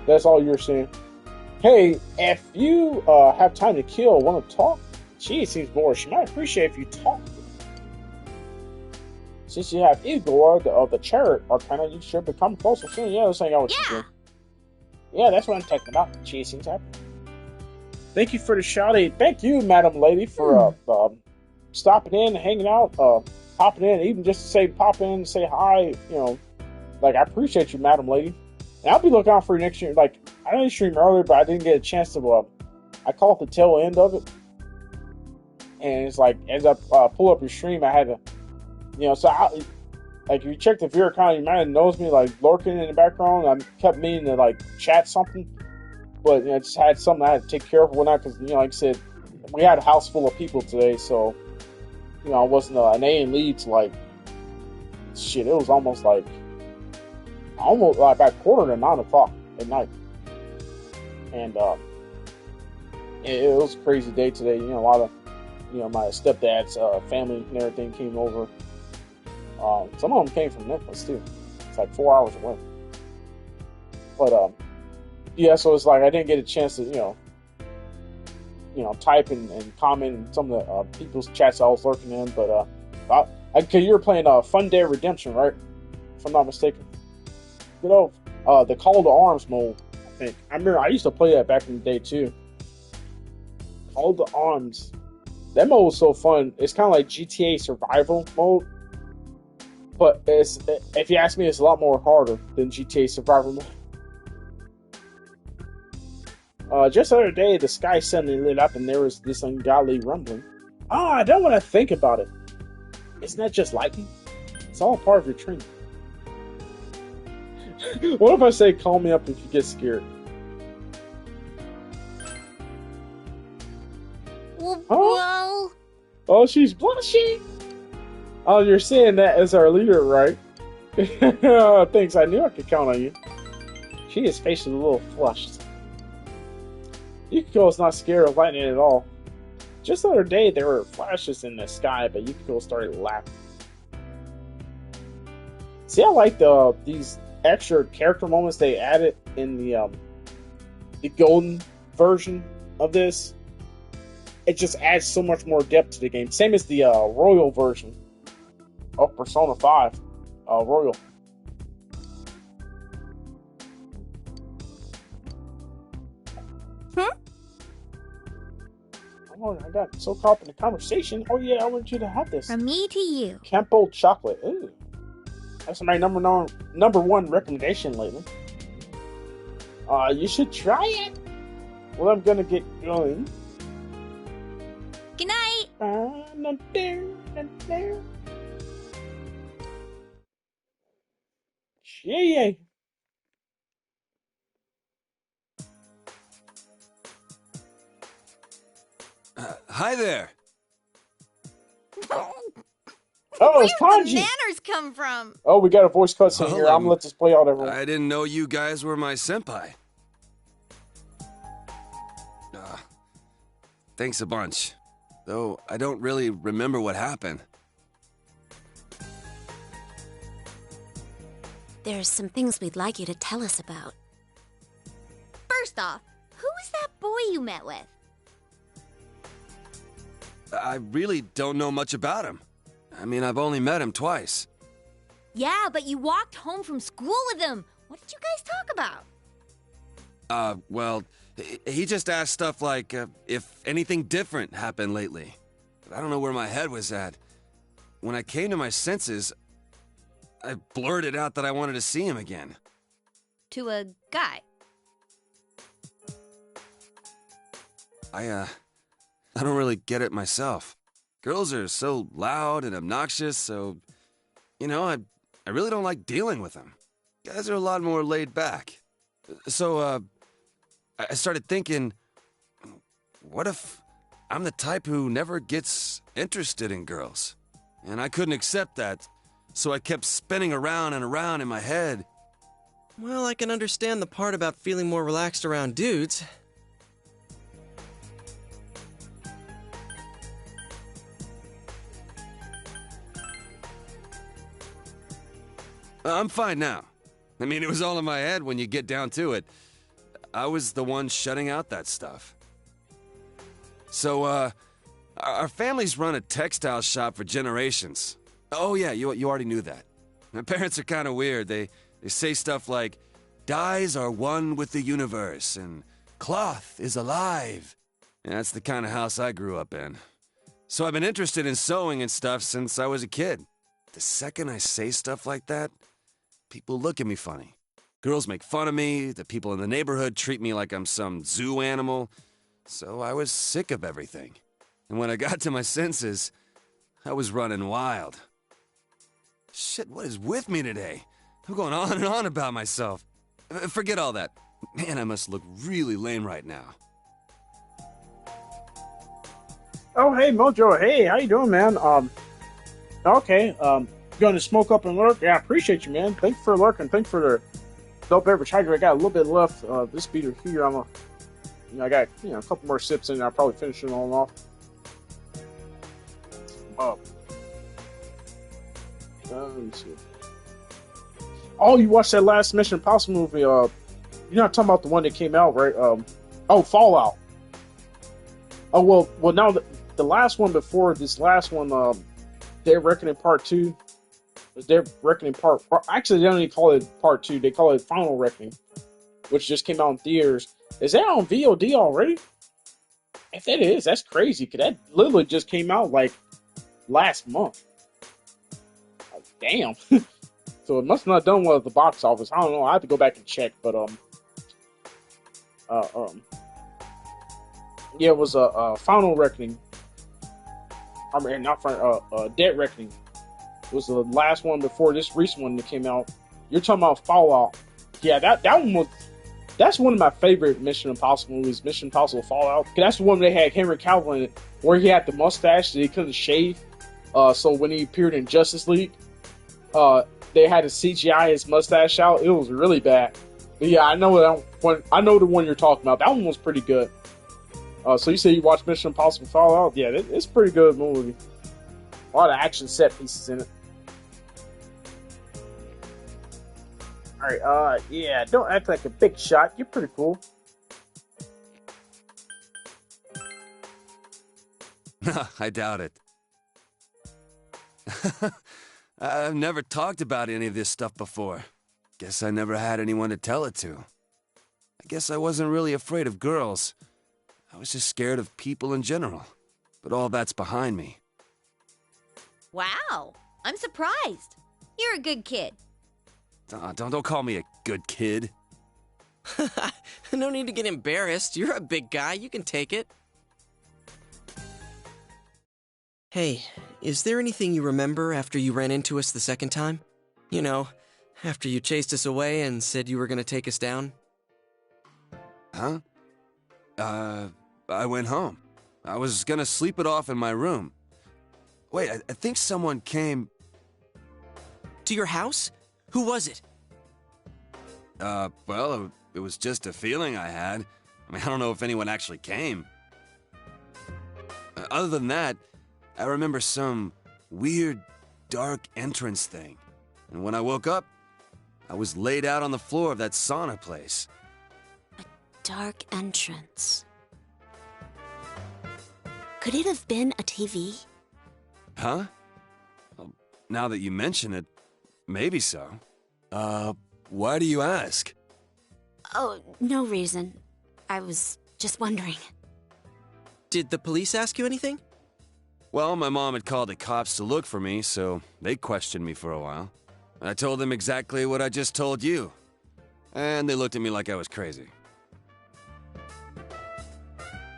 that's all you're saying. Hey, if you have time to kill, want to talk? She seems bored. She might appreciate if you talk. Since you have Igor, the chariot arcana, you should become closer soon. Yeah, let's hang out with you. Yeah, that's what I'm talking about. She seems happy. Thank you for the shout out. Thank you, Madam Lady, for stopping in, hanging out, popping in, even just to say pop in and say hi. Like, I appreciate you, Madam Lady. And I'll be looking out for you next year. Like, I didn't stream earlier, but I didn't get a chance to. I caught the tail end of it, and it's like as I pull up your stream, I had to, so like if you check the viewer account, you might have noticed me like lurking in the background. I kept meaning to like chat something, but I just had something I had to take care of or whatnot because like I said, we had a house full of people today, so I wasn't an A and lead to like shit. It was almost like about 8:45 at night, and it was a crazy day today. A lot of my stepdad's family and everything came over. Some of them came from Memphis too. It's like 4 hours away. But yeah, so it's like I didn't get a chance to type and comment in some of the people's chats I was lurking in. But you were playing Fun Day Redemption, right? If I'm not mistaken. The Call to Arms mode. I think I remember I used to play that back in the day too. Call to Arms. That mode was so fun. It's kind of like GTA Survival mode. But if you ask me, it's a lot more harder than GTA Survival mode. Just the other day, the sky suddenly lit up and there was this ungodly rumbling. I don't want to think about it. Isn't that just lightning? It's all part of your training. What if I say, call me up if you get scared? Well, Oh, she's blushing! Oh, you're saying that as our leader, right? Thanks, I knew I could count on you. She is facing a little flushed. Yukiko is not scared of lightning at all. Just the other day, there were flashes in the sky, but Yukiko started laughing. See, I like these extra character moments they added in the golden version of this. It just adds so much more depth to the game. Same as the Royal version of Persona 5 Royal. Oh, I got so caught up in the conversation. Oh yeah, I want you to have this. from me to you. Campo chocolate. Ooh. That's my number one recommendation lately. You should try it. Well, I'm gonna get going. Good night. Yeah. Hi there. Oh, it's Where did the Tanji. manners come from? Oh, we got a voice cutscene here. I'm Well, gonna let this play out, everyone. I didn't know you guys were my senpai. Thanks a bunch. Though I don't really remember what happened. There's some things we'd like you to tell us about. First off, who was that boy you met with? I really don't know much about him. I mean, I've only met him twice. Yeah, but you walked home from school with him. What did you guys talk about? Well, he just asked stuff like if anything different happened lately. I don't know where my head was at. When I came to my senses, I blurted out that I wanted to see him again. To a guy. I don't really get it myself. Girls are so loud and obnoxious, so, I really don't like dealing with them. Guys are a lot more laid back. So, I started thinking, what if I'm the type who never gets interested in girls? And I couldn't accept that, so I kept spinning around and around in my head. Well, I can understand the part about feeling more relaxed around dudes. I'm fine now. I mean, it was all in my head when you get down to it. I was the one shutting out that stuff. So, our family's run a textile shop for generations. Oh yeah, you already knew that. My parents are kind of weird. They say stuff like, dyes are one with the universe, and cloth is alive. And that's the kind of house I grew up in. So I've been interested in sewing and stuff since I was a kid. The second I say stuff like that, people look at me funny. Girls make fun of me, the people in the neighborhood treat me like I'm some zoo animal. So I was sick of everything. And when I got to my senses, I was running wild. Shit, what is with me today? I'm going on and on about myself. Forget all that. Man, I must look really lame right now. Oh, hey, Mojo. Hey, how you doing, man? Okay. Going to smoke up and lurk? Yeah, I appreciate you, man. Thanks for lurking. Thanks for the dope beverage hydrate. I got a little bit left. This beater here, I got a couple more sips in there. I'll probably finish it all off. Let me see. Oh, you watched that last Mission Impossible movie? You're not talking about the one that came out, right? Fallout. Oh well. Now the last one before this last one, Dead Reckoning Part 2. Was Dead Reckoning Part? Actually, they don't even call it Part 2. They call it Final Reckoning, which just came out in theaters. Is that on VOD already? If it is, that's crazy. Cause that literally just came out like last month. Damn. So it must not have done well at the box office. I don't know. I have to go back and check, but Yeah, it was a Final Reckoning. I mean, not Final, Dead Reckoning. It was the last one before this recent one that came out. You're talking about Fallout. Yeah, that one was. That's one of my favorite Mission Impossible movies, Mission Impossible Fallout. That's the one they had Henry Cavill in it, where he had the mustache that he couldn't shave. So when he appeared in Justice League, they had to CGI his mustache out. It was really bad. But yeah, I know that one. I know the one you're talking about. That one was pretty good. So you say you watched Mission Impossible Fallout? Yeah, it's a pretty good movie. A lot of action set pieces in it. Alright, yeah, don't act like a big shot. You're pretty cool. I doubt it. I've never talked about any of this stuff before. Guess I never had anyone to tell it to. I guess I wasn't really afraid of girls. I was just scared of people in general. But all that's behind me. Wow, I'm surprised. You're a good kid. Don't call me a good kid. No need to get embarrassed. You're a big guy. You can take it. Hey, is there anything you remember after you ran into us the second time? You know, after you chased us away and said you were going to take us down? Huh? I went home. I was gonna sleep it off in my room. Wait, I think someone came... To your house? Who was it? Well, it was just a feeling I had. I mean, I don't know if anyone actually came. Other than that, I remember some weird, dark entrance thing. And when I woke up, I was laid out on the floor of that sauna place. A dark entrance. Could it have been a TV? Huh? Well, now that you mention it, maybe so. Why do you ask? Oh, no reason. I was just wondering. Did the police ask you anything? Well, my mom had called the cops to look for me, so they questioned me for a while. I told them exactly what I just told you. And they looked at me like I was crazy.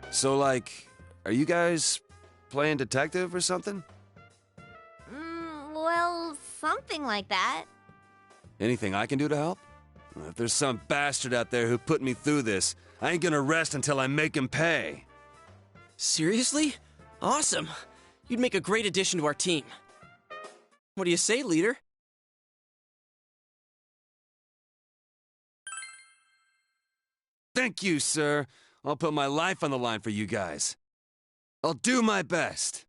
So, like, are you guys playing detective or something? Well, something like that. Anything I can do to help? If there's some bastard out there who put me through this, I ain't gonna rest until I make him pay. Seriously? Awesome. You'd make a great addition to our team. What do you say, leader? Thank you, sir. I'll put my life on the line for you guys. I'll do my best.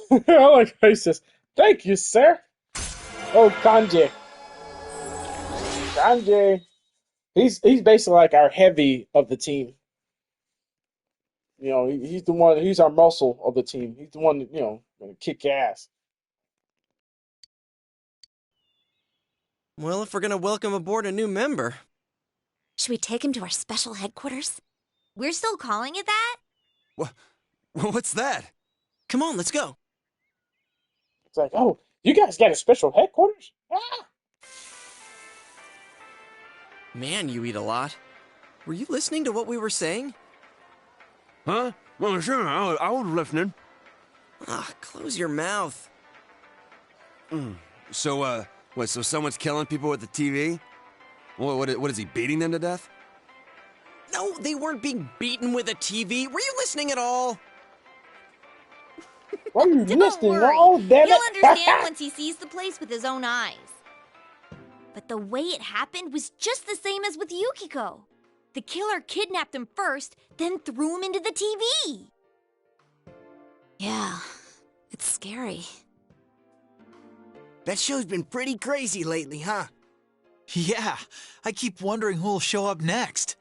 I like how he says, "Thank you, sir." Oh, Kanji. Kanji. He's basically like our heavy of the team. You know, he's the one. He's our muscle of the team. He's the one that, you know, gonna kick ass. Well, if we're gonna welcome aboard a new member... Should we take him to our special headquarters? We're still calling it that? What's that? Come on, let's go. It's like, oh, you guys got a special headquarters? Ah! Man, you eat a lot. Were you listening to what we were saying? Huh? Well, sure, I was listening. Ah, close your mouth. So, what, so someone's killing people with the TV? What is he, beating them to death? No, they weren't being beaten with a TV. Were you listening at all? Why are you Don't listening? worry. Oh, damn He'll it. understand once he sees the place with his own eyes. But the way it happened was just the same as with Yukiko. The killer kidnapped him first, then threw him into the TV. Yeah, it's scary. That show's been pretty crazy lately, huh? Yeah, I keep wondering who'll show up next.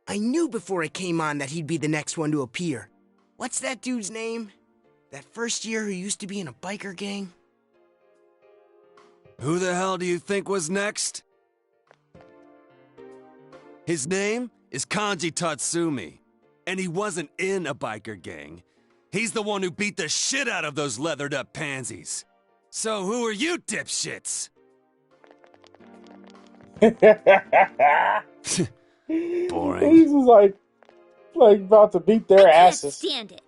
I knew before it came on that he'd be the next one to appear. What's that dude's name? That first year who used to be in a biker gang? Who the hell do you think was next? His name is Kanji Tatsumi, and he wasn't in a biker gang. He's the one who beat the shit out of those leathered up pansies. So who are you dipshits? Boring. He's just like about to beat their I can't asses. stand it.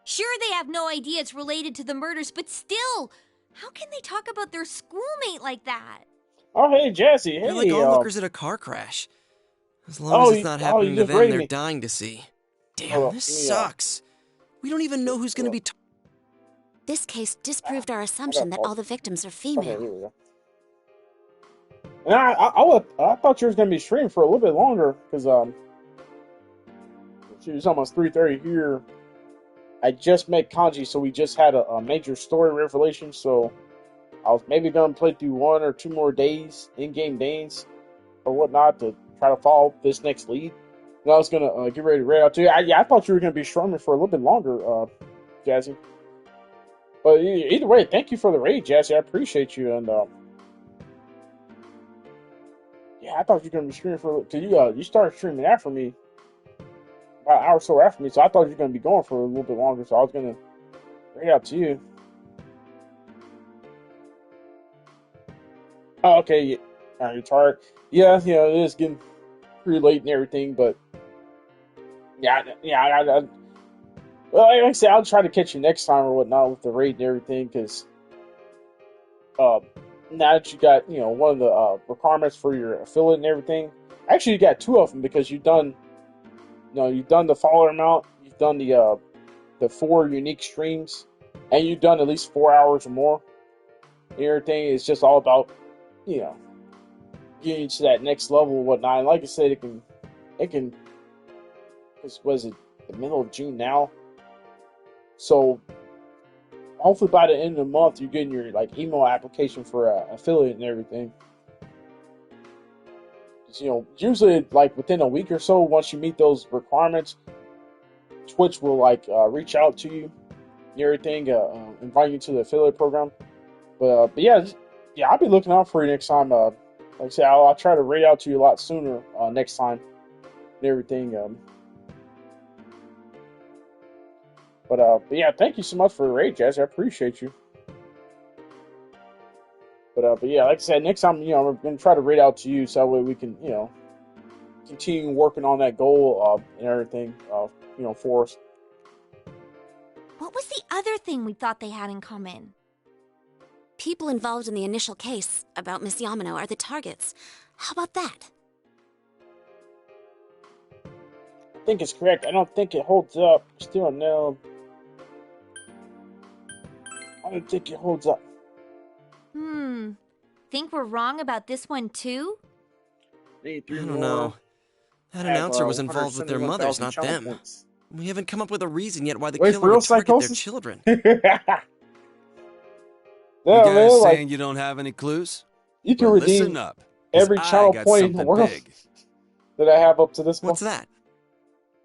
Sure, they have no idea it's related to the murders, but still, how can they talk about their schoolmate like that? Oh, hey, Jesse. They're Hey, like onlookers at a car crash. As long Oh, as it's not you happening to just them, rated they're me. dying to see. Hold Damn, on, this let me, sucks. We don't even know who's gonna be. This case disproved our assumption that all the victims are Okay, here female. we go. And I thought you was gonna be streaming for a little bit longer because it's almost 3:30 here. I just met Kanji, so we just had a major story revelation. So I was maybe gonna play through 1 or 2 more days, in-game days, or whatnot, to try to follow this next lead. And I was gonna get ready to raid out to you. I thought you were gonna be streaming for a little bit longer, Jazzy. But either way, thank you for the raid, Jazzy. I appreciate you. And yeah, I thought you were gonna be streaming for. Cause you started streaming after me, about an hour or so after me. So I thought you were gonna be going for a little bit longer. So I was gonna raid out to you. Oh, okay. You're tired. Yeah, it is getting pretty late and everything, but yeah. Well, like I said, I'll try to catch you next time or whatnot with the raid and everything, because now that you got one of the requirements for your affiliate and everything. Actually, you got 2 of them because you've done the follower amount, you've done the 4 unique streams, and you've done at least 4 hours or more. And everything is just all about getting to that next level and whatnot. And like I said, it can. Was it the middle of June now? So hopefully by the end of the month, you're getting your email application for affiliate and everything. Usually within a week or so, once you meet those requirements, Twitch will reach out to you and everything, invite you to the affiliate program. But yeah, I'll be looking out for you next time. Like I said, I'll try to raid out to you a lot sooner next time and everything. But yeah, thank you so much for the raid, Jazz. I appreciate you. But yeah, like I said, next time, we're gonna try to raid out to you so that way we can, continue working on that goal and everything, for us. What was the other thing we thought they had in common? People involved in the initial case about Miss Yamano are the targets. How about that? I think it's correct. I don't think it holds up. Still no. I don't think it holds up. Think we're wrong about this one too? I don't know. That announcer was involved with their mothers, not them. Points. We haven't come up with a reason yet why the killer would target their children. You guys saying you don't have any clues? You can redeem listen up, every channel point in the world that I have up to this point. What's that?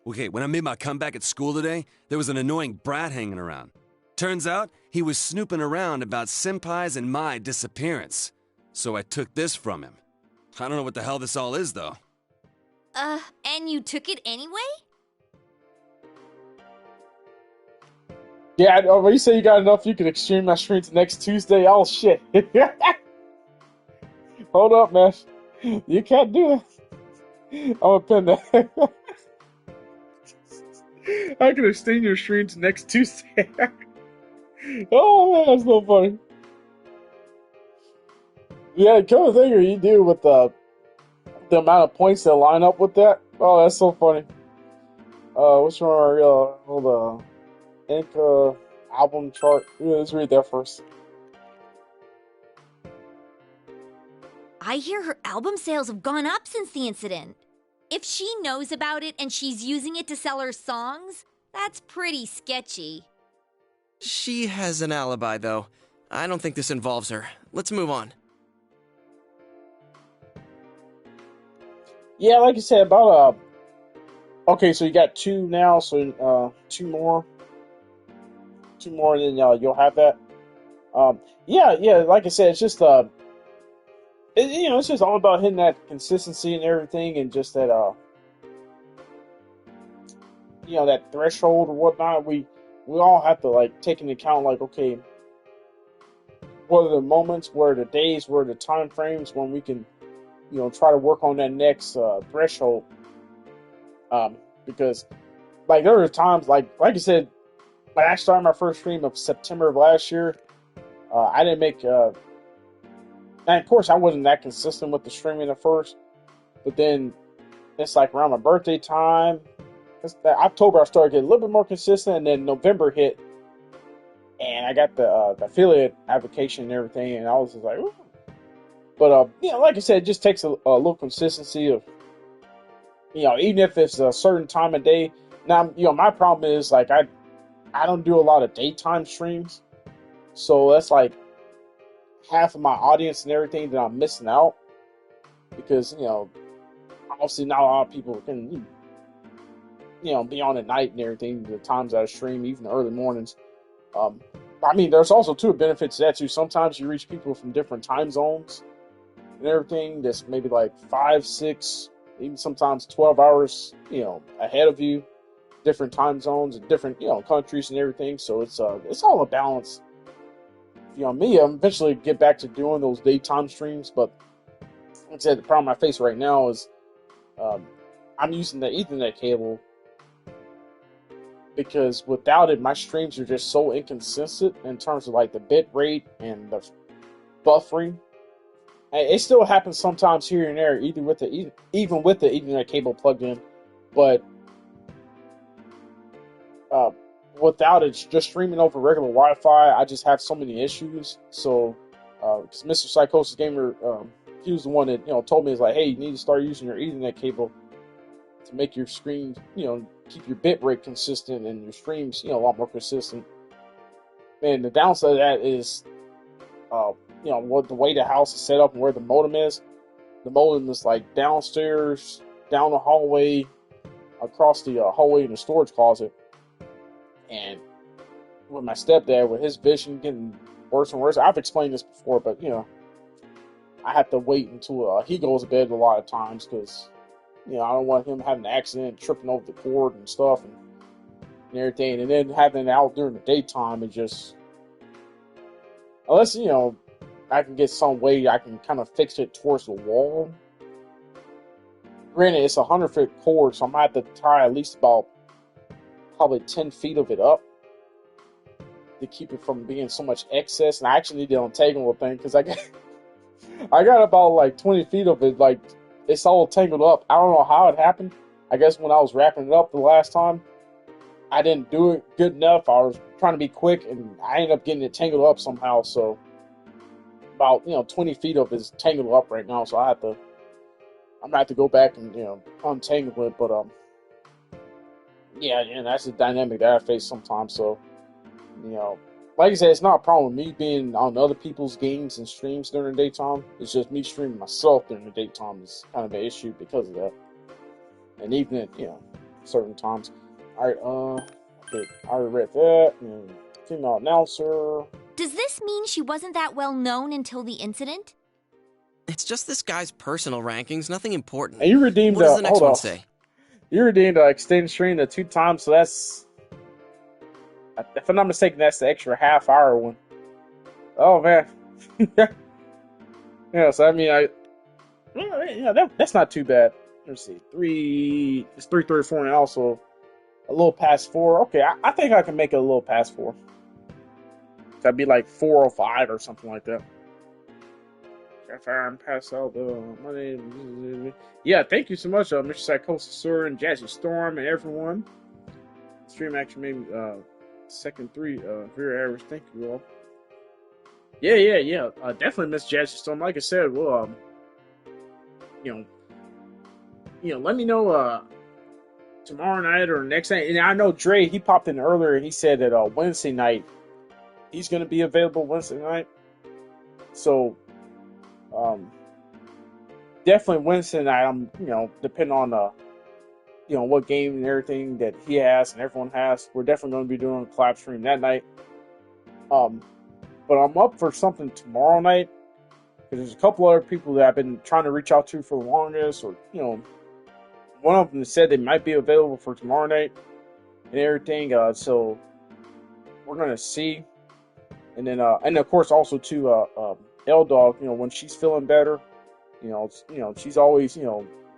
Okay, when I made my comeback at school today, there was an annoying brat hanging around. Turns out, he was snooping around about Senpai's and my disappearance. So I took this from him. I don't know what the hell this all is, though. And you took it anyway? Yeah, when you say you got enough, you can exchange my streams next Tuesday. Oh, shit. Hold up, man. You can't do that. I'm gonna pin that. I can extend your streams next Tuesday. Oh, man, that's so funny. Yeah, come to think of it, you do with the amount of points that line up with that. Oh, that's so funny. What's wrong? Hold on. Inca album chart. Let's read that first. I hear her album sales have gone up since the incident. If she knows about it and she's using it to sell her songs, that's pretty sketchy. She has an alibi, though. I don't think this involves her. Let's move on. Yeah, like I said, about okay, so you got 2 now, so 2 more. 2 more, and then you'll have that. Yeah, like I said, it's just it's just all about hitting that consistency and everything, and just that that threshold or whatnot. We all have to take into account okay, what are the moments, what are the days, what are the time frames when we can try to work on that next threshold. Because like there were times like I said, when I started my first stream of September of last year, I didn't make. And of course, I wasn't that consistent with the streaming at first, but then it's like around my birthday time. October I started getting a little bit more consistent, and then November hit, and I got the affiliate application and everything, and I was just like, ooh. But like I said, it just takes a little consistency of, even if it's a certain time of day. Now, my problem is like I don't do a lot of daytime streams, so that's like half of my audience and everything that I'm missing out, because obviously not a lot of people can be on at night and everything. The times I stream, even the early mornings. I mean, there's also two benefits to that too. Sometimes you reach people from different time zones and everything that's maybe like 5, 6, even sometimes 12 hours, ahead of you, different time zones and different, countries and everything. So it's all a balance. Me, I'm eventually get back to doing those daytime streams, but like I said, the problem I face right now is I'm using the Ethernet cable, because without it, my streams are just so inconsistent in terms of like the bit rate and the buffering. It still happens sometimes here and there, even with the Ethernet cable plugged in, but without it, just streaming over regular Wi-Fi, I just have so many issues. So, because Mr. Psychosis Gamer, he was the one that told me, is like, hey, you need to start using your Ethernet cable to make your screen, keep your bit rate consistent and your streams, a lot more consistent. And the downside of that is, what the way the house is set up and where the modem is. The modem is like downstairs, down the hallway, across the hallway in the storage closet. And with my stepdad, with his vision getting worse and worse, I've explained this before, but I have to wait until he goes to bed a lot of times, because I don't want him having an accident, tripping over the cord and stuff and everything, and then having it out during the daytime. And just, unless I can get some way I can kind of fix it towards the wall. Granted, it's a 100-foot cord, so I might have to tie at least about probably 10 feet of it up to keep it from being so much excess. And I actually need the untangle thing, because I got about like 20 feet of it, like it's all tangled up. I don't know how it happened. I guess when I was wrapping it up the last time, I didn't do it good enough. I was trying to be quick, and I ended up getting it tangled up somehow. So about 20 feet of it is tangled up right now. So I'm gonna have to go back and untangle it. But yeah, that's the dynamic that I face sometimes. So like I said, it's not a problem with me being on other people's games and streams during the daytime. It's just me streaming myself during the daytime is kind of an issue because of that. And even at, certain times. Alright, okay, I already read that. And female announcer. Does this mean she wasn't that well known until the incident? It's just this guy's personal rankings, nothing important. And you redeemed what does the next one say? You redeemed the extended stream the 2 times, so that's, if I'm not mistaken, that's the extra half-hour one. Oh, man. Yeah, so I mean, that's not too bad. Let's see, it's 3:34 and also a little past 4. Okay, I think I can make it a little past 4. That'd be like 4:05 or something like that. If I'm past out the money. Yeah, thank you so much, Mr. Psychosis Sir and Jazzy Storm and everyone. Stream actually made second 3 viewer average. Thank you all. Yeah. Definitely Miss Jazzy Storm. Like I said, well, let me know tomorrow night or next night. And I know Dre, he popped in earlier and he said that Wednesday night he's gonna be available Wednesday night. So definitely Wednesday night, I'm, depending on, what game and everything that he has and everyone has, we're definitely going to be doing a collab stream that night. But I'm up for something tomorrow night, because there's a couple other people that I've been trying to reach out to for the longest, or, one of them said they might be available for tomorrow night and everything, so we're going to see. And then, and of course also too, L-Dog, when she's feeling better, She's always,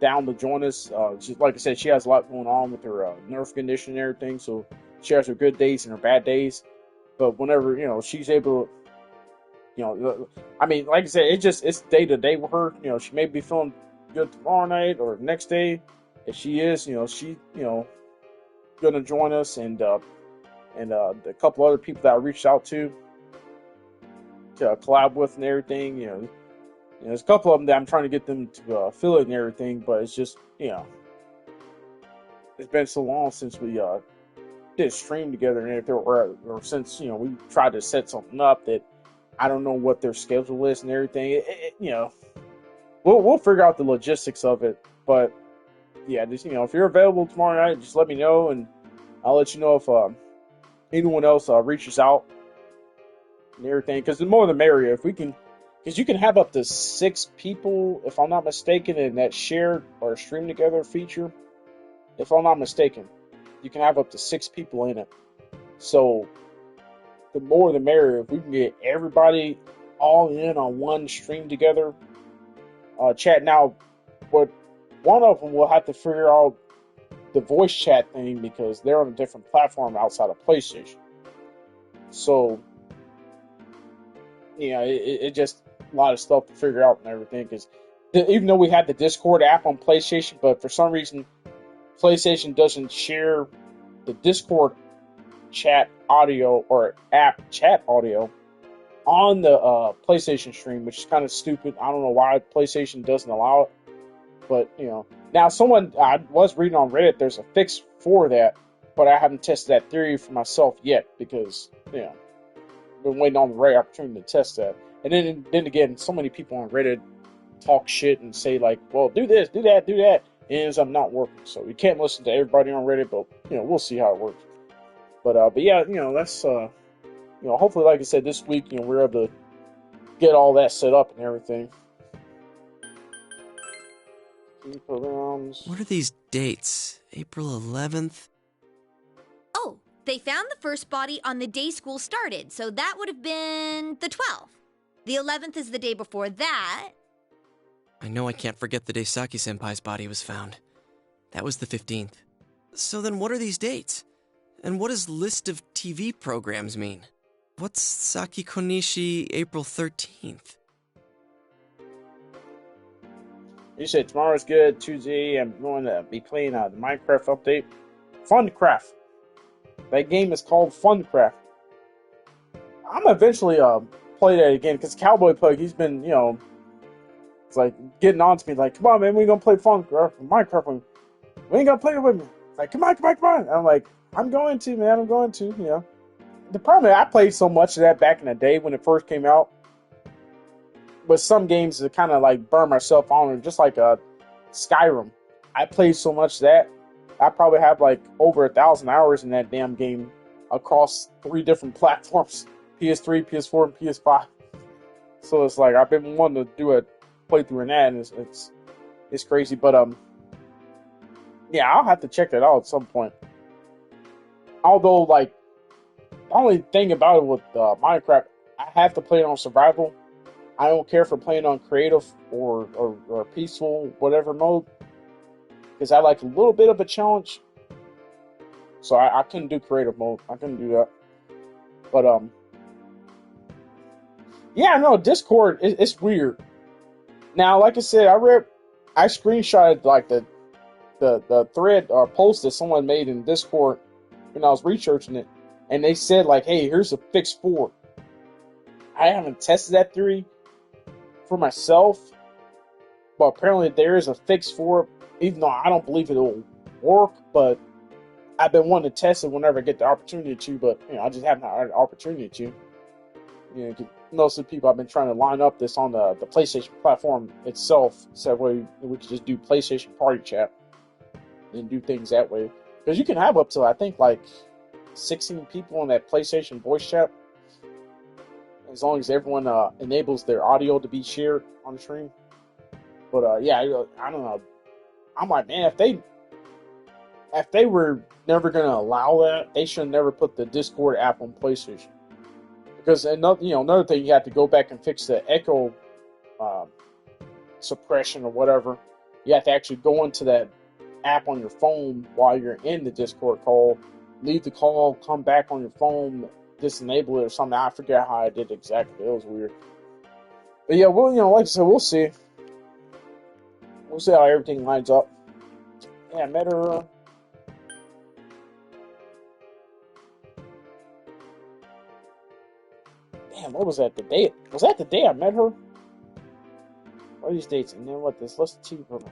down to join us. Like I said, she has a lot going on with her nerve condition and everything, so she has her good days and her bad days. But whenever, she's able to, like I said, it's day to day with her. She may be feeling good tomorrow night or next day. If she is, she, gonna join us, and a couple other people that I reached out to collab with and everything. There's a couple of them that I'm trying to get them to affiliate and everything, but it's just, it's been so long since we did a stream together and everything, or since, we tried to set something up that I don't know what their schedule is and everything. We'll figure out the logistics of it, but yeah, just, if you're available tomorrow night, just let me know, and I'll let you know if anyone else reaches out and everything, because the more the merrier. If we can, because you can have up to 6 people, if I'm not mistaken, in that shared or stream together feature. If I'm not mistaken, you can have up to 6 people in it. So the more the merrier. If we can get everybody all in on one stream together chat. Now, but one of them will have to figure out the voice chat thing, because they're on a different platform outside of PlayStation. So, it just a lot of stuff to figure out and everything. Because even though we had the Discord app on PlayStation, but for some reason PlayStation doesn't share the Discord chat audio or app chat audio on the PlayStation stream, which is kind of stupid. I don't know why PlayStation doesn't allow it, but now I was reading on Reddit, there's a fix for that, but I haven't tested that theory for myself yet, because I've been waiting on the right opportunity to test that. And then again, so many people on Reddit talk shit and say like, well, do this, do that, do that, and it ends up not working. So you can't listen to everybody on Reddit, but we'll see how it works. But yeah, that's hopefully, like I said, this week, we're able to get all that set up and everything. What are these dates? April 11th? Oh, they found the first body on the day school started, so that would have been the 12th. The 11th is the day before that. I know I can't forget the day Saki-senpai's body was found. That was the 15th. So then what are these dates? And what does list of TV programs mean? What's Saki Konishi April 13th? You said tomorrow's good, Tuesday. I'm going to be playing the Minecraft update. Funcraft. That game is called Funcraft. I'm eventually play that again, because Cowboy Pug, he's been, it's like getting on to me, like, come on, man, we gonna play Minecraft. We ain't gonna play it with me. It's like, come on. And I'm like, I'm going to, man. I'm going to. The problem is I played so much of that back in the day when it first came out. But some games that kind of like burn myself on it, just like Skyrim. I played so much of that. I probably have like over 1,000 hours in that damn game across 3 different platforms: PS3, PS4, and PS5. So it's like I've been wanting to do a playthrough in that, and it's crazy. But yeah, I'll have to check that out at some point. Although, like, the only thing about it with Minecraft, I have to play it on survival. I don't care for playing on creative or peaceful, whatever mode, because I like a little bit of a challenge. So I couldn't do creative mode. I couldn't do that. But yeah, no, Discord it's weird. Now, like I said, I screenshotted like the thread or post that someone made in Discord when I was researching it, and they said like, hey, here's a fix for it. I haven't tested that theory for myself, but apparently there is a fix for it, even though I don't believe it'll work. But I've been wanting to test it whenever I get the opportunity to, but I just haven't had an opportunity to. Most of the people I've been trying to line up this on the PlayStation platform itself, so we could just do PlayStation Party Chat and do things that way. Because you can have up to, I think, like 16 people in that PlayStation voice chat, as long as everyone enables their audio to be shared on the stream. But yeah, I don't know. I'm like, man, if they were never gonna allow that, they should never put the Discord app on PlayStation. Because another thing, you have to go back and fix the echo suppression or whatever. You have to actually go into that app on your phone while you're in the Discord call, leave the call, come back on your phone, disable it or something. I forget how I did exactly. It was weird. But yeah, well, like I said, we'll see. We'll see how everything lines up. Yeah, I met her. Damn, what was that? The day? Was that the day I met her? What are these dates? And then what? This list of TV program.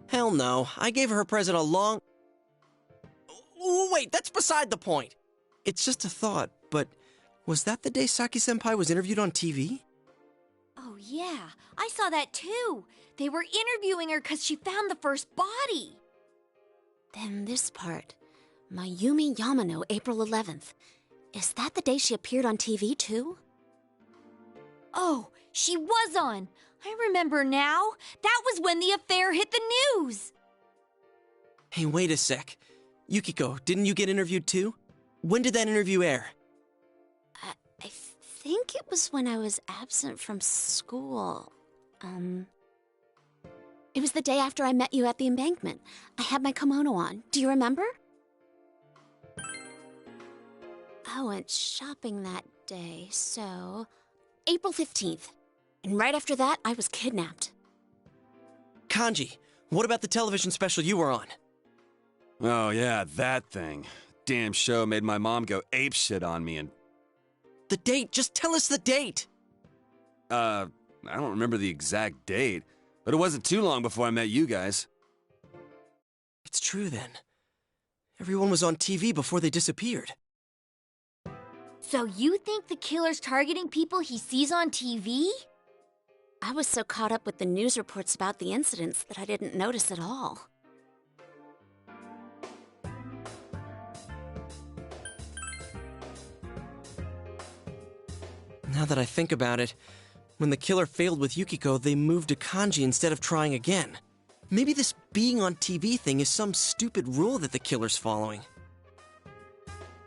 Hell no. I gave her a present a long... Wait, that's beside the point. It's just a thought, but was that the day Saki-senpai was interviewed on TV? Oh, yeah. I saw that too. They were interviewing her because she found the first body. Then this part. Mayumi Yamano, April 11th. Is that the day she appeared on TV too? Oh, she was on. I remember now. That was when the affair hit the news. Hey, wait a sec. Yukiko, didn't you get interviewed too? When did that interview air? I think it was when I was absent from school. It was the day after I met you at the embankment. I had my kimono on. Do you remember? I went shopping that day, so... April 15th. And right after that, I was kidnapped. Kanji, what about the television special you were on? Oh, yeah, that thing. Damn show made my mom go apeshit on me and... The date! Just tell us the date! I don't remember the exact date, but it wasn't too long before I met you guys. It's true then. Everyone was on TV before they disappeared. So you think the killer's targeting people he sees on TV? I was so caught up with the news reports about the incidents that I didn't notice at all. Now that I think about it, when the killer failed with Yukiko, they moved to Kanji instead of trying again. Maybe this being on TV thing is some stupid rule that the killer's following.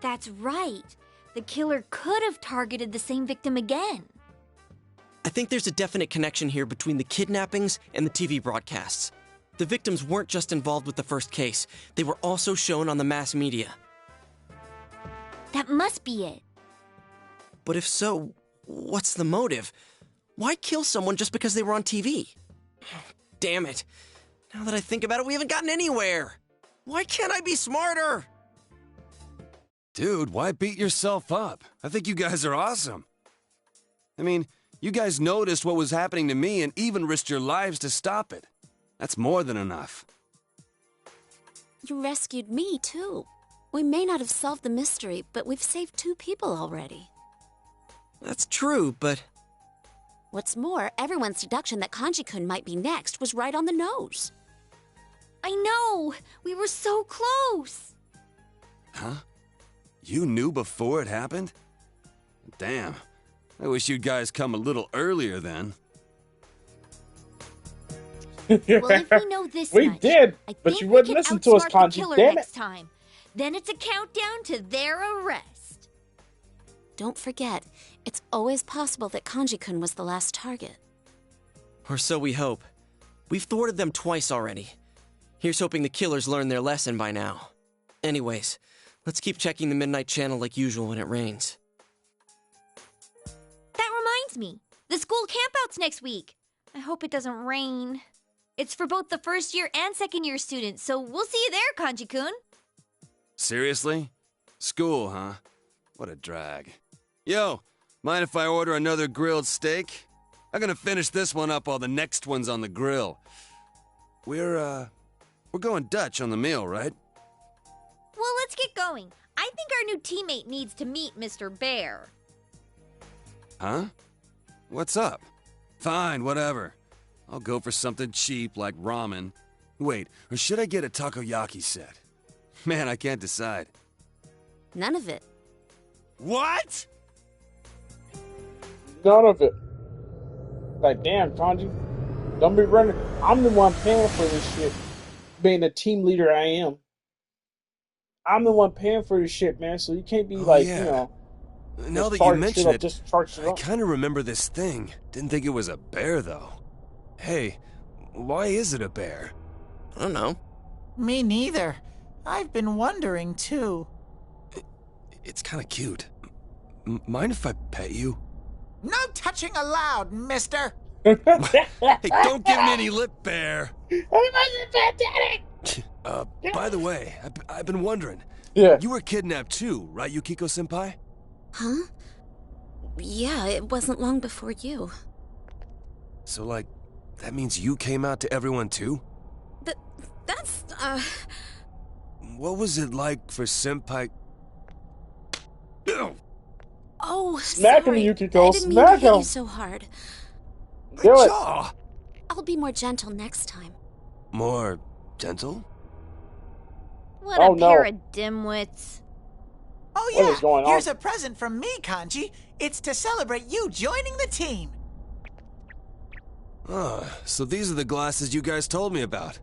That's right. The killer could have targeted the same victim again. I think there's a definite connection here between the kidnappings and the TV broadcasts. The victims weren't just involved with the first case, they were also shown on the mass media. That must be it. But if so, what's the motive? Why kill someone just because they were on TV? Damn it. Now that I think about it, we haven't gotten anywhere. Why can't I be smarter? Dude, why beat yourself up? I think you guys are awesome. I mean, you guys noticed what was happening to me and even risked your lives to stop it. That's more than enough. You rescued me, too. We may not have solved the mystery, but we've saved 2 people already. That's true, but... What's more, everyone's deduction that Kanji-kun might be next was right on the nose. I know! We were so close! Huh? You knew before it happened? Damn. I wish you guys come a little earlier then. Well, if we know this We much, did, I but think you we wouldn't can listen to us, outsmart the Kanji. killer Damn it. next time. Then it's a countdown to their arrest. Don't forget, it's always possible that Kanji-kun was the last target. Or so we hope. We've thwarted them twice already. Here's hoping the killers learned their lesson by now. Anyways, let's keep checking the Midnight Channel like usual when it rains. That reminds me. The school campouts next week. I hope it doesn't rain. It's for both the first year and second year students, so we'll see you there, Kanji-kun. Seriously? School, huh? What a drag. Yo, mind if I order another grilled steak? I'm gonna finish this one up while the next one's on the grill. We're going Dutch on the meal, right? Well, let's get going. I think our new teammate needs to meet Mr. Bear. Huh? What's up? Fine, whatever. I'll go for something cheap like ramen. Wait, or should I get a takoyaki set? Man, I can't decide. None of it. What? None of it. Like, damn, Kanji. Don't be running. I'm the one paying for this shit. Being the team leader I am. I'm the one paying for this shit, man. So you can't be Oh, like, yeah. Now just that you charging shit mention up, it, just charge shit I up. kind of remember this thing. Didn't think it was a bear, though. Hey, why is it a bear? I don't know. Me neither. I've been wondering, too. It's kind of cute. Mind if I pet you? No touching allowed, mister. Hey, don't give me any lip, bear. By the way, I've been wondering. Yeah. You were kidnapped too, right, Yukiko-senpai? Huh? Yeah, it wasn't long before you. So, like, that means you came out to everyone too? That's, What was it like for Senpai? Oh, Smack him, sorry. Yukiko, I didn't mean to smack hit him. you so hard. Do My it. jaw! I'll be more gentle next time. More gentle? What Oh, a no. pair of dimwits. Oh, What yeah. is going on? Here's a present from me, Kanji. It's to celebrate you joining the team. Ah, so these are the glasses you guys told me about.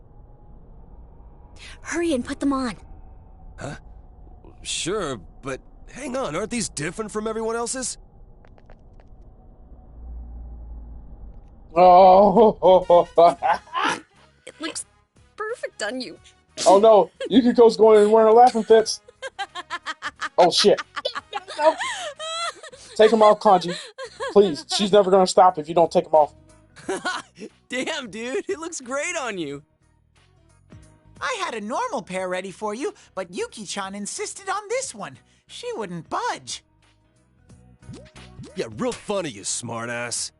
Hurry and put them on. Huh? Sure, but hang on, aren't these different from everyone else's? Oh. It looks perfect on you. Oh no, Yukiko's going and wearing her laughing fits. Oh shit. No. Take him off, Kanji. Please. She's never gonna stop if you don't take him off. Damn, dude, it looks great on you. I had a normal pair ready for you, but Yuki-chan insisted on this one. She wouldn't budge. Yeah, real funny, you smartass.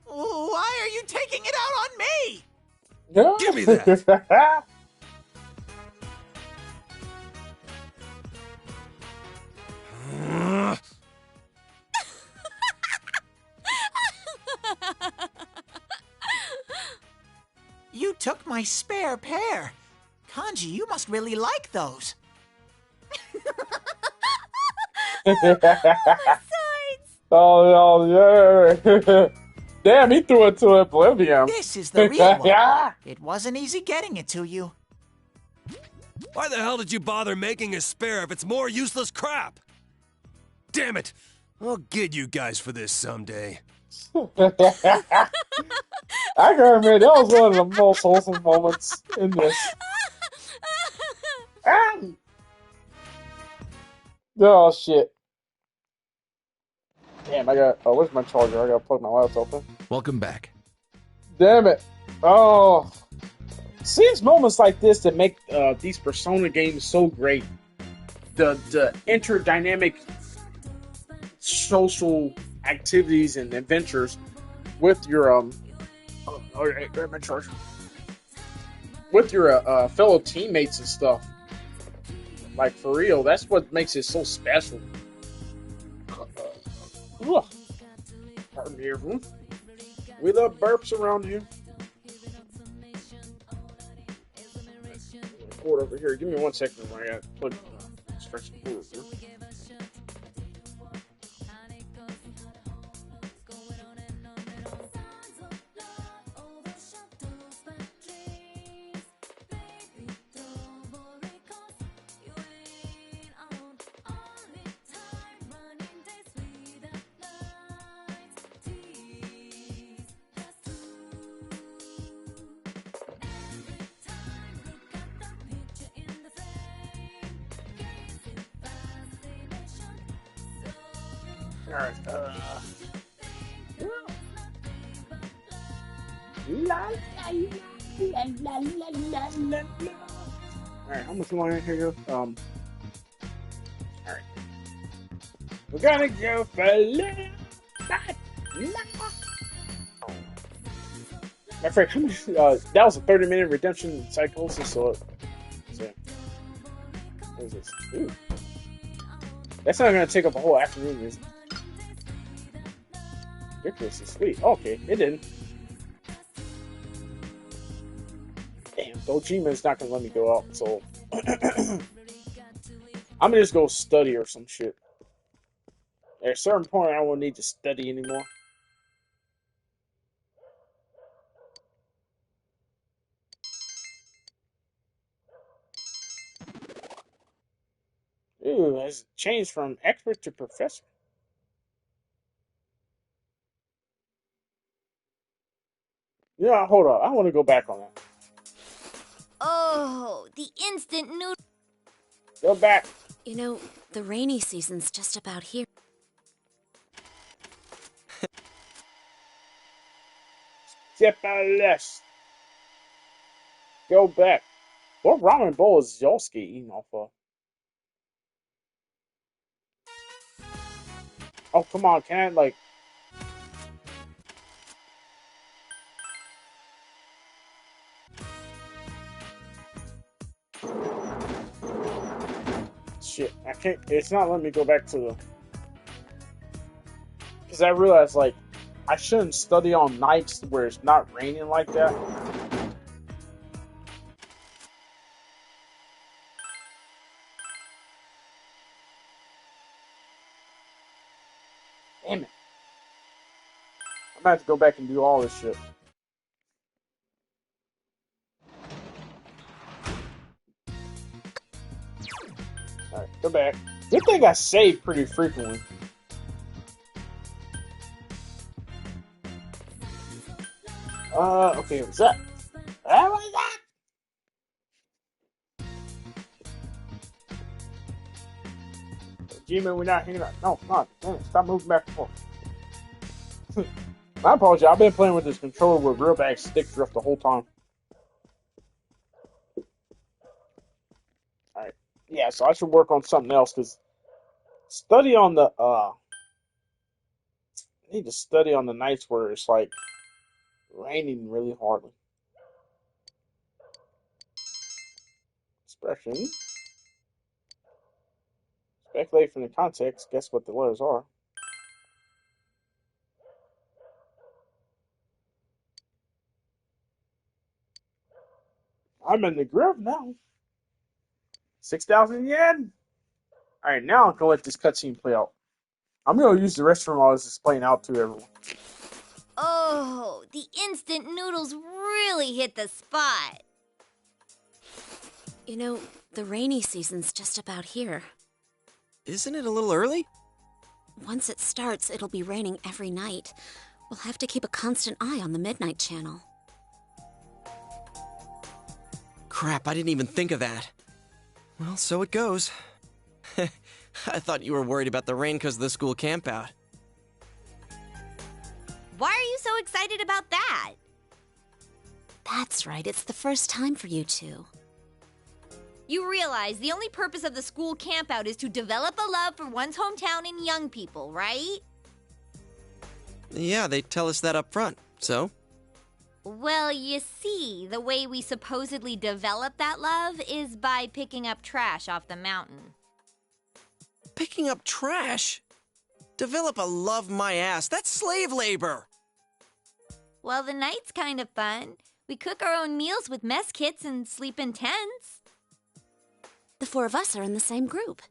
Why are you taking it out on me? Give me that. You took my spare pair. Kanji, you must really like those. Oh yeah. Damn, he threw it to oblivion. This is the real one. It wasn't easy getting it to you. Why the hell did you bother making a spare if it's more useless crap? Damn it! I'll get you guys for this someday. I gotta admit, that was one of the most wholesome moments in this. Ah! Oh shit. Damn, I got. Oh, where's my charger? I gotta plug my laptop in. Welcome back. Damn it. Oh. See, it's moments like this that make these Persona games so great. The interdynamic social activities and adventures with your grab my charger. With your fellow teammates and stuff. Like, for real, that's what makes it so special. Pardon me, everyone. We love burps around here. Cord over here. Give me 1 second. I got to put stretch the cord here. Alright, Alright, how much longer here? Alright. We're gonna go for a little. My friend, how much? That was a 30-minute redemption psychosis, so. What is this? Ooh. That's not gonna take up a whole afternoon, is it? Ridiculous is sweet. Okay, it didn't. Damn, Dojima's not gonna let me go out, so I'm gonna just go study or some shit. At a certain point, I won't need to study anymore. Ooh, has changed from expert to professor. Yeah, hold on. I want to go back on that. Oh, the instant noodle. Go back. You know, the rainy season's just about here. Step out of this. Go back. What ramen bowl is Zolski eating off of? Oh, come on. Can I, like... Shit, I can't... It's not letting me go back to the... Because I realized, like, I shouldn't study on nights where it's not raining like that. Damn it. I'm gonna have to go back and do all this shit. Alright, go back. Good thing I save pretty frequently. Okay, what's that? What was that? G-Man, we're not hanging out. No, come on. Damn it, stop moving back and forth. My apologies. I've been playing with this controller with real bad stick drift the whole time. Alright. Yeah, so I should work on something else, because study on the, I need to study on the nights where it's, like, raining really hardly. Expression. Speculate from the context. Guess what the letters are. I'm in the groove now. 6,000 yen. Alright, now I'm gonna let this cutscene play out. I'm gonna use the restroom while this is playing out to everyone. Oh, the instant noodles really hit the spot. You know, the rainy season's just about here. Isn't it a little early? Once it starts, it'll be raining every night. We'll have to keep a constant eye on the Midnight Channel. Crap, I didn't even think of that. Well, so it goes. I thought you were worried about the rain because of the school campout. Why are you so excited about that? That's right, it's the first time for you two. You realize the only purpose of the school campout is to develop a love for one's hometown and young people, right? Yeah, they tell us that up front, so? Well, you see, the way we supposedly develop that love is by picking up trash off the mountain. Picking up trash? Develop a love my ass. That's slave labor. Well, the night's kind of fun. We cook our own meals with mess kits and sleep in tents. The four of us are in the same group.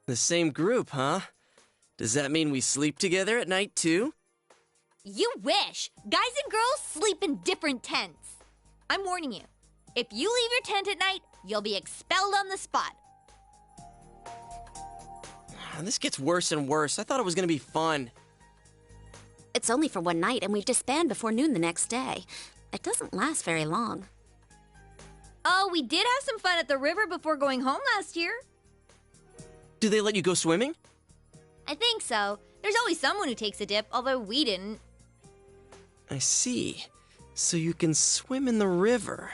The same group, huh? Does that mean we sleep together at night, too? You wish! Guys and girls sleep in different tents. I'm warning you. If you leave your tent at night, you'll be expelled on the spot. This gets worse and worse. I thought it was going to be fun. It's only for one night, and we disband before noon the next day. It doesn't last very long. Oh, we did have some fun at the river before going home last year. Do they let you go swimming? I think so. There's always someone who takes a dip, although we didn't. I see. So you can swim in the river.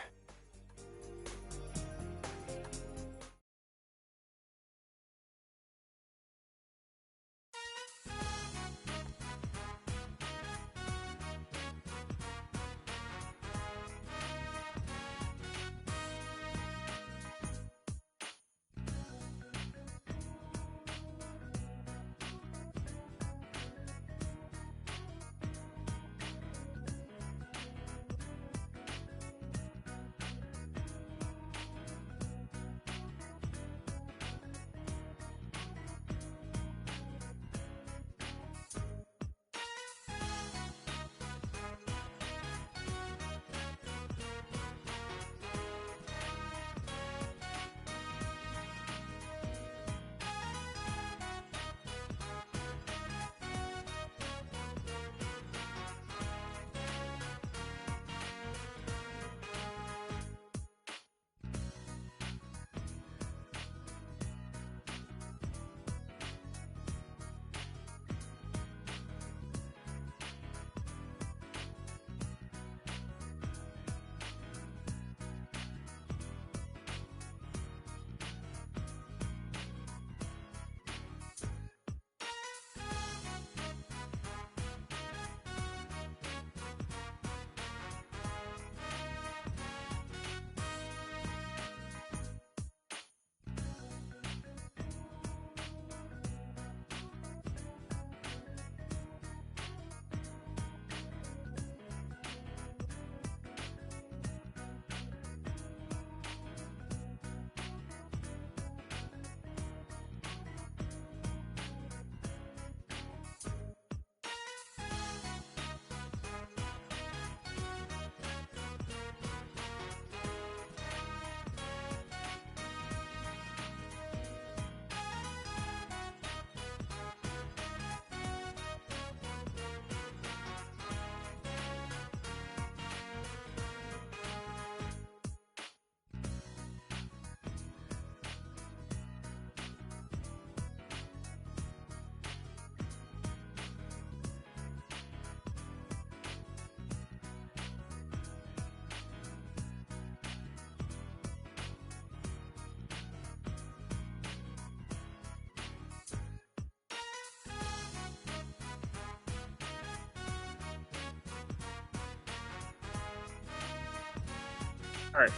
Alright.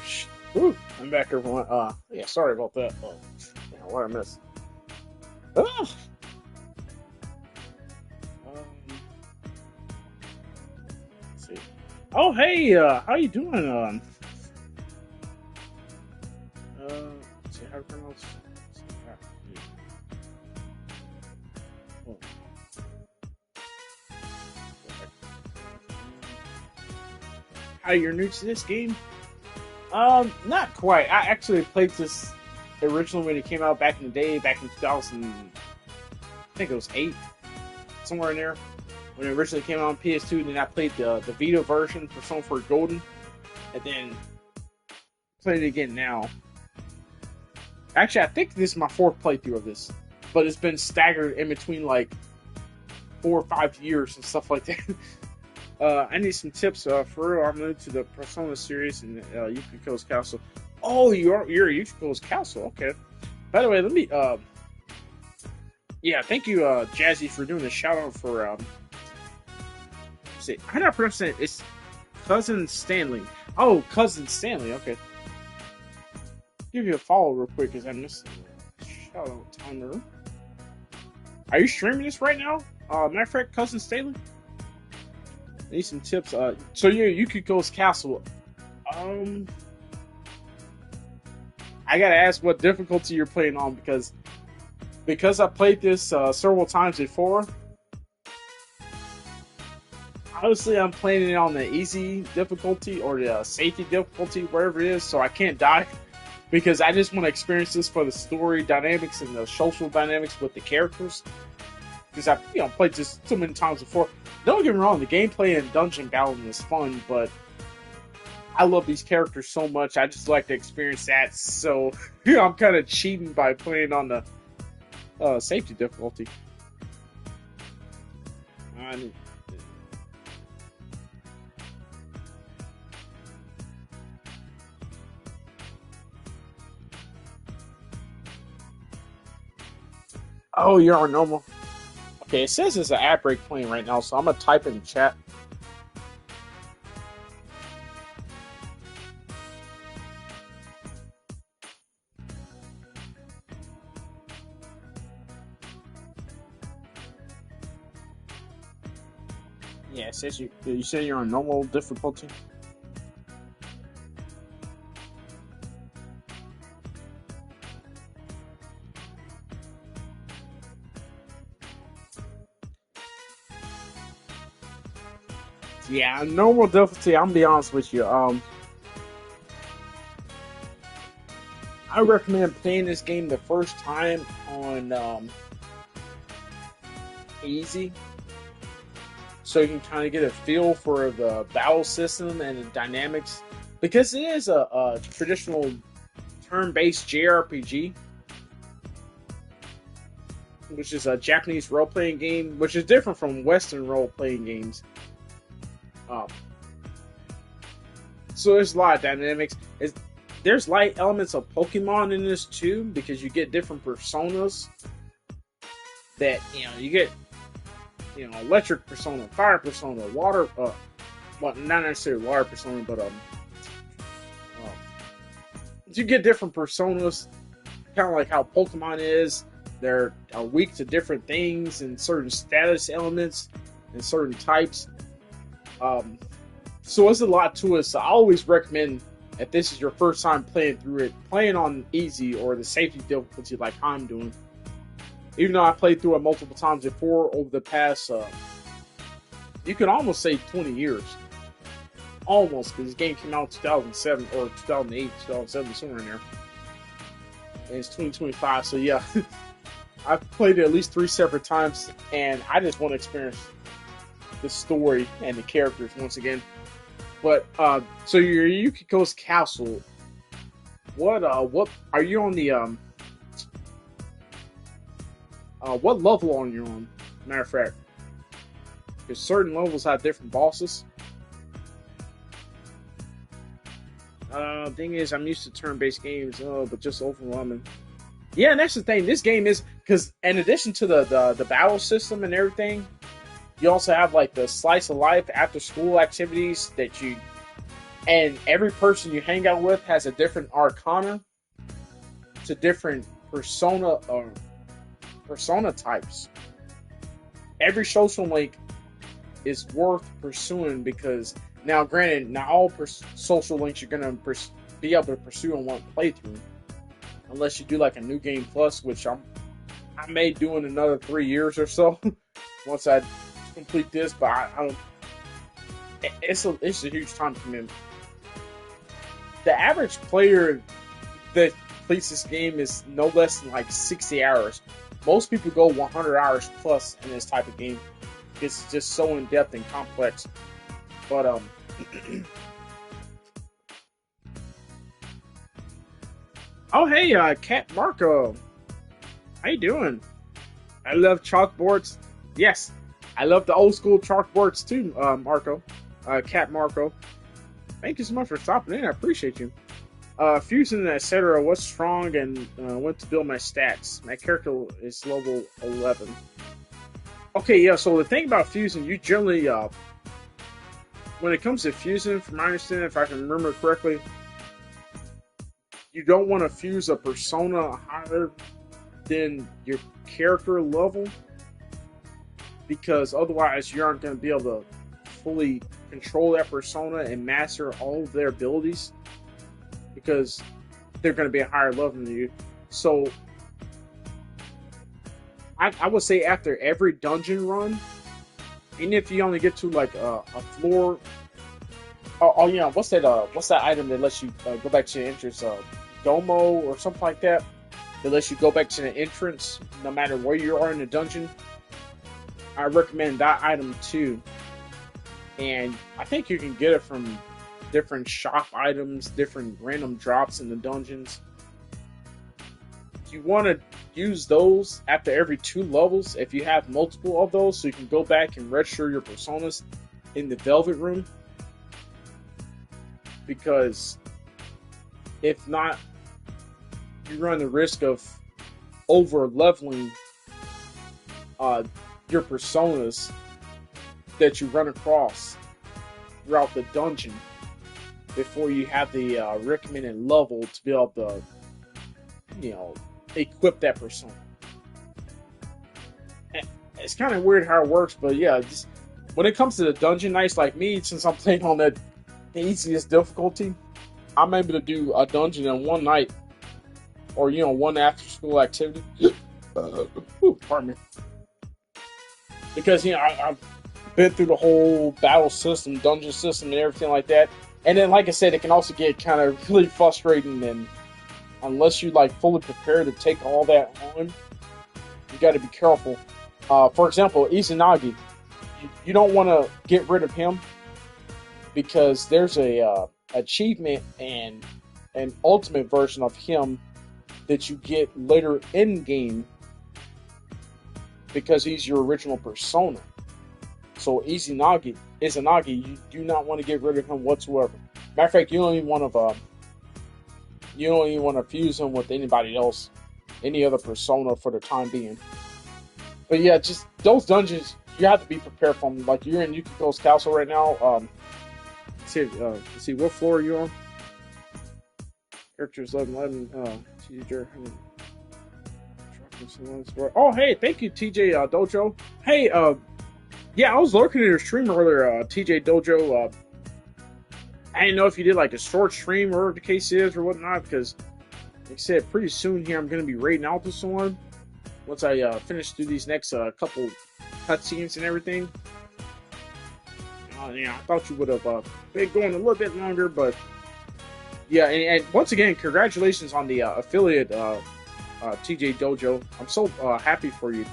Woo, I'm back, everyone. Yeah, sorry about that. Yeah, what I missed. Ah! Let's see. Oh, hey, how you doing? Let's see, how to pronounce. Oh. How you're new to this game? Not quite. I actually played this originally when it came out back in the day, back in 2000. I think it was 8, somewhere in there. When it originally came out on PS2, then I played the Vita version, Persona 4 Golden, and then played it again now. Actually, I think this is my 4th playthrough of this, but it's been staggered in between like 4 or 5 years and stuff like that. I need some tips. For real, I'm new to the Persona series and Yukiko's Castle. Oh, you're Yukiko's Castle. Okay. By the way, let me. Yeah, thank you, Jazzy, for doing the shout out for. See, how do I pronounce it? It's Cousin Stanley. Oh, Cousin Stanley. Okay. Give you a follow real quick, because I missed the shout out timer. Are you streaming this right now? Matter of fact, Cousin Stanley. I need some tips. So yeah, Yukiko's Castle. I gotta ask what difficulty you're playing on because I played this several times before. Obviously, I'm playing it on the easy difficulty or the safety difficulty, wherever it is, so I can't die because I just want to experience this for the story dynamics and the social dynamics with the characters. Because I've played this so many times before. Don't get me wrong, the gameplay and dungeon battling is fun, but I love these characters so much. I just like to experience that. So I'm kind of cheating by playing on the safety difficulty. Oh, you're on normal. Okay, it says there's an ad break playing right now, so I'm gonna type in the chat. Yeah, it says you say you're on normal difficulty. Yeah, normal difficulty. I'm gonna be honest with you. I recommend playing this game the first time on easy, so you can kind of get a feel for the battle system and the dynamics, because it is a traditional turn-based JRPG, which is a Japanese role-playing game, which is different from Western role-playing games. So there's a lot of dynamics. There's light elements of Pokemon in this too, because you get different personas that, you get, electric persona, fire persona, water, well, not necessarily water persona, but you get different personas, kind of like how Pokemon is. They're weak to different things and certain status elements and certain types. So there's a lot to it. So I always recommend, if this is your first time playing through it, playing on easy or the safety difficulty like I'm doing. Even though I played through it multiple times before over the past, you could almost say 20 years. Almost, because this game came out in 2007 or 2008, 2007, somewhere in there. And it's 2025, so yeah. I've played it at least 3 separate times, and I just want to experience the story and the characters once again. But so you're Yukiko's Castle. What are you on the what level are you on? Matter of fact, because certain levels have different bosses. Thing is, I'm used to turn-based games, but just overwhelming. Yeah, and that's the thing. This game is, because in addition to the battle system and everything, you also have like the slice of life after school activities that you and every person you hang out with has a different arcana to different persona types. Every social link is worth pursuing because now, granted, not all social links you're gonna be able to pursue in one playthrough, unless you do like a new game plus, which I may do in another 3 years or so once I complete this. But I don't. It's a huge time commitment. The average player that completes this game is no less than like 60 hours. Most people go 100 hours plus in this type of game. It's just so in depth and complex. But oh hey, Cat Marco, how you doing? I love chalkboards. Yes, I love the old school chalkboards too, Marco. Cat Marco. Thank you so much for stopping in. I appreciate you. Fusing, etc. What's strong and went to build my stats. My character is level 11. Okay, yeah. So the thing about fusing, you generally, when it comes to fusing, from my understanding, if I can remember correctly, you don't want to fuse a persona higher than your character level, because otherwise you aren't going to be able to fully control that persona and master all of their abilities, because they're going to be a higher level than you. So I would say after every dungeon run, even if you only get to like a floor, oh yeah, what's that item that lets you go back to the entrance? Domo or something like that. That lets you go back to the entrance no matter where you are in the dungeon. I recommend that item too. And I think you can get it from different shop items, different random drops in the dungeons. You want to use those after every 2 levels if you have multiple of those, so you can go back and register your personas in the Velvet Room. Because if not, you run the risk of over leveling your personas that you run across throughout the dungeon before you have the recommended level to be able to, equip that persona. It's kind of weird how it works, but yeah, just when it comes to the dungeon nights, like me, since I'm playing on the easiest difficulty, I'm able to do a dungeon in one night, or one after school activity. Pardon me. Because I've been through the whole battle system, dungeon system, and everything like that. And then, like I said, it can also get kind of really frustrating, and unless you like fully prepare to take all that on, you got to be careful. For example, Izanagi, you don't want to get rid of him because there's a achievement and an ultimate version of him that you get later in game because he's your original persona. So Izanagi, you do not want to get rid of him whatsoever. Matter of fact, you don't even want to fuse him with anybody else, any other persona for the time being. But yeah, just those dungeons, you have to be prepared for them. Like, you're in Yukiko's castle right now. Let's see, what floor are you on? Characters 11. Teacher. Oh, hey, thank you, TJ Dojo. Hey, yeah, I was looking at your stream earlier, TJ Dojo. I didn't know if you did like a short stream or whatever the case is or whatnot, because like I said, pretty soon here I'm going to be raiding out this one once I finish through these next couple cutscenes and everything. Yeah, I thought you would have been going a little bit longer, but yeah, and once again, congratulations on the affiliate, TJ Dojo. I'm so happy for you.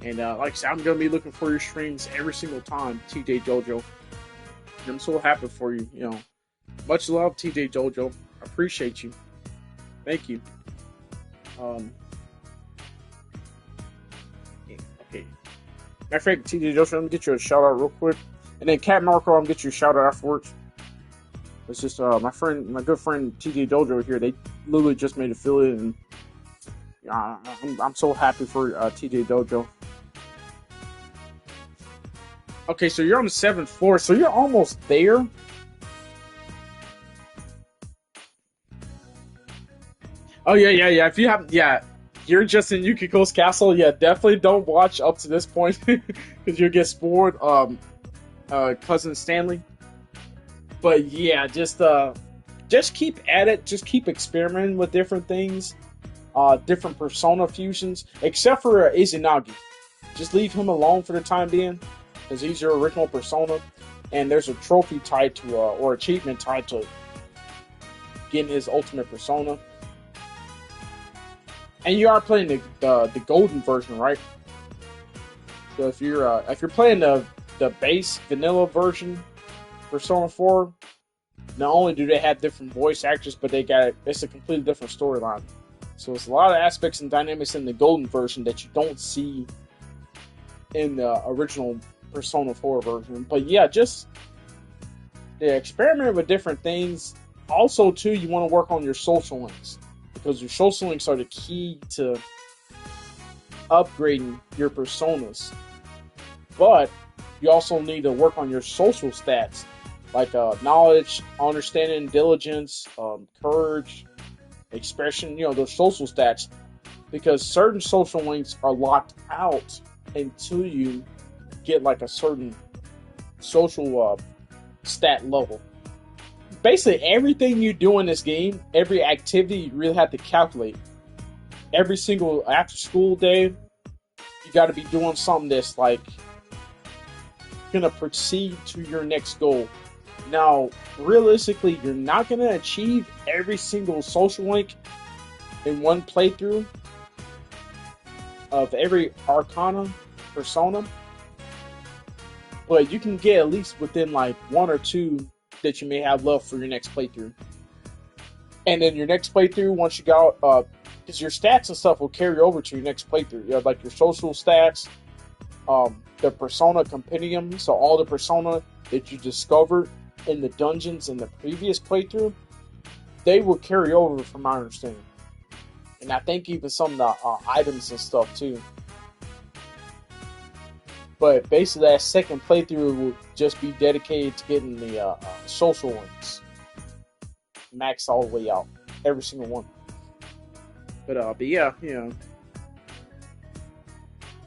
And like I said, I'm going to be looking for your streams every single time, TJ Dojo. And I'm so happy for you. Much love, TJ Dojo. I appreciate you. Thank you. Okay. Matter of fact, TJ Dojo, let me get you a shout out real quick. And then Cat Marco, I'm going to get you a shout out afterwards. It's just my good friend TJ Dojo here. They literally just made affiliate, and I'm so happy for TJ Dojo. Okay, so you're on the 7th floor, so you're almost there. Oh yeah. If you have, you're just in Yukiko's castle. Yeah, definitely don't watch up to this point because you'll get spoiled. Cousin Stanley. But yeah, just keep at it. Just keep experimenting with different things, different persona fusions. Except for Izanagi, just leave him alone for the time being, because he's your original persona, and there's a trophy tied to or achievement tied to getting his ultimate persona. And you are playing the golden version, right? So if you're playing the base vanilla version, Persona 4, not only do they have different voice actors, but it's a completely different storyline. So it's a lot of aspects and dynamics in the golden version that you don't see in the original Persona 4 version. But yeah, just experiment with different things. Also, too, you want to work on your social links, because your social links are the key to upgrading your personas. But you also need to work on your social stats, like knowledge, understanding, diligence, courage, expression, those social stats. Because certain social links are locked out until you get like a certain social stat level. Basically, everything you do in this game, every activity, you really have to calculate. Every single after school day, you got to be doing something that's like gonna proceed to your next goal. Now, realistically, you're not gonna achieve every single social link in one playthrough of every Arcana persona, but you can get at least within like one or two that you may have left for your next playthrough. And then your next playthrough, once you got, because your stats and stuff will carry over to your next playthrough. You have like your social stats, the persona compendium, so all the persona that you discovered in the dungeons in the previous playthrough, they will carry over from my understanding. And I think even some of the items and stuff too. But basically that second playthrough will just be dedicated to getting the social links maxed all the way out. Every single one. But yeah,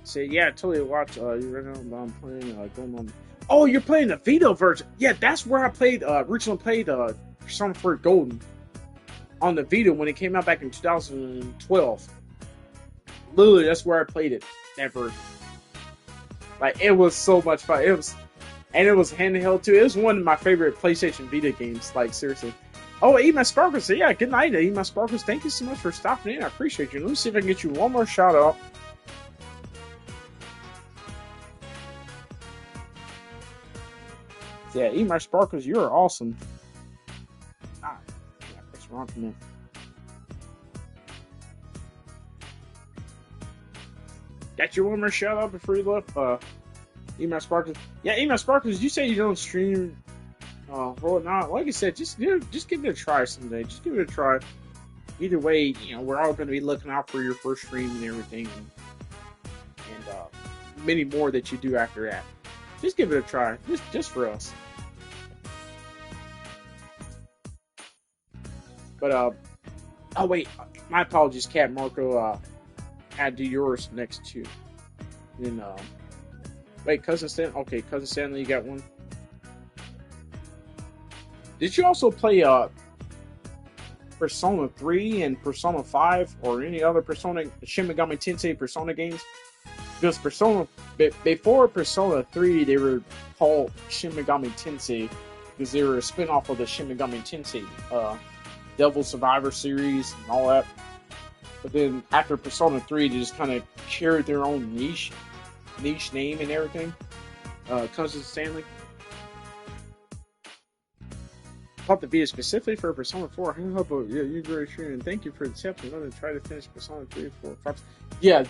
So yeah, I totally watch. You right now I'm playing going on. Oh, you're playing the Vita version. Yeah, that's where I played. Originally played Persona 4 Golden on the Vita when it came out back in 2012. Literally, that's where I played it. That version. Like, it was so much fun. It was handheld too. It was one of my favorite PlayStation Vita games. Like, seriously. Oh, Eat My Sparkles. Yeah, good night, Eat My Sparkles. Thank you so much for stopping in. I appreciate you. Let me see if I can get you one more shout out. Yeah, Eat My Sparkles, you are awesome. Ah, yeah, press wrong for me. Got your one more shout out before you left? Eat My Sparkles. Yeah, Eat My Sparkles, you say you don't stream. Well, no, like I said, just give it a try someday. Just give it a try. Either way, we're all going to be looking out for your first stream and everything, and many more that you do after that. Just give it a try, just for us. But oh wait, my apologies, Cat Marco. Had to do yours next too. Then wait, Cousin Stan. Okay, Cousin Stanley, you got one. Did you also play Persona 3 and Persona 5 or any other Persona Shin Megami Tensei Persona games? Because before Persona 3, they were called Shin Megami Tensei because they were a spin-off of the Shin Megami Tensei Devil Survivor series and all that. But then after Persona 3, they just kind of carried their own niche name and everything. Cousin Stanley. Bought the Vita specifically for Persona 4. I hope you're very true, and thank you for accepting. I'm going to try to finish Persona 3, 4, 5. Yeah,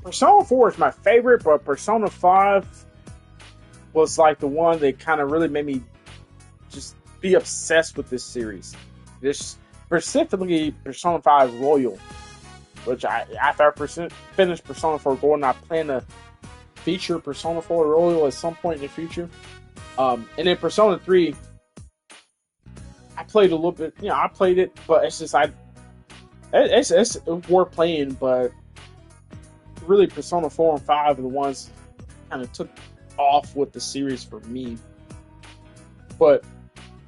Persona 4 is my favorite, but Persona 5 was like the one that kind of really made me just be obsessed with this series. This specifically Persona 5 Royal, which after I finished Persona 4 Golden, I plan to feature Persona 4 Royal at some point in the future. And then Persona 3, I played a little bit. I played it, but it's just it's worth playing. But really, Persona 4 and 5 are the ones kind of took off with the series for me. But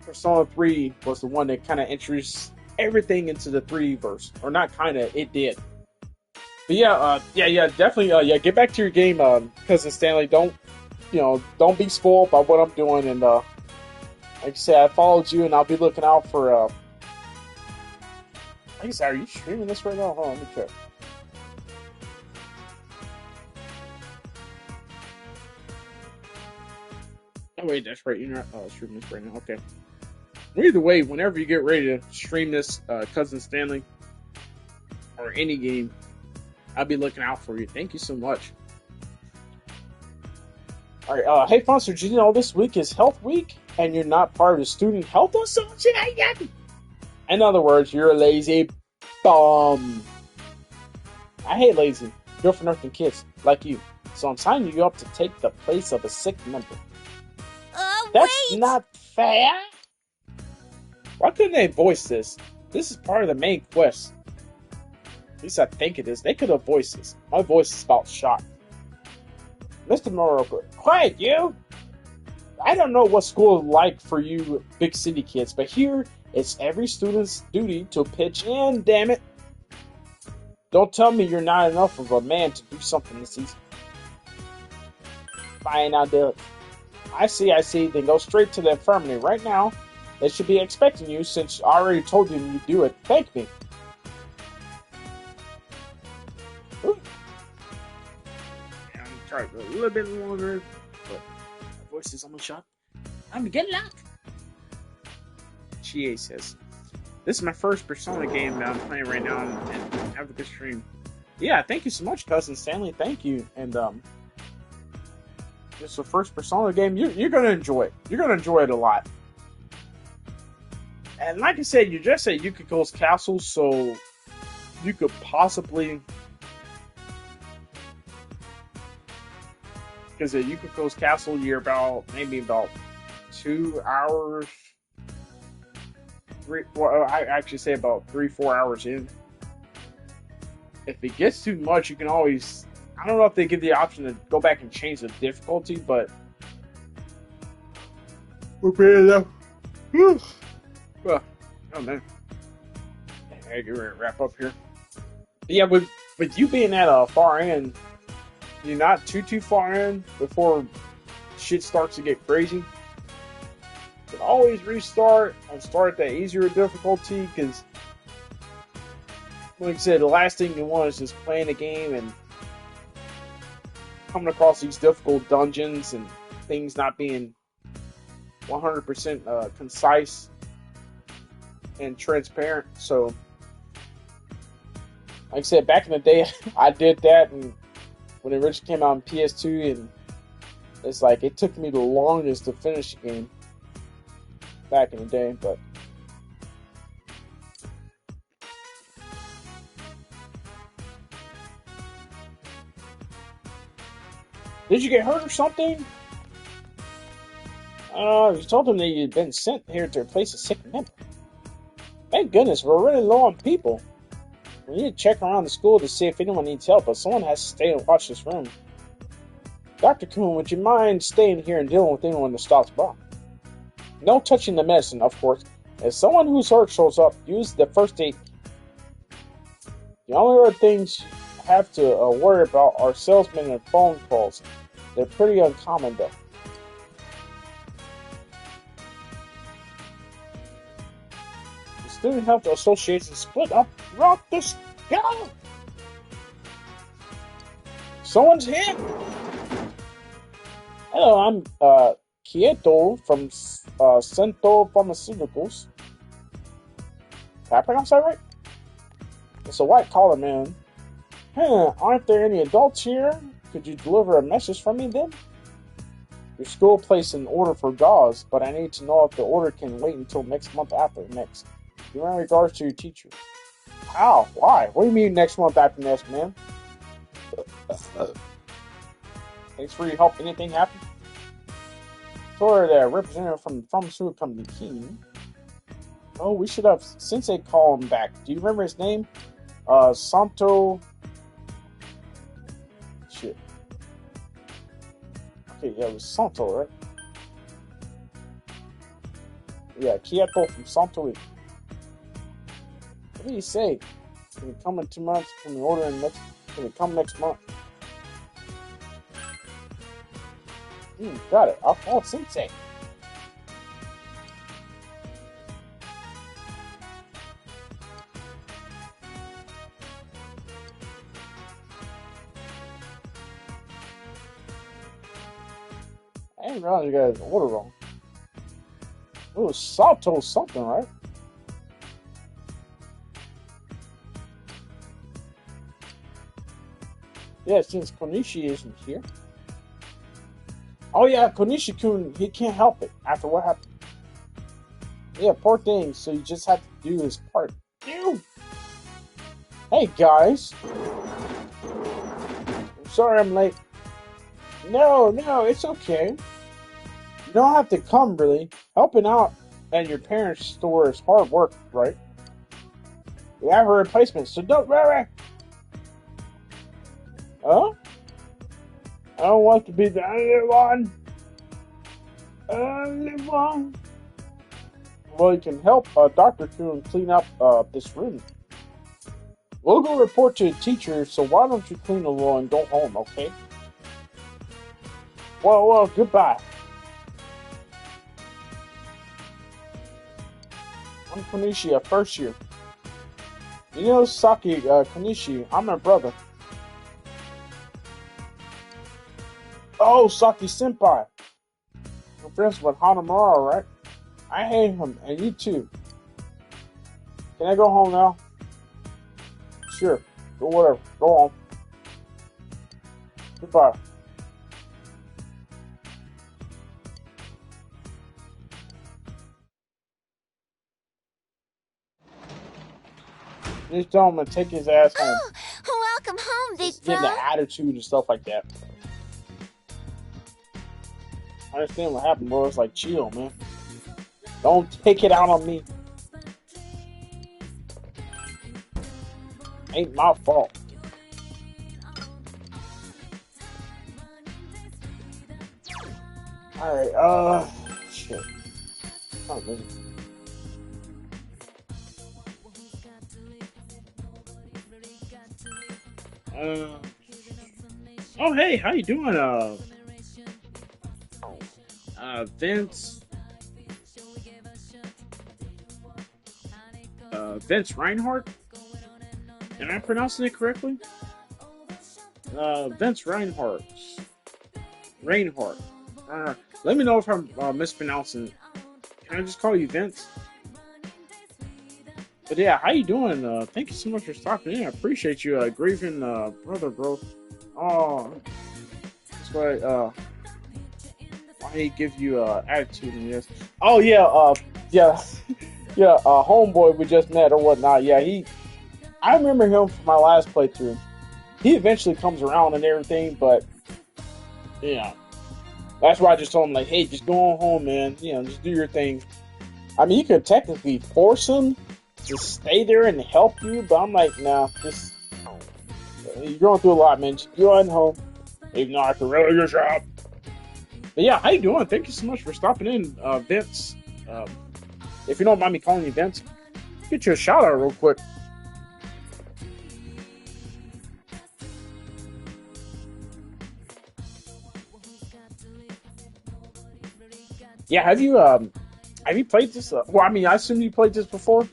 Persona 3 was the one that kind of introduced everything into the 3-verse, or not kind of, it did. But definitely, get back to your game, Cousin Stanley. Don't be spoiled by what I'm doing. And like I said, I followed you, and I'll be looking out for. Like I said, are you streaming this right now? Hold on, let me check. Oh wait, that's right. You're not streaming this right now. Okay. Well, either way, whenever you get ready to stream this, Cousin Stanley, or any game, I'll be looking out for you. Thank you so much. All right. Hey, Fonster, did you know this week is Health Week, and you're not part of the Student Health Association? In other words, you're a lazy bum. I hate lazy, good-for-nothing kids like you. So I'm signing you up to take the place of a sick member. That's not fair. Why couldn't they voice this? This is part of the main quest. At least I think it is. They could have voiced this. My voice is about shot. Mr. Moroka, quiet you! I don't know what school is like for you big city kids, but here it's every student's duty to pitch in, damn it! Don't tell me you're not enough of a man to do something this season. Fine, I'll do it. I see, then go straight to the infirmary right now. They should be expecting you since I already told you you'd do it. Thank me. Ooh. I'm trying to go a little bit longer, but my voice is almost shot. I'm getting out. GA says, this is my first Persona game that I'm playing right now and have a good stream. Yeah, thank you so much, Cousin Stanley. Thank you. And it's the first Persona game. You're going to enjoy it. You're going to enjoy it a lot. And like I said, you just at Yukiko's castle, so you could possibly... Because at Yukiko's castle, you're maybe about 2 hours... I actually say about 3-4 hours in. If it gets too much, you can always... I don't know if they give the option to go back and change the difficulty, but... We're paying enough. Well, oh man. I get ready to wrap up here. But yeah, with you being at a far end, you're not too far in before shit starts to get crazy. You can always restart and start at the easier difficulty, because like I said, the last thing you want is just playing a game and coming across these difficult dungeons and things not being 100% concise and transparent. So, like I said, back in the day, I did that, and when it originally came out on PS2, and it's like it took me the longest to finish the game back in the day, but did you get hurt or something? You told them that you'd been sent here to replace a sick member. Thank goodness, we're really low on people. We need to check around the school to see if anyone needs help, but someone has to stay and watch this room. Dr. Kuhn, would you mind staying here and dealing with anyone that stops by? No touching the medicine, of course. If someone who's hurt shows up, use the first aid. The only other things you have to worry about are salesmen and phone calls. They're pretty uncommon, though. The Student Health Association split up throughout the sky. Someone's here. Hello, I'm Kieto from Cento Pharmaceuticals. Did I pronounce that right? It's a white-collar man. Aren't there any adults here? Could you deliver a message for me then? Your school placed an order for gauze, but I need to know if the order can wait until next month after next. In regards to your teacher. How? Why? What do you mean next month after next, man? Thanks for your help. Anything happen? Sorry, the representative from the pharmaceutical company, Keen. Oh, we should have Sensei call him back. Do you remember his name? Santo. Shit. Okay, yeah, it was Santo, right? Yeah, Kyoto from Santo. What do you say? Can it come in 2 months? Can we order in next? Can it come next month? Got it. I'll call Sensei. I didn't realize you guys ordered wrong. It was Salto something, right? Yeah, since Konishi isn't here. Oh yeah, Konishi-kun, he can't help it after what happened. Yeah, poor thing, so you just have to do his part. Ew! Hey guys! I'm sorry I'm late. No, it's okay. You don't have to come, really. Helping out at your parents' store is hard work, right? We have a replacement, so don't worry. Huh? I don't want to be the only one. Only one. Well, you can help Dr. Kun clean up this room. We'll go report to the teacher, so why don't you clean a little and go home, okay? Well, goodbye. I'm Konishi, a first year. You know Saki Konishi, I'm her brother. Oh, Saki Senpai. I'm friends with Hanamura, right? I hate him, and you too. Can I go home now? Sure. Go whatever. Go home. Goodbye. Just tell him to take his ass home. Oh, welcome home, big Just bro. get the attitude and stuff like that. I understand what happened, bro. It's like, chill, man. Don't take it out on me. Ain't my fault. Alright, shit. Oh, man. Oh, hey, how you doing, Vince? Vince Reinhardt? Am I pronouncing it correctly? Vince Reinhardt. Reinhardt. Let me know if I'm mispronouncing it. Can I just call you Vince? But yeah, how you doing? Thank you so much for stopping in. I appreciate you, grieving, brother, bro. Oh, that's why, why he give you, attitude in this. Oh, yeah, yeah, yeah, homeboy we just met or whatnot. Yeah, I remember him from my last playthrough. He eventually comes around and everything, but, yeah. That's why I just told him, like, hey, just go on home, man. You know, just do your thing. I mean, you could technically force him to stay there and help you, but I'm like, nah, just, you're going through a lot, man. Just go on home. Even though I can really good job. But yeah, how you doing? Thank you so much for stopping in, Vince. If you don't mind me calling you Vince, get you a shout out real quick. Yeah, have you played this? Well, I mean, I assume you played this before.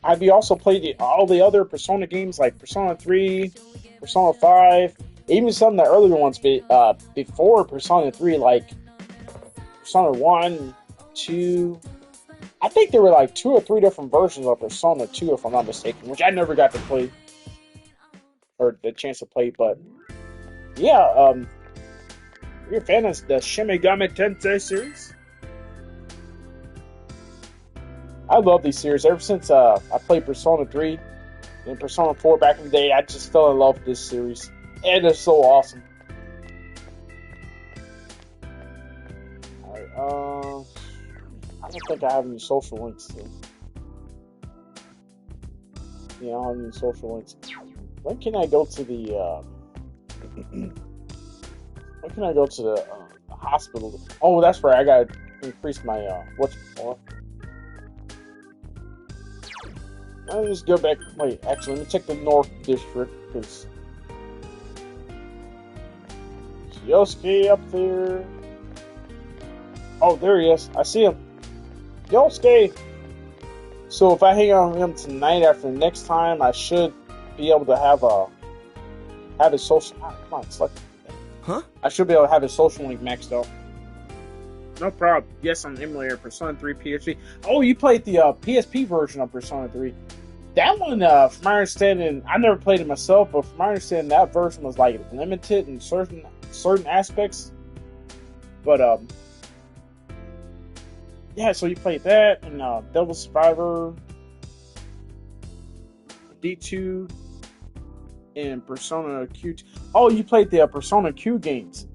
Have you also played all the other Persona games, like Persona 3, Persona 5, even some of the earlier ones before Persona 3, like Persona 1, 2. I think there were like 2 or 3 different versions of Persona 2, if I'm not mistaken, which I never got to play, or the chance to play, but yeah, you're a fan of the Shin Megami Tensei series? I love these series. Ever since I played Persona 3 and Persona 4 back in the day, I just fell in love with this series. And it's so awesome. Alright, I don't think I have any social links. So. Yeah, I don't have any social links. When can I go to the? When can I go to the hospital? Oh, that's right. I gotta increase my what's it called? Let me just go back. Wait, actually, let me check the North District because Yosuke up there. Oh, there he is. I see him. Yosuke. So if I hang out with him tonight after the next time, I should be able to have his social. Come on, select. Huh? I should be able to have his social link maxed out. No problem. Yes, I'm emulator Persona 3 PSP. Oh, you played the PSP version of Persona 3. That one, from my understanding, I never played it myself, but from my understanding, that version was like limited in certain aspects. But yeah. So you played that and Devil Survivor, D2, and Persona Q. Oh, you played the Persona Q games.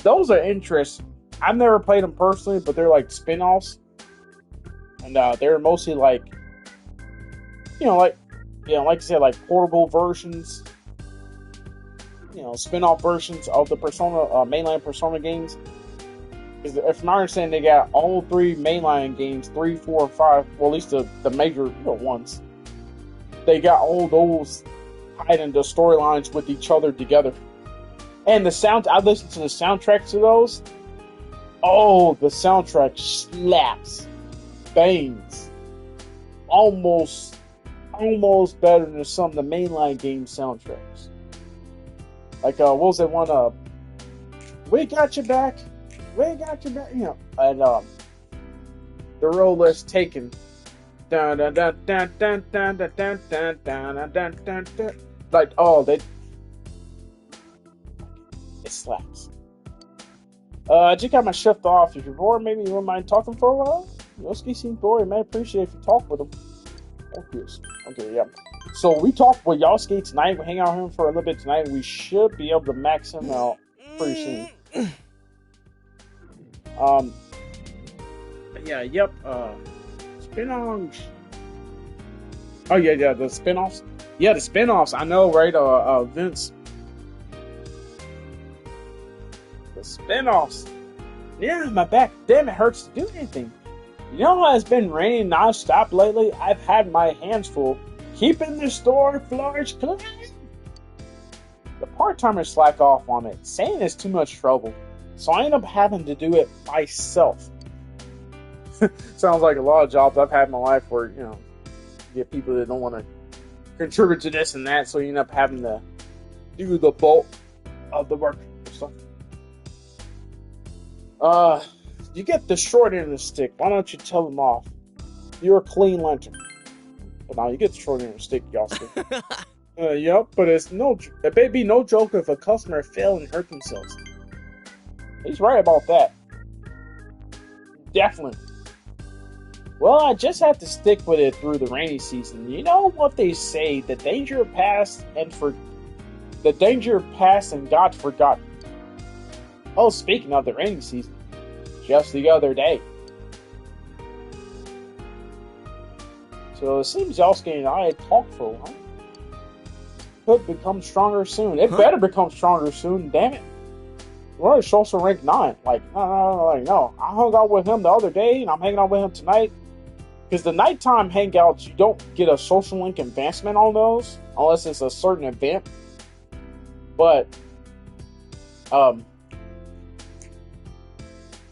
Those are interesting. I've never played them personally, but they're like spin-offs, and they're mostly like. Like I said, like portable versions, spin-off versions of the Persona, mainline Persona games. Because if I understand, they got all 3 mainline games, 3, 4, 5, well, at least the major ones. They got all those tied into storylines with each other together. And I listened to the soundtracks to those. Oh, the soundtrack slaps, bangs, almost better than some of the mainline game soundtracks. Like, what was that one? We Got Your Back. We Got Your Back. And The Road Less Taken. Dun dun dun dun dun dun dun dun dun dun dun dun dun. Like, it slaps. I just got my shift off. If you're bored, maybe you wouldn't mind talking for a while. Yosuke seems bored. Man, I appreciate if you talk with him. Okay, yeah. So we talked with Yosuke tonight. We hang out with him for a little bit tonight. We should be able to max him out pretty soon. Spin-offs. Oh yeah, the spin-offs. Yeah, the spin-offs. I know, right? Vince. The spin-offs. Yeah, my back. Damn, it hurts to do anything. You know how it's been raining non-stop lately? I've had my hands full keeping the store floors clean. The part-timers slack off on it, saying it's too much trouble. So I end up having to do it myself. Sounds like a lot of jobs I've had in my life where, you get people that don't want to contribute to this and that, so you end up having to do the bulk of the work and stuff. You get the short end of the stick. Why don't you tell them off? You're a clean lantern. But now you get the short end of the stick, y'all. Yep, but it may be no joke if a customer fail and hurt themselves. He's right about that. Definitely. Well, I just have to stick with it through the rainy season. You know what they say, the danger past and God forgotten. Oh, speaking of the rainy season, just the other day. So it seems Yosuke and I talked for a while. Could become stronger soon. It better become stronger soon, damn it. We're at social rank 9. No. I hung out with him the other day, and I'm hanging out with him tonight. Because the nighttime hangouts, you don't get a social link advancement on those, unless it's a certain event. But,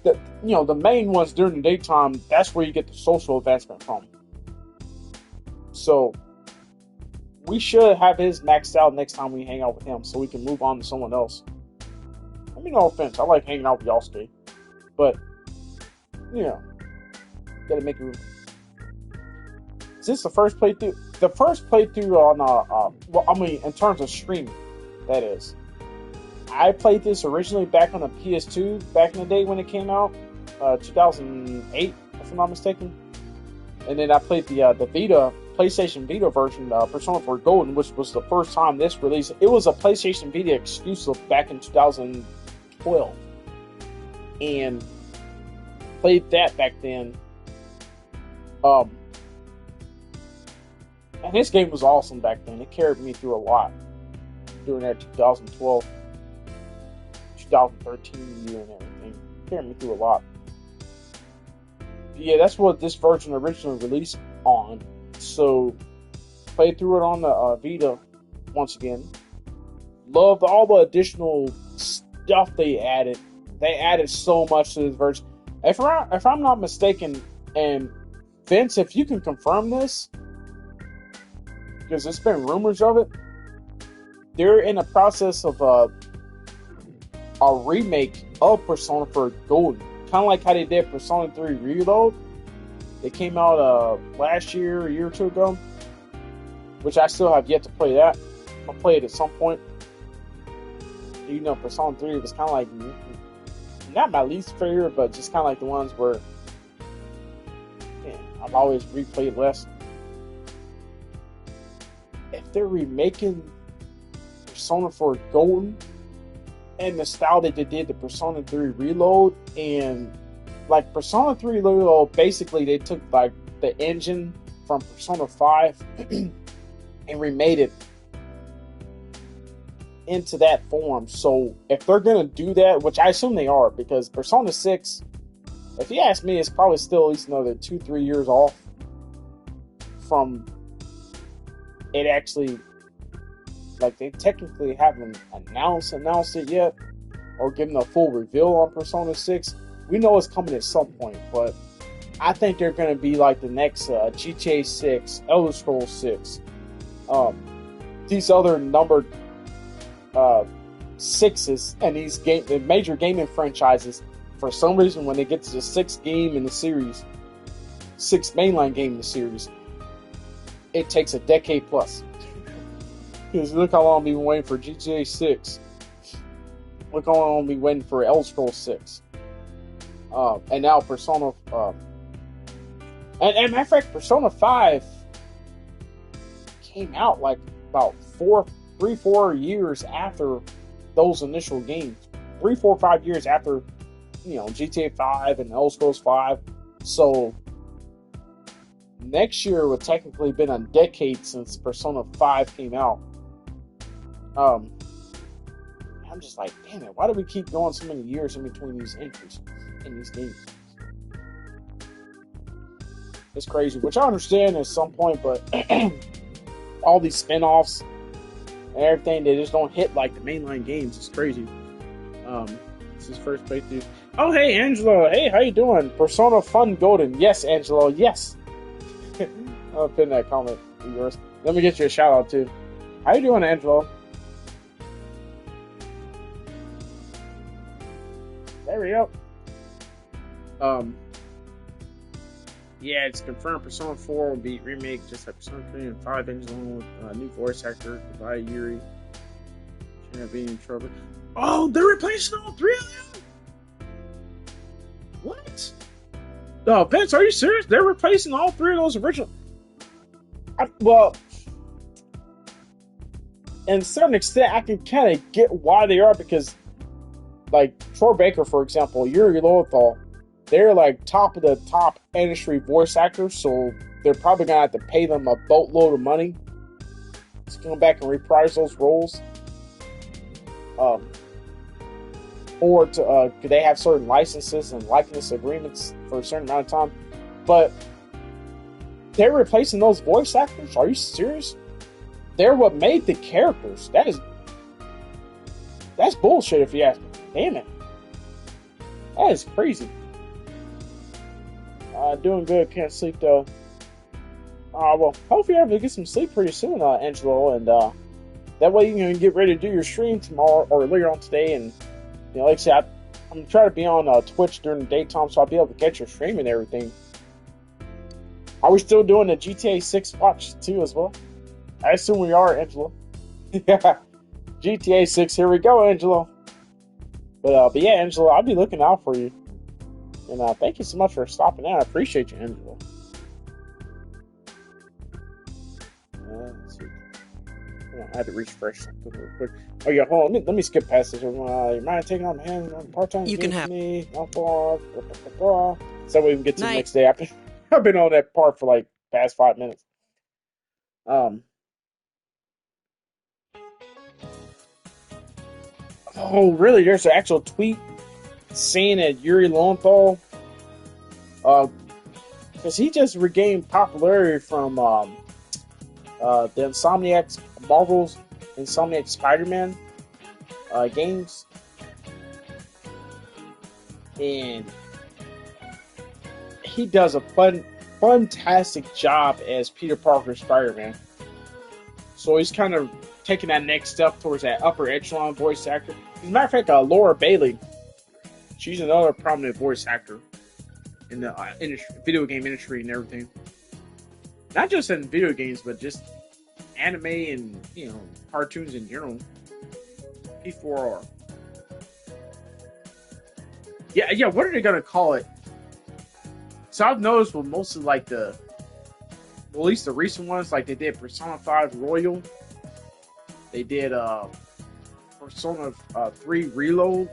the main ones during the daytime, that's where you get the social advancement from. So, we should have his maxed out next time we hang out with him, so we can move on to someone else. I mean, no offense, I like hanging out with Yosuke, but, gotta make it. Is this the first playthrough? The first playthrough on, in terms of streaming, that is. I played this originally back on the PS2, back in the day when it came out, 2008, if I'm not mistaken. And then I played the PlayStation Vita version, Persona 4 Golden, which was the first time this released. It was a PlayStation Vita exclusive back in 2012. And played that back then. And this game was awesome back then. It carried me through a lot during that 2012, 2013 year and everything. It carried me through a lot. Yeah, that's what this version originally released on. So, played through it on the Vita once again. Loved all the additional stuff they added. They added so much to this version. If I'm not mistaken, and Vince, if you can confirm this, because there's been rumors of it, they're in the process of a remake of Persona 4 Golden. Kind of like how they did Persona 3 Reload. They came out last year, a year or two ago, which I still have yet to play that. I'll play it at some point. You know, Persona 3 was kind of like, not my least favorite, but just kind of like the ones where, man, I've always replayed less. If they're remaking Persona 4 Golden and the style that they did the Persona 3 Reload, and like Persona 3 Reload, basically they took like the engine from Persona 5 and remade it into that form. So if they're gonna do that, which I assume they are, because Persona 6, if you ask me, it's probably still at least another 2-3 years off from it actually, like, they technically haven't announced it yet or given a full reveal on Persona 6. We know it's coming at some point, but I think they're going to be like the next GTA 6, Elder Scrolls 6, these other numbered sixes, and these the major gaming franchises. For some reason, when they get to the sixth game in the series, sixth mainline game in the series, it takes a decade plus. Because look how long we've been waiting for GTA 6. Look how long we've been waiting for Elder Scrolls 6. And now Persona... and matter of fact, Persona 5 came out like about 3-4 years after those initial games. 3, 4, 5 years after, you know, GTA 5 and Elder Scrolls 5. So next year would technically been a decade since Persona 5 came out. I'm just like, damn it, why do we keep going so many years in between these entries in these games? It's crazy, which I understand at some point, but all these spin-offs and everything, they just don't hit like the mainline games. It's crazy. This is first playthrough. Oh, hey, Angelo. Hey, how you doing? Persona Fun Golden. Yes, Angelo, yes. I'll pin that comment of yours. Let me get you a shout out too. How you doing, Angelo? There we go. Yeah, it's confirmed Persona 4 will be remake just like Persona 3 and 5 engine with new voice actor, Goodbye Yuri. Shouldn't be in trouble. Oh, they're replacing all 3 of them? What? No, Vince, are you serious? They're replacing all 3 of those original. Well, in a certain extent, I can kind of get why they are, because, like, Troy Baker, for example, Yuri Lowenthal, they're like top of the top industry voice actors, so they're probably gonna have to pay them a boatload of money to come back and reprise those roles. Or to could they have certain licenses and likeness agreements for a certain amount of time? But they're replacing those voice actors? Are you serious? They're what made the characters. That's bullshit if you ask me. Damn it. That is crazy. Doing good. Can't sleep though. Well, hopefully you're able to get some sleep pretty soon, Angelo, and that way you can get ready to do your stream tomorrow or later on today. And you know, like I said, I'm gonna try to be on Twitch during the daytime, so I'll be able to catch your stream and everything. Are we still doing the GTA 6 watch too as well? I assume we are, Angelo. Yeah, GTA 6. Here we go, Angelo. But yeah, Angelo, I'll be looking out for you. And thank you so much for stopping in. I appreciate you, Angelo. Let's see. I had to refresh something real quick. Oh yeah, hold on. Let me skip past this. You mind taking on my hands on part-time? You can have me. Blah, blah, blah, blah, blah. So we can get to the Night. next day after. I've been on that part for like past 5 minutes. Um. Oh, really? There's an actual tweet saying that Yuri Lowenthal, because he just regained popularity from the Insomniac Marvel's Insomniac Spider-Man games, and he does a fantastic job as Peter Parker Spider-Man. So he's kind of taking that next step towards that upper echelon voice actor. As a matter of fact, Laura Bailey, she's another prominent voice actor in the video game industry and everything. Not just in video games, but just anime and cartoons in general. P4R. Yeah. What are they gonna call it? So I've noticed with most of like at least the recent ones, like they did Persona 5 Royal. They did Persona 3 Reload.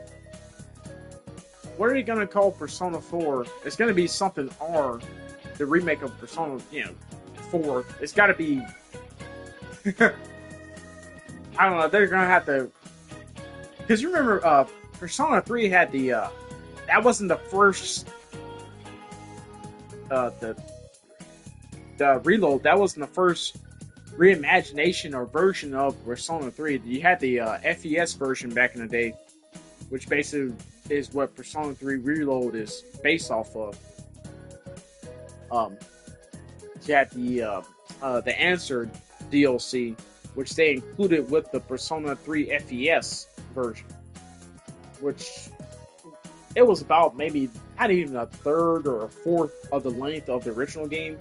What are they gonna call Persona 4? It's gonna be something R, the remake of Persona 4. It's gotta be I don't know, they're gonna have to, because you remember Persona 3 had the that wasn't the first the Reload, that wasn't the first reimagination or version of Persona 3. You had the FES version back in the day, which basically is what Persona 3 Reload is based off of. You had the Answer DLC, which they included with the Persona 3 FES version, which it was about maybe not even a third or a fourth of the length of the original game.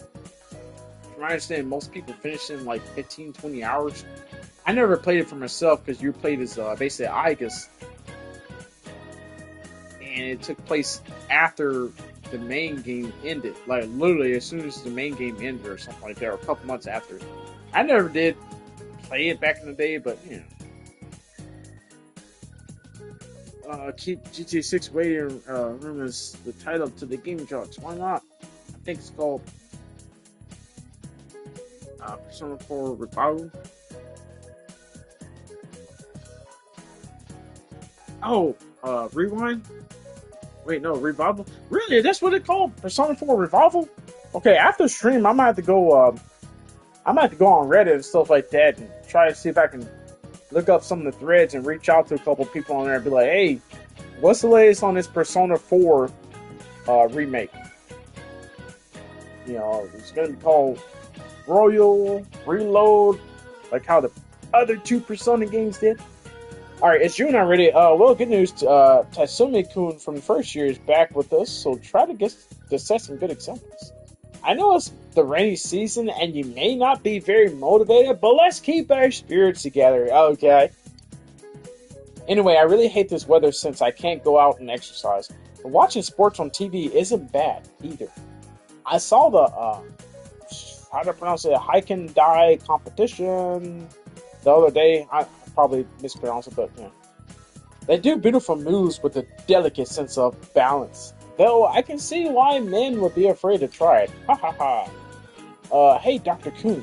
From my understanding, most people finished in like 15-20 hours. I never played it for myself because you played as basically Aigis, and it took place after the main game ended, like literally as soon as the main game ended or something like that, or a couple months after. I never did play it back in the day, but keep GTA 6 waiting room is the title to the Game Jocks. Why not? I think it's called Persona 4 Revival. Oh, Rewind? Wait, no, Revival? Really? That's what it's called? Persona 4 Revival? Okay, after stream, I might have to go on Reddit and stuff like that and try to see if I can look up some of the threads and reach out to a couple people on there and be like, hey, what's the latest on this Persona 4 remake? It's going to be called Royal, Reload, like how the other two Persona games did. Alright, it's June already. Well, good news. Tatsumi-kun from the first year is back with us, so try to set some good examples. I know it's the rainy season and you may not be very motivated, but let's keep our spirits together, okay? Anyway, I really hate this weather since I can't go out and exercise. But watching sports on TV isn't bad either. I saw the, how to pronounce it, Heiken Dai competition the other day. I probably mispronounced it, but they do beautiful moves with a delicate sense of balance. Though I can see why men would be afraid to try it. Ha ha ha. Hey, Dr. Kun,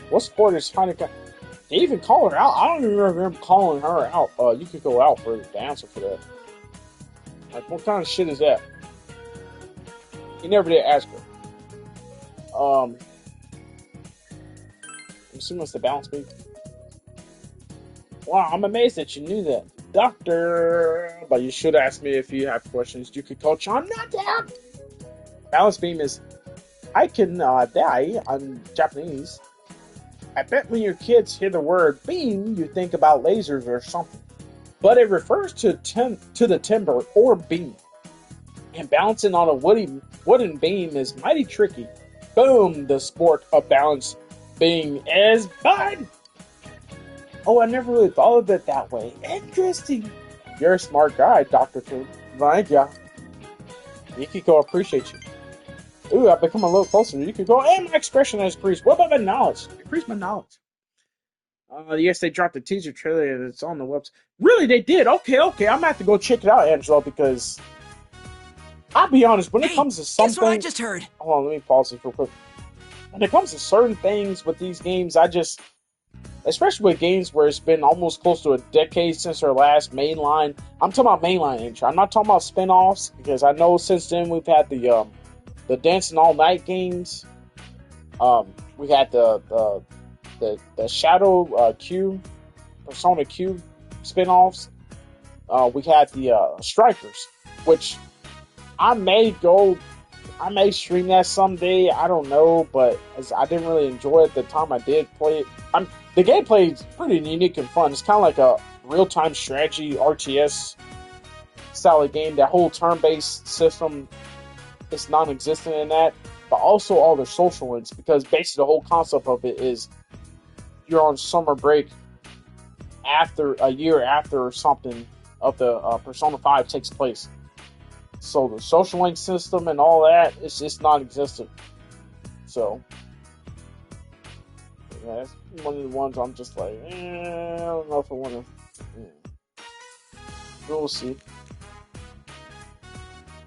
what sport is Hanukkah? They even call her out. I don't even remember calling her out. You could go out for the answer for that. Like, what kind of shit is that? You never did ask her. I'm assuming it's the balance beam. Wow, I'm amazed that you knew that. Doctor! But you should ask me if you have questions. You could coach. I'm not down! Balance beam is I can die on Japanese. I bet when your kids hear the word beam, you think about lasers or something. But it refers to the timber or beam. And balancing on a wooden beam is mighty tricky. Boom! The sport of balance beam is fun! Oh, I never really thought of it that way. Interesting. You're a smart guy, Dr. Kun. Thank ya. Yukiko appreciates you. Ooh, I've become a little closer to Yukiko, and my expression has increased. What about my knowledge? Increase my knowledge. Yes, they dropped the teaser trailer and it's on the website. Really, they did? Okay. I'm gonna have to go check it out, Angelo, because I'll be honest, when it Hey, comes to guess what I something, just heard? hold on, let me pause this real quick. When it comes to certain things with these games, especially with games where it's been almost close to a decade since their last mainline. I'm talking about mainline entry. I'm not talking about spin-offs, because I know since then we've had the Dancing All Night games. We had the Shadow Q, Persona Q spin-offs. We had the Strikers, which I may stream that someday. I don't know, but I didn't really enjoy it the time I did play it. The gameplay is pretty unique and fun. It's kind of like a real-time strategy RTS style of game. That whole turn-based system is non-existent in that, but also all the social links, because basically the whole concept of it is you're on summer break after a year after something of the Persona 5 takes place. So the social link system and all that is just non-existent. So yeah, that's one of the ones I'm just like, I don't know if I want to. We'll see.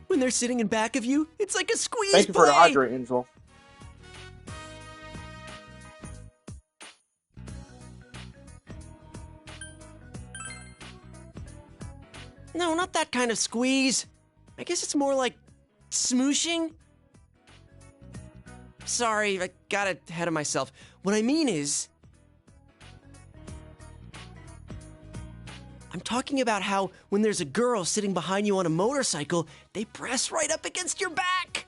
When they're sitting in back of you, it's like a squeeze Thank you for the play. hydrate, Angel. No, not that kind of squeeze. I guess it's more like smooshing. Sorry, I got ahead of myself. What I mean is, I'm talking about how when there's a girl sitting behind you on a motorcycle, they press right up against your back.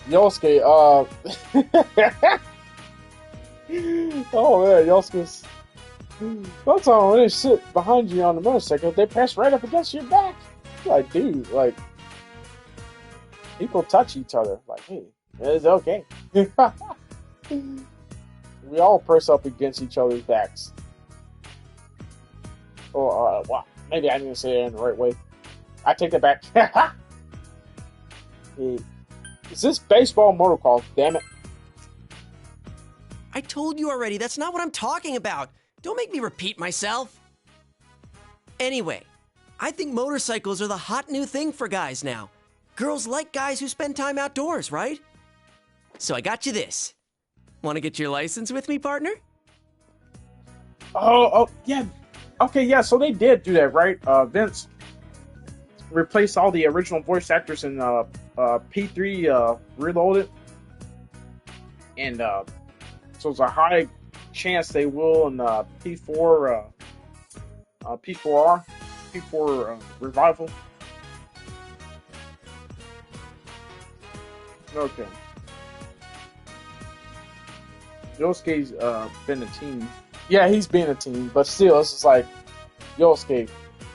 Yosuke, oh man, Yosuke's. That's all. When they sit behind you on the motorcycle, they press right up against your back. Like, dude, like, people touch each other. Like, hey, it's okay. We all press up against each other's backs. Or, wow, maybe I didn't say it in the right way. I take that back. Hey, is this baseball Mortal Kombat? Damn it. I told you already, that's not what I'm talking about. Don't make me repeat myself. Anyway, I think motorcycles are the hot new thing for guys now. Girls like guys who spend time outdoors, right? So I got you this. Want to get your license with me, partner? Oh, yeah. Okay, yeah, so they did do that, right? Vince replaced all the original voice actors in P3 Reloaded. And so it's a high chance they will in P4 P4 Revival. Okay. Yosuke's been a team. Yeah, he's been a team, but still, it's just like Yosuke.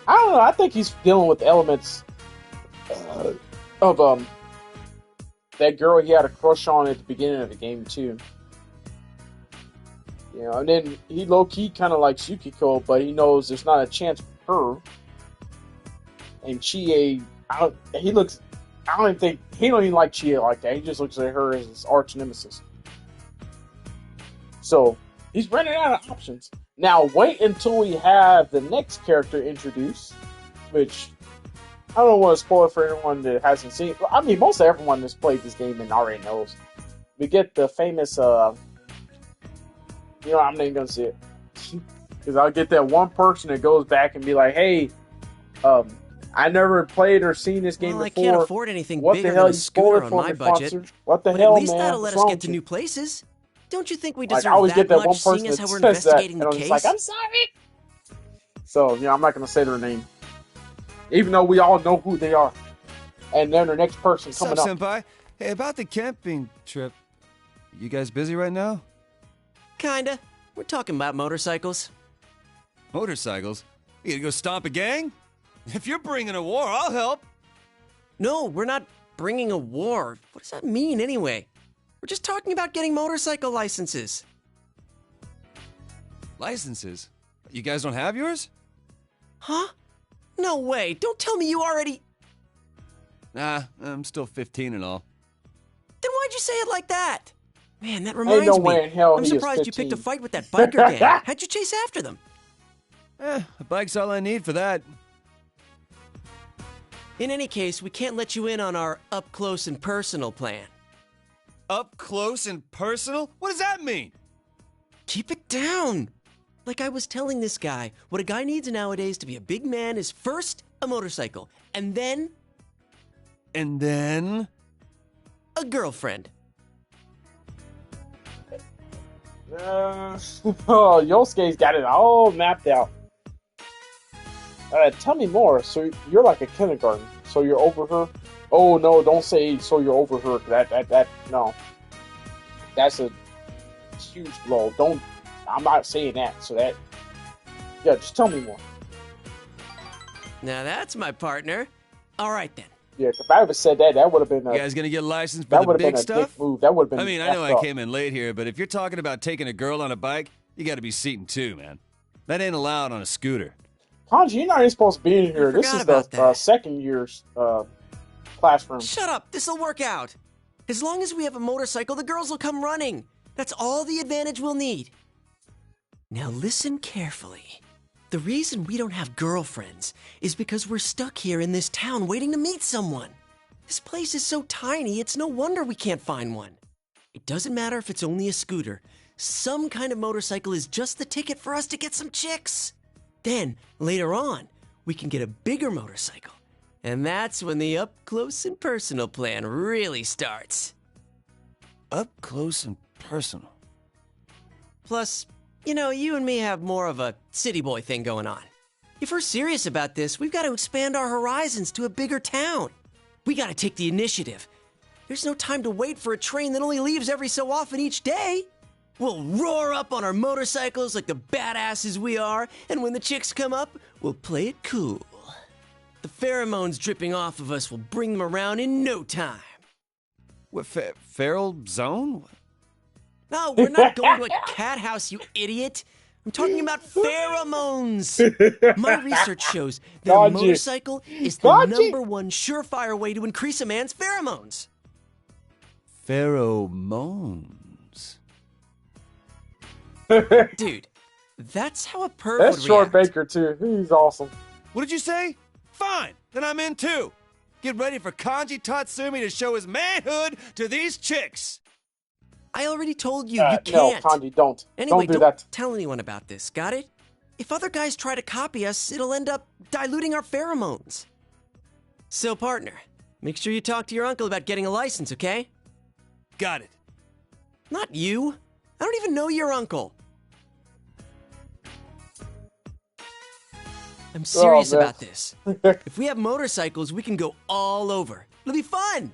I don't know. I think he's dealing with elements of that girl he had a crush on at the beginning of the game too. You know, and then he low key kind of likes Yukiko, but he knows there's not a chance for her. And Chie, I don't even like Chie like that. He just looks at her as his arch nemesis. So he's running out of options. Now wait until we have the next character introduced, which I don't want to spoil it for anyone that hasn't seen. I mean, most everyone that's played this game and already knows. We get the famous, I'm not even gonna say it because I'll get that one person that goes back and be like, "Hey, I never played or seen this game well, before. I can't afford anything what bigger the hell than a you spoiled scooter on for my me, budget. Fonzer? What the But hell, at least man? that'll let What's us wrong get with to you?" new places. Don't you think we Like, deserve I always that get that much, one person seeing as that how we're says that, investigating and the I'm case? just like, "I'm sorry." So, I'm not going to say their name. Even though we all know who they are. And then the next person coming Sup, up. Senpai? Hey, about the camping trip. You guys busy right now? Kinda. We're talking about motorcycles. Motorcycles? You gonna go stomp a gang? If you're bringing a war, I'll help. No, we're not bringing a war. What does that mean anyway? We're just talking about getting motorcycle licenses. Licenses? You guys don't have yours? Huh? No way. Don't tell me you already... Nah, I'm still 15 and all. Then why'd you say it like that? Man, that reminds no me. way in hell I'm he is surprised you picked a 15. fight with that biker gang. How'd you chase after them? A bike's all I need for that. In any case, we can't let you in on our up close and personal plan. Up close and personal? What does that mean? Keep it down. Like I was telling this guy, what a guy needs nowadays to be a big man is first a motorcycle, and then And then? a girlfriend. Oh, Yosuke's got it all mapped out. Tell me more. So you're like a kindergarten. So you're over her? Oh no! Don't say so you're over her. That no. That's a huge blow. Don't. I'm not saying that. So that. Yeah, just tell me more. Now that's my partner. All right then. Yeah, if I ever said that, that would have been. You guys gonna get licensed that for the would have big been a stuff? dick move. That would have been. I mean, I know I effed up. came in late here, but if you're talking about taking a girl on a bike, you gotta be seating two, man. That ain't allowed on a scooter. Kanji, you're not even supposed to be in here. This forgot is about the that. second year's classroom. Shut up. This'll work out. As long as we have a motorcycle, the girls will come running. That's all the advantage we'll need. Now listen carefully. The reason we don't have girlfriends is because we're stuck here in this town waiting to meet someone. This place is so tiny, it's no wonder we can't find one. It doesn't matter if it's only a scooter. Some kind of motorcycle is just the ticket for us to get some chicks. Then, later on, we can get a bigger motorcycle. And that's when the up close and personal plan really starts. Up close and personal. Plus, you know, you and me have more of a city boy thing going on. If we're serious about this, we've got to expand our horizons to a bigger town. We got to take the initiative. There's no time to wait for a train that only leaves every so often each day. We'll roar up on our motorcycles like the badasses we are, and when the chicks come up, we'll play it cool. The pheromones dripping off of us will bring them around in no time. What, feral zone? No, we're not going to a cat house, you idiot. I'm talking about pheromones. My research shows that a Kanji. motorcycle is the Kanji. #1 surefire way to increase a man's pheromones. Pheromones. Dude, that's how a perv That's would Short react. Baker too. He's awesome. What did you say? Fine, then I'm in too. Get ready for Kanji Tatsumi to show his manhood to these chicks. I already told you, No, you can't. Kanji, don't. Anyway, don't do that. tell anyone about this, got it? If other guys try to copy us, it'll end up diluting our pheromones. So, partner, make sure you talk to your uncle about getting a license, okay? Got it. Not you. I don't even know your uncle. I'm serious man. about this. If we have motorcycles, we can go all over. It'll be fun.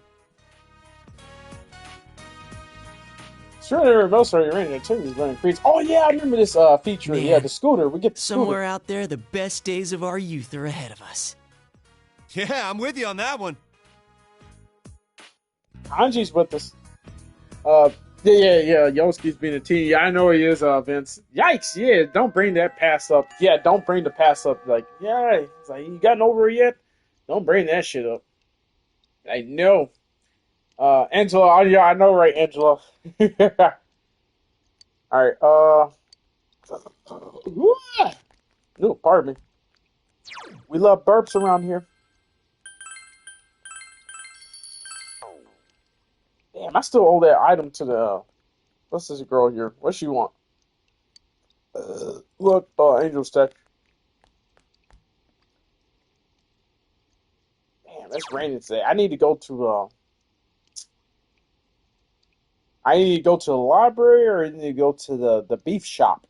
Sure, there are most are running activities running creeds. Oh yeah, I remember this feature. Man. Yeah, the scooter. We get the Somewhere scooter. out there, the best days of our youth are ahead of us. Yeah, I'm with you on that one. Kanji's with us. Yeah. Yosuke's being a teen. Yeah, I know he is, Vince. Yikes, yeah, don't bring that pass up. Yeah, don't bring the pass up. Like, yeah, it's like, you gotten over it yet? Don't bring that shit up. I know. Angela, oh, yeah, I know, right, Angela? Alright, no, pardon me. We love burps around here. Damn, I still owe that item to the, what's this girl here? What she want? Look, Angel statue. Damn, it's raining today. I need to go to, I need to go to the library or I need to go to the beef shop.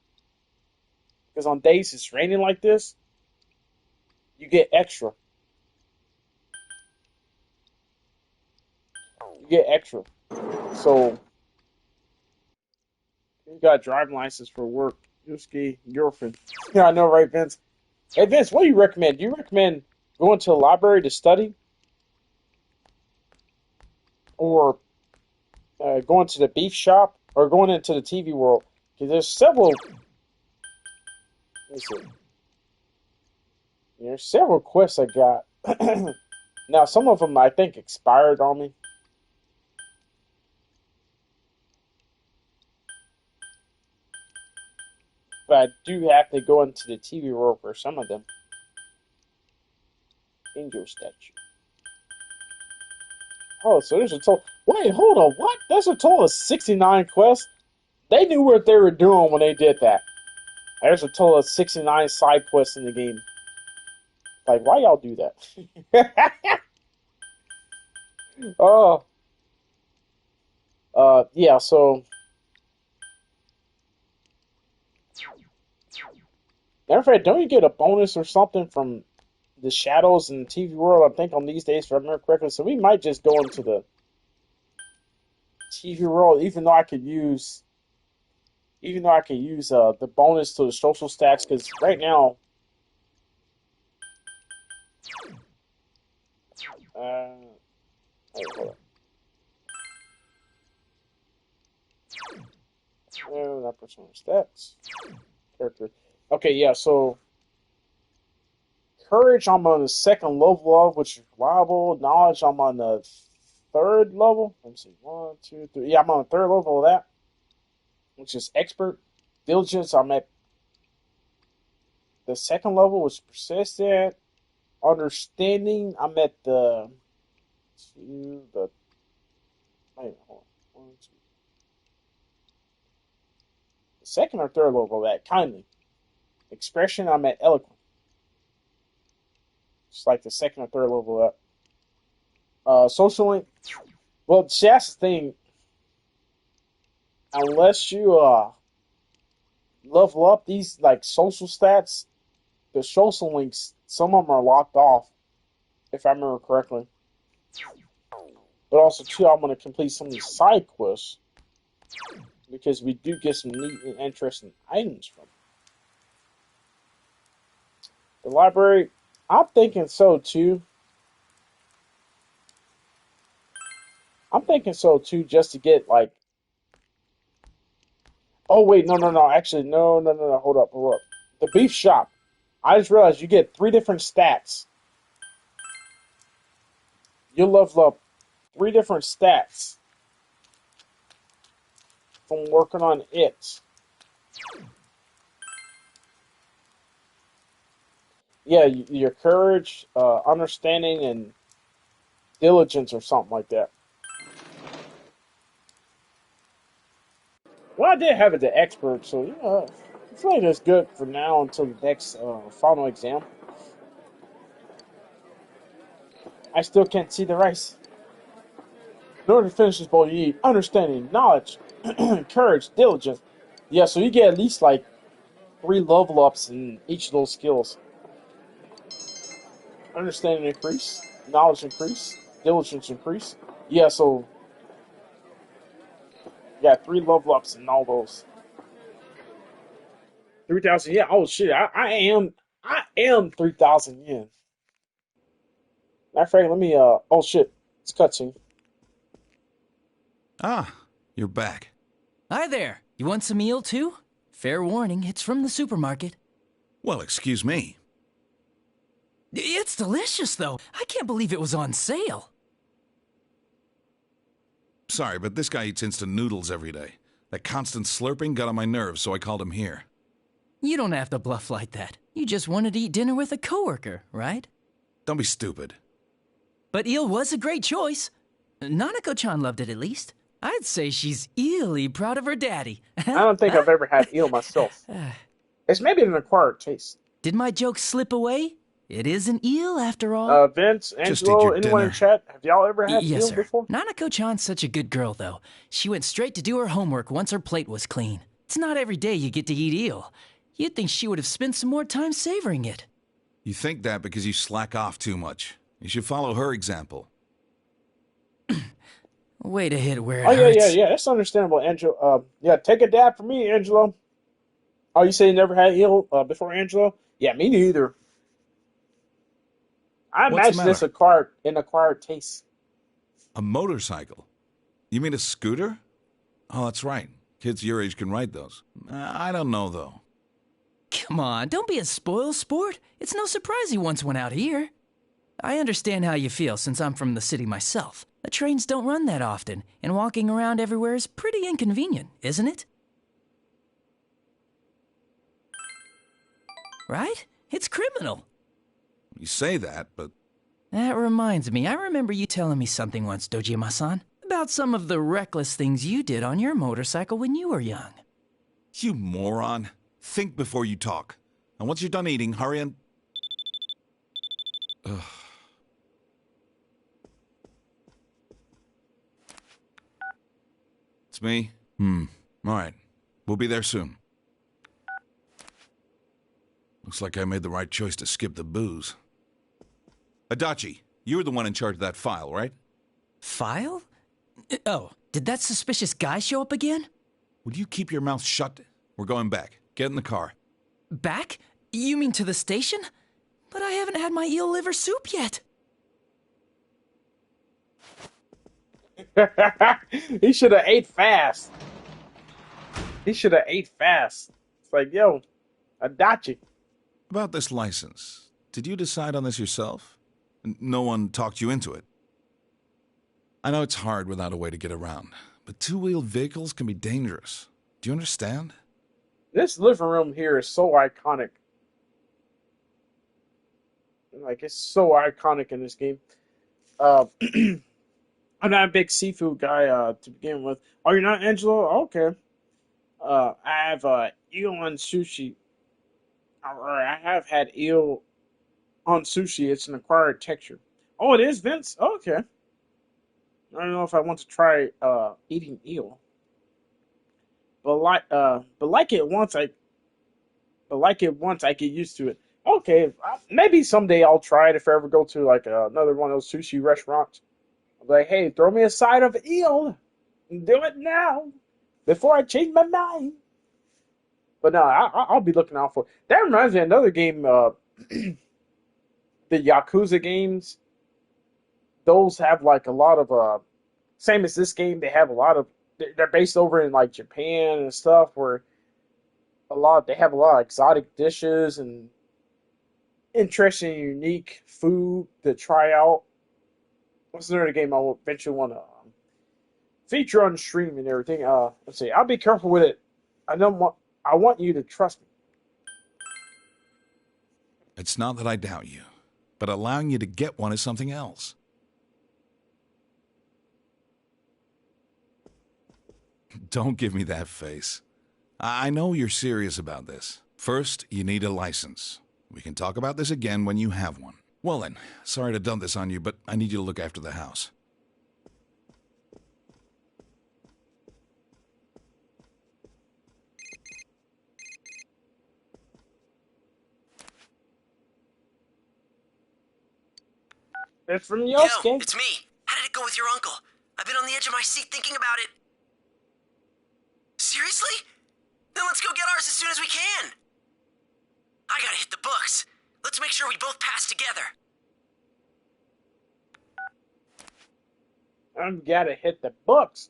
Because on days it's raining like this, you get extra. You get extra. So, you got a driving license for work. Yusuke, girlfriend. Yeah, I know, right, Vince? Hey, Vince, what do you recommend? Do you recommend going to the library to study? Or going to the beef shop? Or going into the TV world? Because there's several... Let me see. There's several quests I got. Now, some of them, I think, expired on me. But I do have to go into the TV world for some of them. Angel statue. Oh, so there's a total. Wait, hold on. What? There's a total of 69 quests? They knew what they were doing when they did that. There's a total of 69 side quests in the game. Like, why y'all do that? Oh. Yeah, so. Matter of fact, don't you get a bonus or something from the shadows in the TV world? I think on these days, if I remember correctly. So we might just go into the TV world, even though I could use the bonus to the social stats, because right now, wait, hold on. Not personal stats. Character. Okay, yeah, so courage, I'm on the second level of, which is reliable. Knowledge, I'm on the third level. Let me see, 1, 2, 3. Yeah, I'm on the third level of that, which is expert. Diligence, I'm at the second level, which is persistent. Understanding, I'm at the wait, hold on. 1, 2. The second or third level of that, kindly. Expression, I'm at eloquent. It's like the second or third level of that. Social link. Well, see, that's the thing. Unless you level up these like social stats, the social links, some of them are locked off, if I remember correctly. But also too, I'm gonna complete some of these side quests because we do get some neat and interesting items from the library. I'm thinking so too. Just to get like. Oh wait, no. Actually, no. Hold up. The beef shop. I just realized you get 3 different stats. You level up 3 different stats from working on it. Yeah, your courage, understanding, and diligence, or something like that. Well, I did have it to expert, so I feel like that's good for now until the next final exam. I still can't see the rice. In order to finish this bowl, you need understanding, knowledge, courage, diligence. Yeah, so you get at least like 3 level ups in each of those skills. Understanding increase, knowledge increase, diligence increase. Yeah, so you got 3 level ups in all those. 3,000 yen. Oh shit, I am 3,000 yen. Matter of fact, let me oh shit, it's cutscene. Ah, you're back. Hi there. You want some eel too? Fair warning, it's from the supermarket. Well, excuse me. It's delicious, though. I can't believe it was on sale. Sorry, but this guy eats instant noodles every day. That constant slurping got on my nerves, so I called him here. You don't have to bluff like that. You just wanted to eat dinner with a coworker, right? Don't be stupid. But eel was a great choice. Nanako-chan loved it at least. I'd say she's eerily proud of her daddy. I don't think I've ever had eel myself. It's maybe an acquired taste. Did my joke slip away? It is an eel, after all. Vince, Angelo, anyone in chat, have y'all ever had yes, eel sir. before? Nanako-chan's such a good girl, though. She went straight to do her homework once her plate was clean. It's not every day you get to eat eel. You'd think she would have spent some more time savoring it. You think that because you slack off too much. You should follow her example. Way to hit where it hurts. Yeah. That's understandable, Angelo. Yeah, take a dab for me, Angelo. Oh, you say you never had eel before, Angelo? Yeah, me neither. I imagine this acquired taste. A motorcycle? You mean a scooter? Oh, that's right. Kids your age can ride those. I don't know, though. Come on, don't be a spoil sport. It's no surprise he once went out here. I understand how you feel since I'm from the city myself. The trains don't run that often, and walking around everywhere is pretty inconvenient, isn't it? Right? It's criminal. You say that, but That reminds me, I remember you telling me something once, Dojima-san, about some of the reckless things you did on your motorcycle when you were young. You moron. Think before you talk. And once you're done eating, hurry and... Ugh. It's me? Alright. We'll be there soon. Looks like I made the right choice to skip the booze. Adachi, you were the one in charge of that file, right? File? Oh, did that suspicious guy show up again? Would you keep your mouth shut? We're going back. Get in the car. Back? You mean to the station? But I haven't had my eel liver soup yet. He should have ate fast. It's like, yo, Adachi. About this license, did you decide on this yourself? No one talked you into it? I know it's hard without a way to get around, but two-wheeled vehicles can be dangerous. Do you understand? This living room here is so iconic. Like, it's so iconic in this game. I'm not a big seafood guy to begin with. Oh, you're not, Angelo? Okay. I have eel on sushi. Or I have had eel on sushi. It's an acquired texture. Oh, it is, Vince? Okay. I don't know if I want to try eating eel. But like it once I get used to it. Okay, maybe someday I'll try it if I ever go to like another one of those sushi restaurants. I'm like, hey, throw me a side of eel. Do it now before I change my mind. But no, I'll be looking out for it. That reminds me of another game, the Yakuza games. Those have like a lot of same as this game. They have a lot of. They're based over in like Japan and stuff, where they have a lot of exotic dishes and interesting, unique food to try out. What's another game I will eventually want to feature on stream and everything? Let's see. I'll be careful with it. I want you to trust me. It's not that I doubt you, but allowing you to get one is something else. Don't give me that face. I know you're serious about this. First, you need a license. We can talk about this again when you have one. Well then, sorry to dump this on you, but I need you to look after the house. It's from Yosuke. Yo, it's me. How did it go with your uncle? I've been on the edge of my seat thinking about it. Seriously? Then let's go get ours as soon as we can. I gotta hit the books. Let's make sure we both pass together. I've gotta hit the books.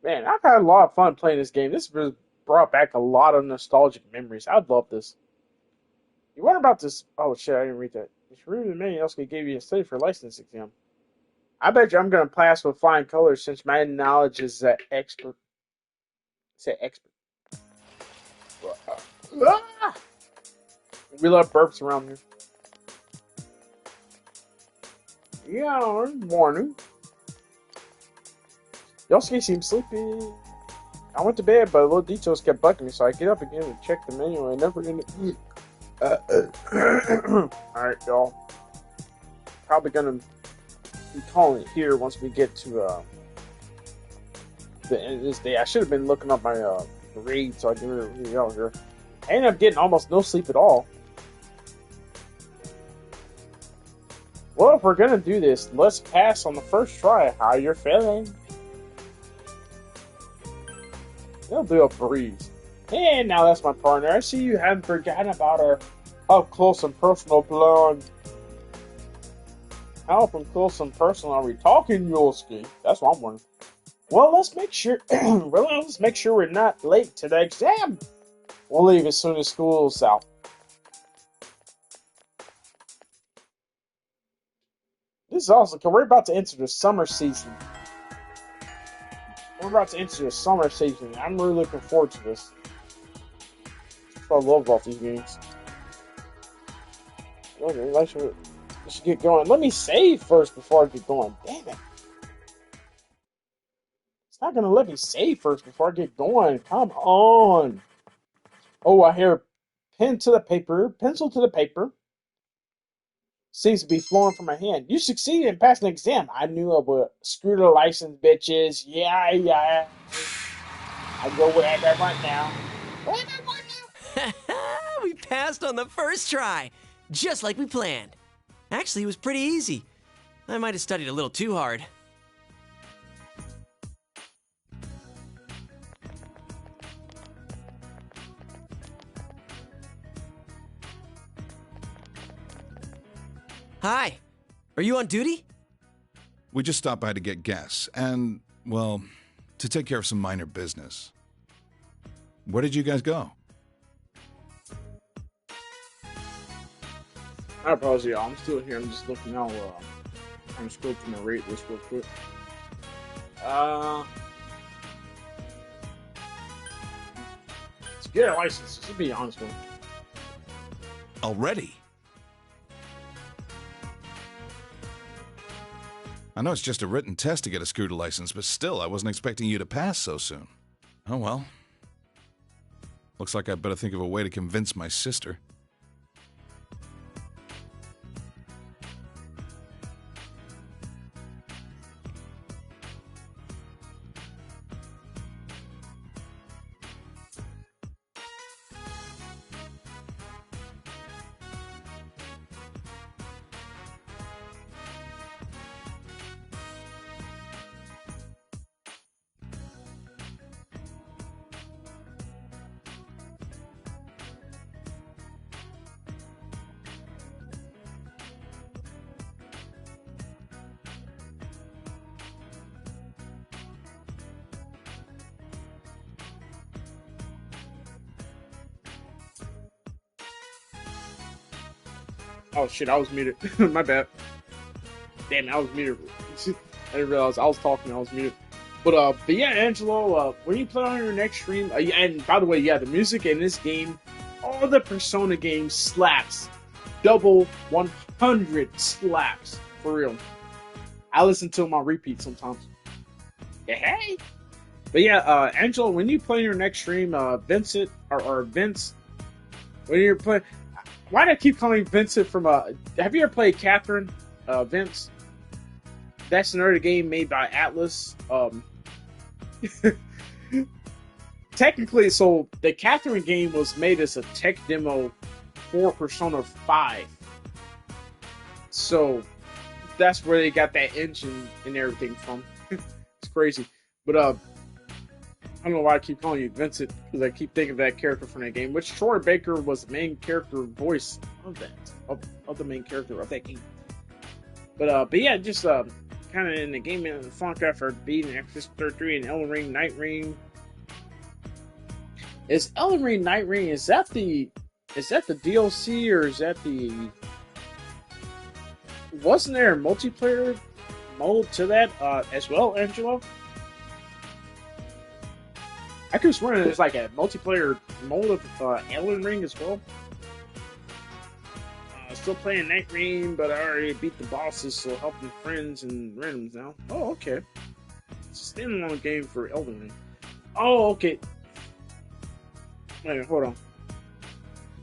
Man, I've had a lot of fun playing this game. This has brought back a lot of nostalgic memories. I'd love this. You wonder about this? Oh shit, I didn't read that. It's rude that many else could give you a study for a license exam. I bet you I'm gonna pass with flying colors since my knowledge is expert. Say expert. We love burps around here. Yeah, good morning. Yosuke seems sleepy. I went to bed, but little details kept bugging me, so I get up again and check the menu, and I never ended. Alright, y'all. Probably gonna be calling it here once we get to the end of this day. I should have been looking up my grade so I can read it out here. I ended up getting almost no sleep at all. Well, if we're gonna do this, let's pass on the first try. How you're feeling? It'll be a breeze. And now that's my partner. I see you haven't forgotten about our up close and personal blonde. How up and close and personal are we talking, Yosuke? That's what I'm wondering. Well, let's make sure. Let's make sure we're not late to the exam. We'll leave as soon as school's out. This is awesome, because we're about to enter the summer season. I'm really looking forward to this. what I love about these games. Okay, I should get going. Let me save first before I get going. Damn it. It's not gonna let me save first before I get going. Come on. Oh, I hear pen to the paper, pencil to the paper. Seems to be flowing from my hand. You succeeded in passing the exam. I knew I would. Screw the license, bitches. Yeah. I go wherever I want now. We passed on the first try, just like we planned. Actually, it was pretty easy. I might have studied a little too hard. Hi, are you on duty? We just stopped by to get gas and, well, to take care of some minor business. Where did you guys go? I apologize, y'all. I'm still here. I'm just looking out. I'm just going through my rate list real quick. To get a license, to be honest with you. Already? I know it's just a written test to get a scooter license, but still, I wasn't expecting you to pass so soon. Oh well. Looks like I'd better think of a way to convince my sister. Oh shit, I was muted. My bad. Damn, I was muted. I didn't realize I was talking, I was muted. But yeah, Angelo, when you play on your next stream, and by the way, yeah, the music in this game, all the Persona games slaps. Double 100 slaps. For real. I listen to them on repeat sometimes. Hey! But yeah, Angelo, when you play your next stream, Vincent, or Vince, when you're playing... Why do I keep calling Vincent from have you ever played Catherine, Vince? That's another game made by Atlas. Technically, so the Catherine game was made as a tech demo for Persona 5. So that's where they got that engine and everything from. It's crazy. But I don't know why I keep calling you Vincent, because I keep thinking of that character from that game, which Troy Baker was the main character voice of that, of the main character of that game. But yeah, just kind of in the game in the funk after beating Exorcist 33 and Elden Ring Night Ring. Is Elden Ring Night Ring, is that the DLC, or is that the... Wasn't there a multiplayer mode to that as well, Angelo? I could swear there's like a multiplayer mode of Elden Ring as well. Still playing Night Ring, but I already beat the bosses, so helping friends and randoms now. Oh, okay. It's a standalone game for Elden Ring. Oh, okay. Wait, hold on.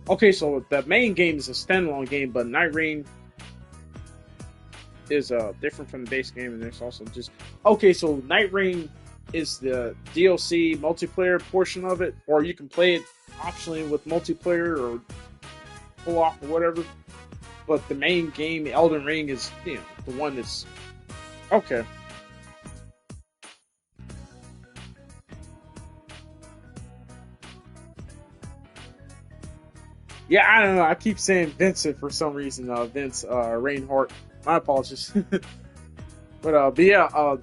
Okay, so the main game is a standalone game, but Night Ring is different from the base game, and there's also just... Okay, so Night Ring is the DLC multiplayer portion of it, or you can play it optionally with multiplayer or co-op or whatever. But the main game, Elden Ring, is, you know, the one that's... Okay. Yeah, I don't know. I keep saying Vincent for some reason. Vince Reinhardt. My apologies. But yeah,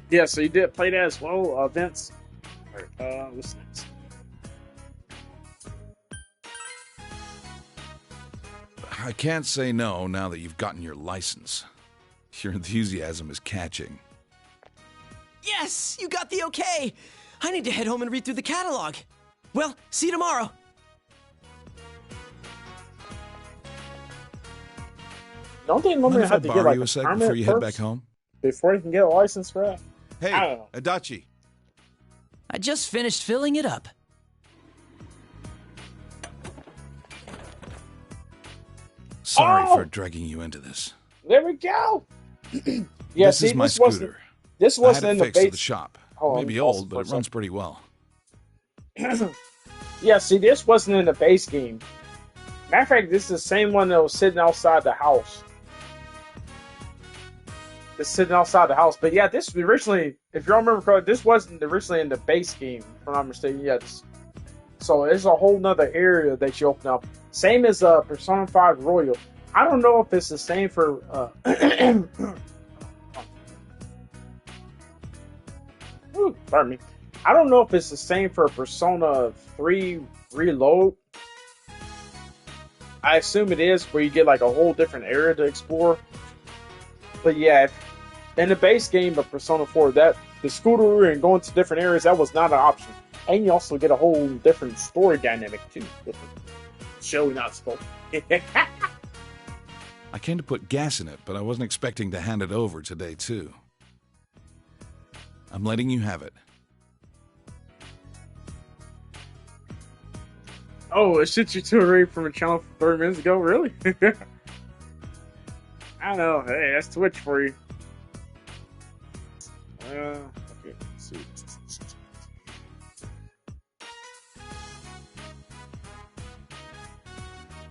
yeah, so you did play that as well, Vince? Alright, what's next? I can't say no now that you've gotten your license. Your enthusiasm is catching. Yes! You got the okay! I need to head home and read through the catalog. Well, see you tomorrow. Don't they Mind normally if I have to get borrow like you a a second permit before you head first back home? before you can get a license for that? I don't Hey, know. Adachi. I just finished filling it up. Sorry Oh! for dragging you into this. There we go. Yeah, This see, is my this wasn't scooter. this I had wasn't it in the fixed at base. the shop. Hold It may on, be pause old, for but a it runs second. pretty well. Yeah, see, this wasn't in the base game. Matter of fact, this is the same one that was sitting outside the house. It's sitting outside the house. But yeah, this was originally, if you remember correctly, this wasn't originally in the base game, if I'm not mistaken. Yeah, so there's a whole nother area that you open up. Same as Persona 5 Royal. I don't know if it's the same for Ooh, pardon me. I don't know if it's the same for Persona 3 Reload. I assume it is, where you get like a whole different area to explore. But yeah, in the base game of Persona 4, that the scooter and going to different areas, that was not an option. And you also get a whole different story dynamic too. Show not spoken. I came to put gas in it, but I wasn't expecting to hand it over today, too. I'm letting you have it. Oh, it shit you to a raid from a channel from 30 minutes ago? Really? I don't know. Hey, that's Twitch for you. Okay, let's see.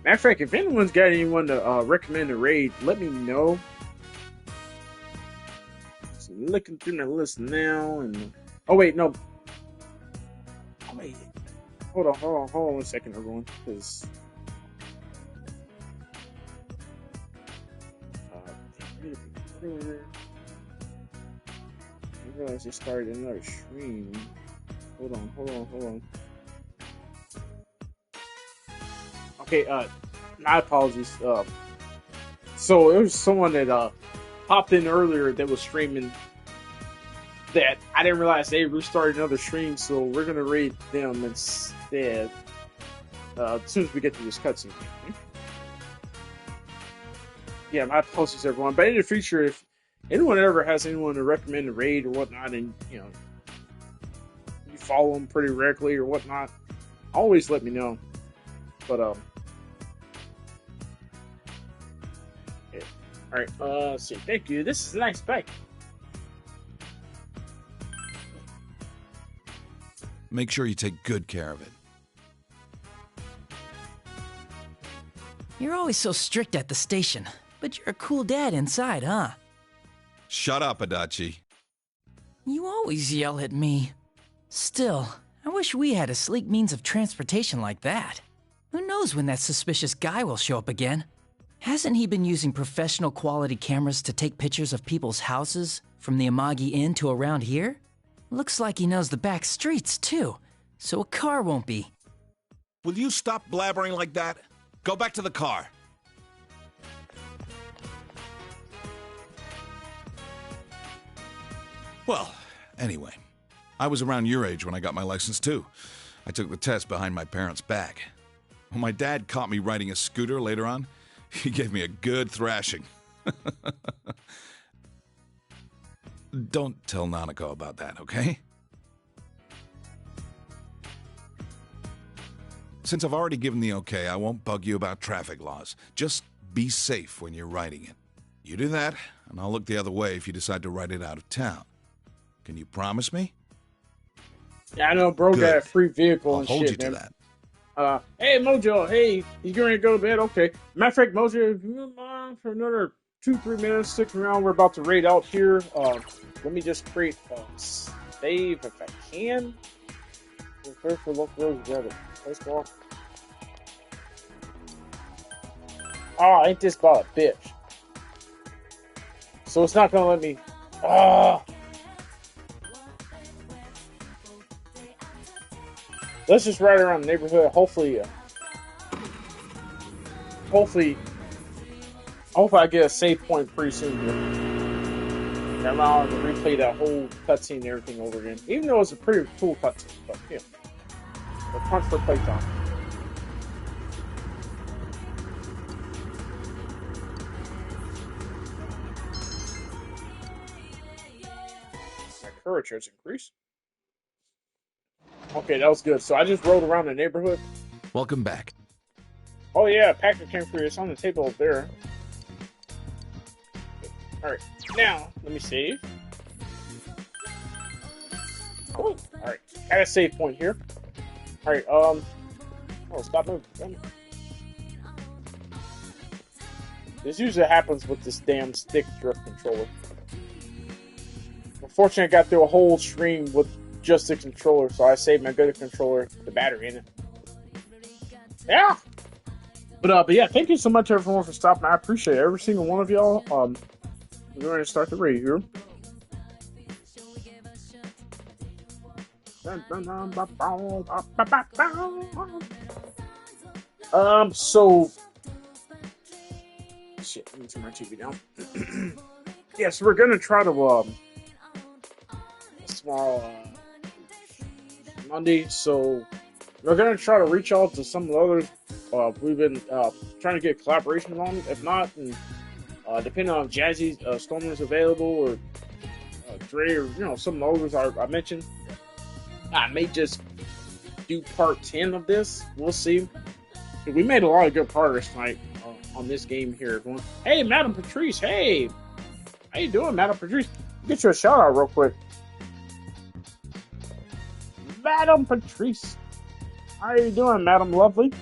Matter of fact, if anyone's got anyone to recommend a raid, let me know. So looking through my list now, and oh wait, no. Oh wait, hold on 1 second, everyone, because I realized I started another stream. Hold on. Okay, my apologies. So it was someone that popped in earlier that was streaming that I didn't realize they restarted another stream, so we're gonna raid them instead as soon as we get to this cutscene. Yeah, my apologies, everyone. But in the future, if anyone ever has anyone to recommend a raid or whatnot, and you follow them pretty regularly or whatnot, always let me know. But yeah. All right. Let's see. Thank you. This is a nice bike. Make sure you take good care of it. You're always so strict at the station, but you're a cool dad inside, huh? Shut up, Adachi. You always yell at me. Still, I wish we had a sleek means of transportation like that. Who knows when that suspicious guy will show up again? Hasn't he been using professional quality cameras to take pictures of people's houses from the Amagi Inn to around here? Looks like he knows the back streets, too, so a car won't be. Will you stop blabbering like that? Go back to the car. Well, anyway, I was around your age when I got my license, too. I took the test behind my parents' back. When my dad caught me riding a scooter later on, he gave me a good thrashing. Don't tell Nanako about that, okay? Since I've already given the okay, I won't bug you about traffic laws. Just be safe when you're riding it. You do that, and I'll look the other way if you decide to ride it out of town. Can you promise me? Yeah, I know, bro. Good. Got a free vehicle I'll and hold shit, you to man. that. Hey Mojo, hey, you getting ready to go to bed? Okay. Matter of fact, Mojo, if you don't mind for another 2-3 minutes, stick around. We're about to raid out here. Let me just create a save if I can. Prepare for local roads together. Let's go. Oh, ain't this about a bitch? So it's not gonna let me. Let's just ride around the neighborhood. Hopefully I get a save point pretty soon here. I'm out to replay that whole cutscene and everything over again. Even though it's a pretty cool cutscene, but yeah. The punch for playtime. courage has increased. Okay, that was good. So I just rode around the neighborhood. Welcome back. Oh yeah, packet came for you. It's on the table up there. Alright, now, let me save. Cool. Alright, got a save point here. Alright, oh, stop moving. This usually happens with this damn stick drift controller. Unfortunately, I got through a whole stream with just the controller, so I saved my good controller, the battery in it. Yeah! But yeah, thank you so much everyone for stopping. I appreciate every single one of y'all. We're going to start the raid here. So shit, let me turn my TV down. Yes, we're gonna try to tomorrow Monday, so we're gonna try to reach out to some of the others we've been trying to get collaborations on. If not, and depending on if Jazzy Stormer is available or Dre or some of the others I mentioned, I may just do part 10 of this. We'll see. We made a lot of good progress tonight on this game here, everyone. Hey, Madam Patrice. Hey, how you doing, Madam Patrice? Get you a shout out real quick. Madam Patrice. How you doing, Madam Lovely?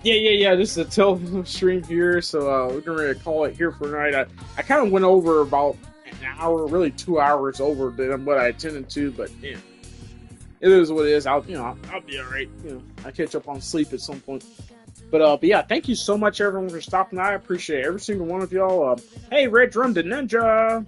Yeah. This is a television stream here, so we're gonna call it here for tonight. I kind of went over about an hour, really 2 hours over than what I intended to, but yeah, it is what it is. I'll be all right. I catch up on sleep at some point. But yeah, thank you so much, everyone, for stopping by. I appreciate every single one of y'all. Hey, Red Drum the Ninja.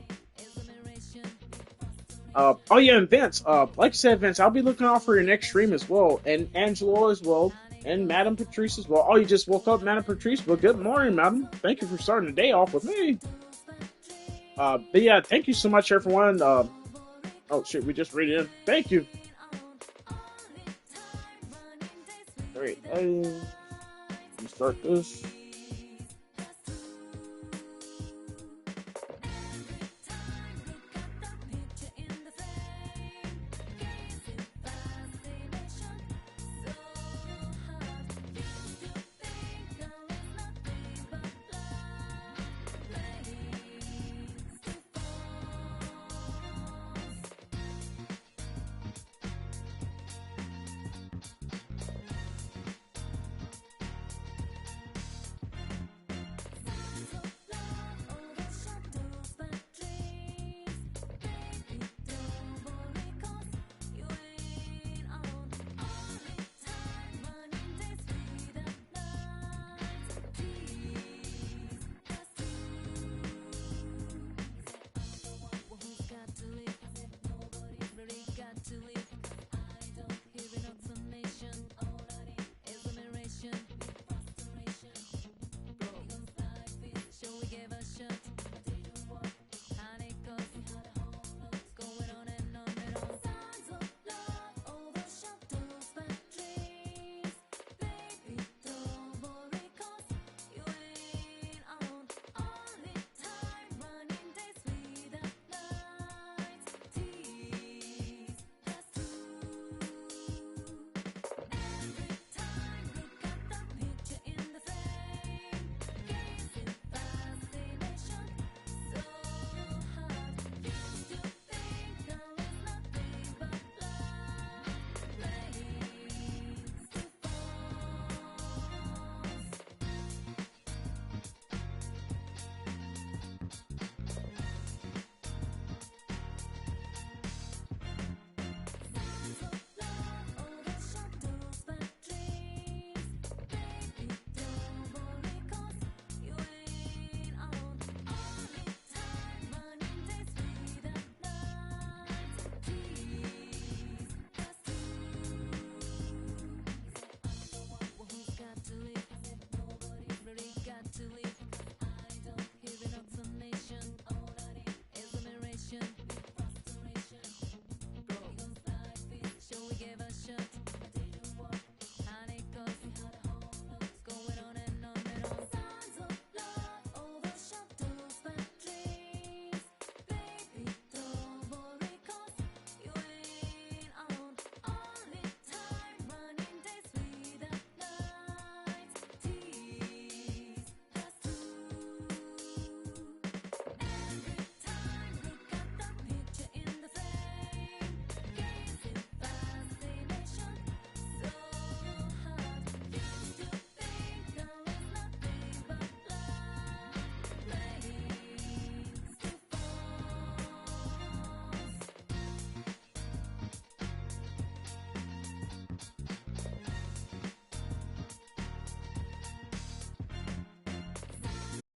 Oh yeah, and Vince. Like I said, Vince, I'll be looking out for your next stream as well, and Angelo as well, and Madam Patrice as well. Oh, you just woke up, Madam Patrice? Well, good morning, Madam. Thank you for starting the day off with me. But yeah, thank you so much, everyone. Oh shit, we just read it in. Thank you. Alright, let me start this.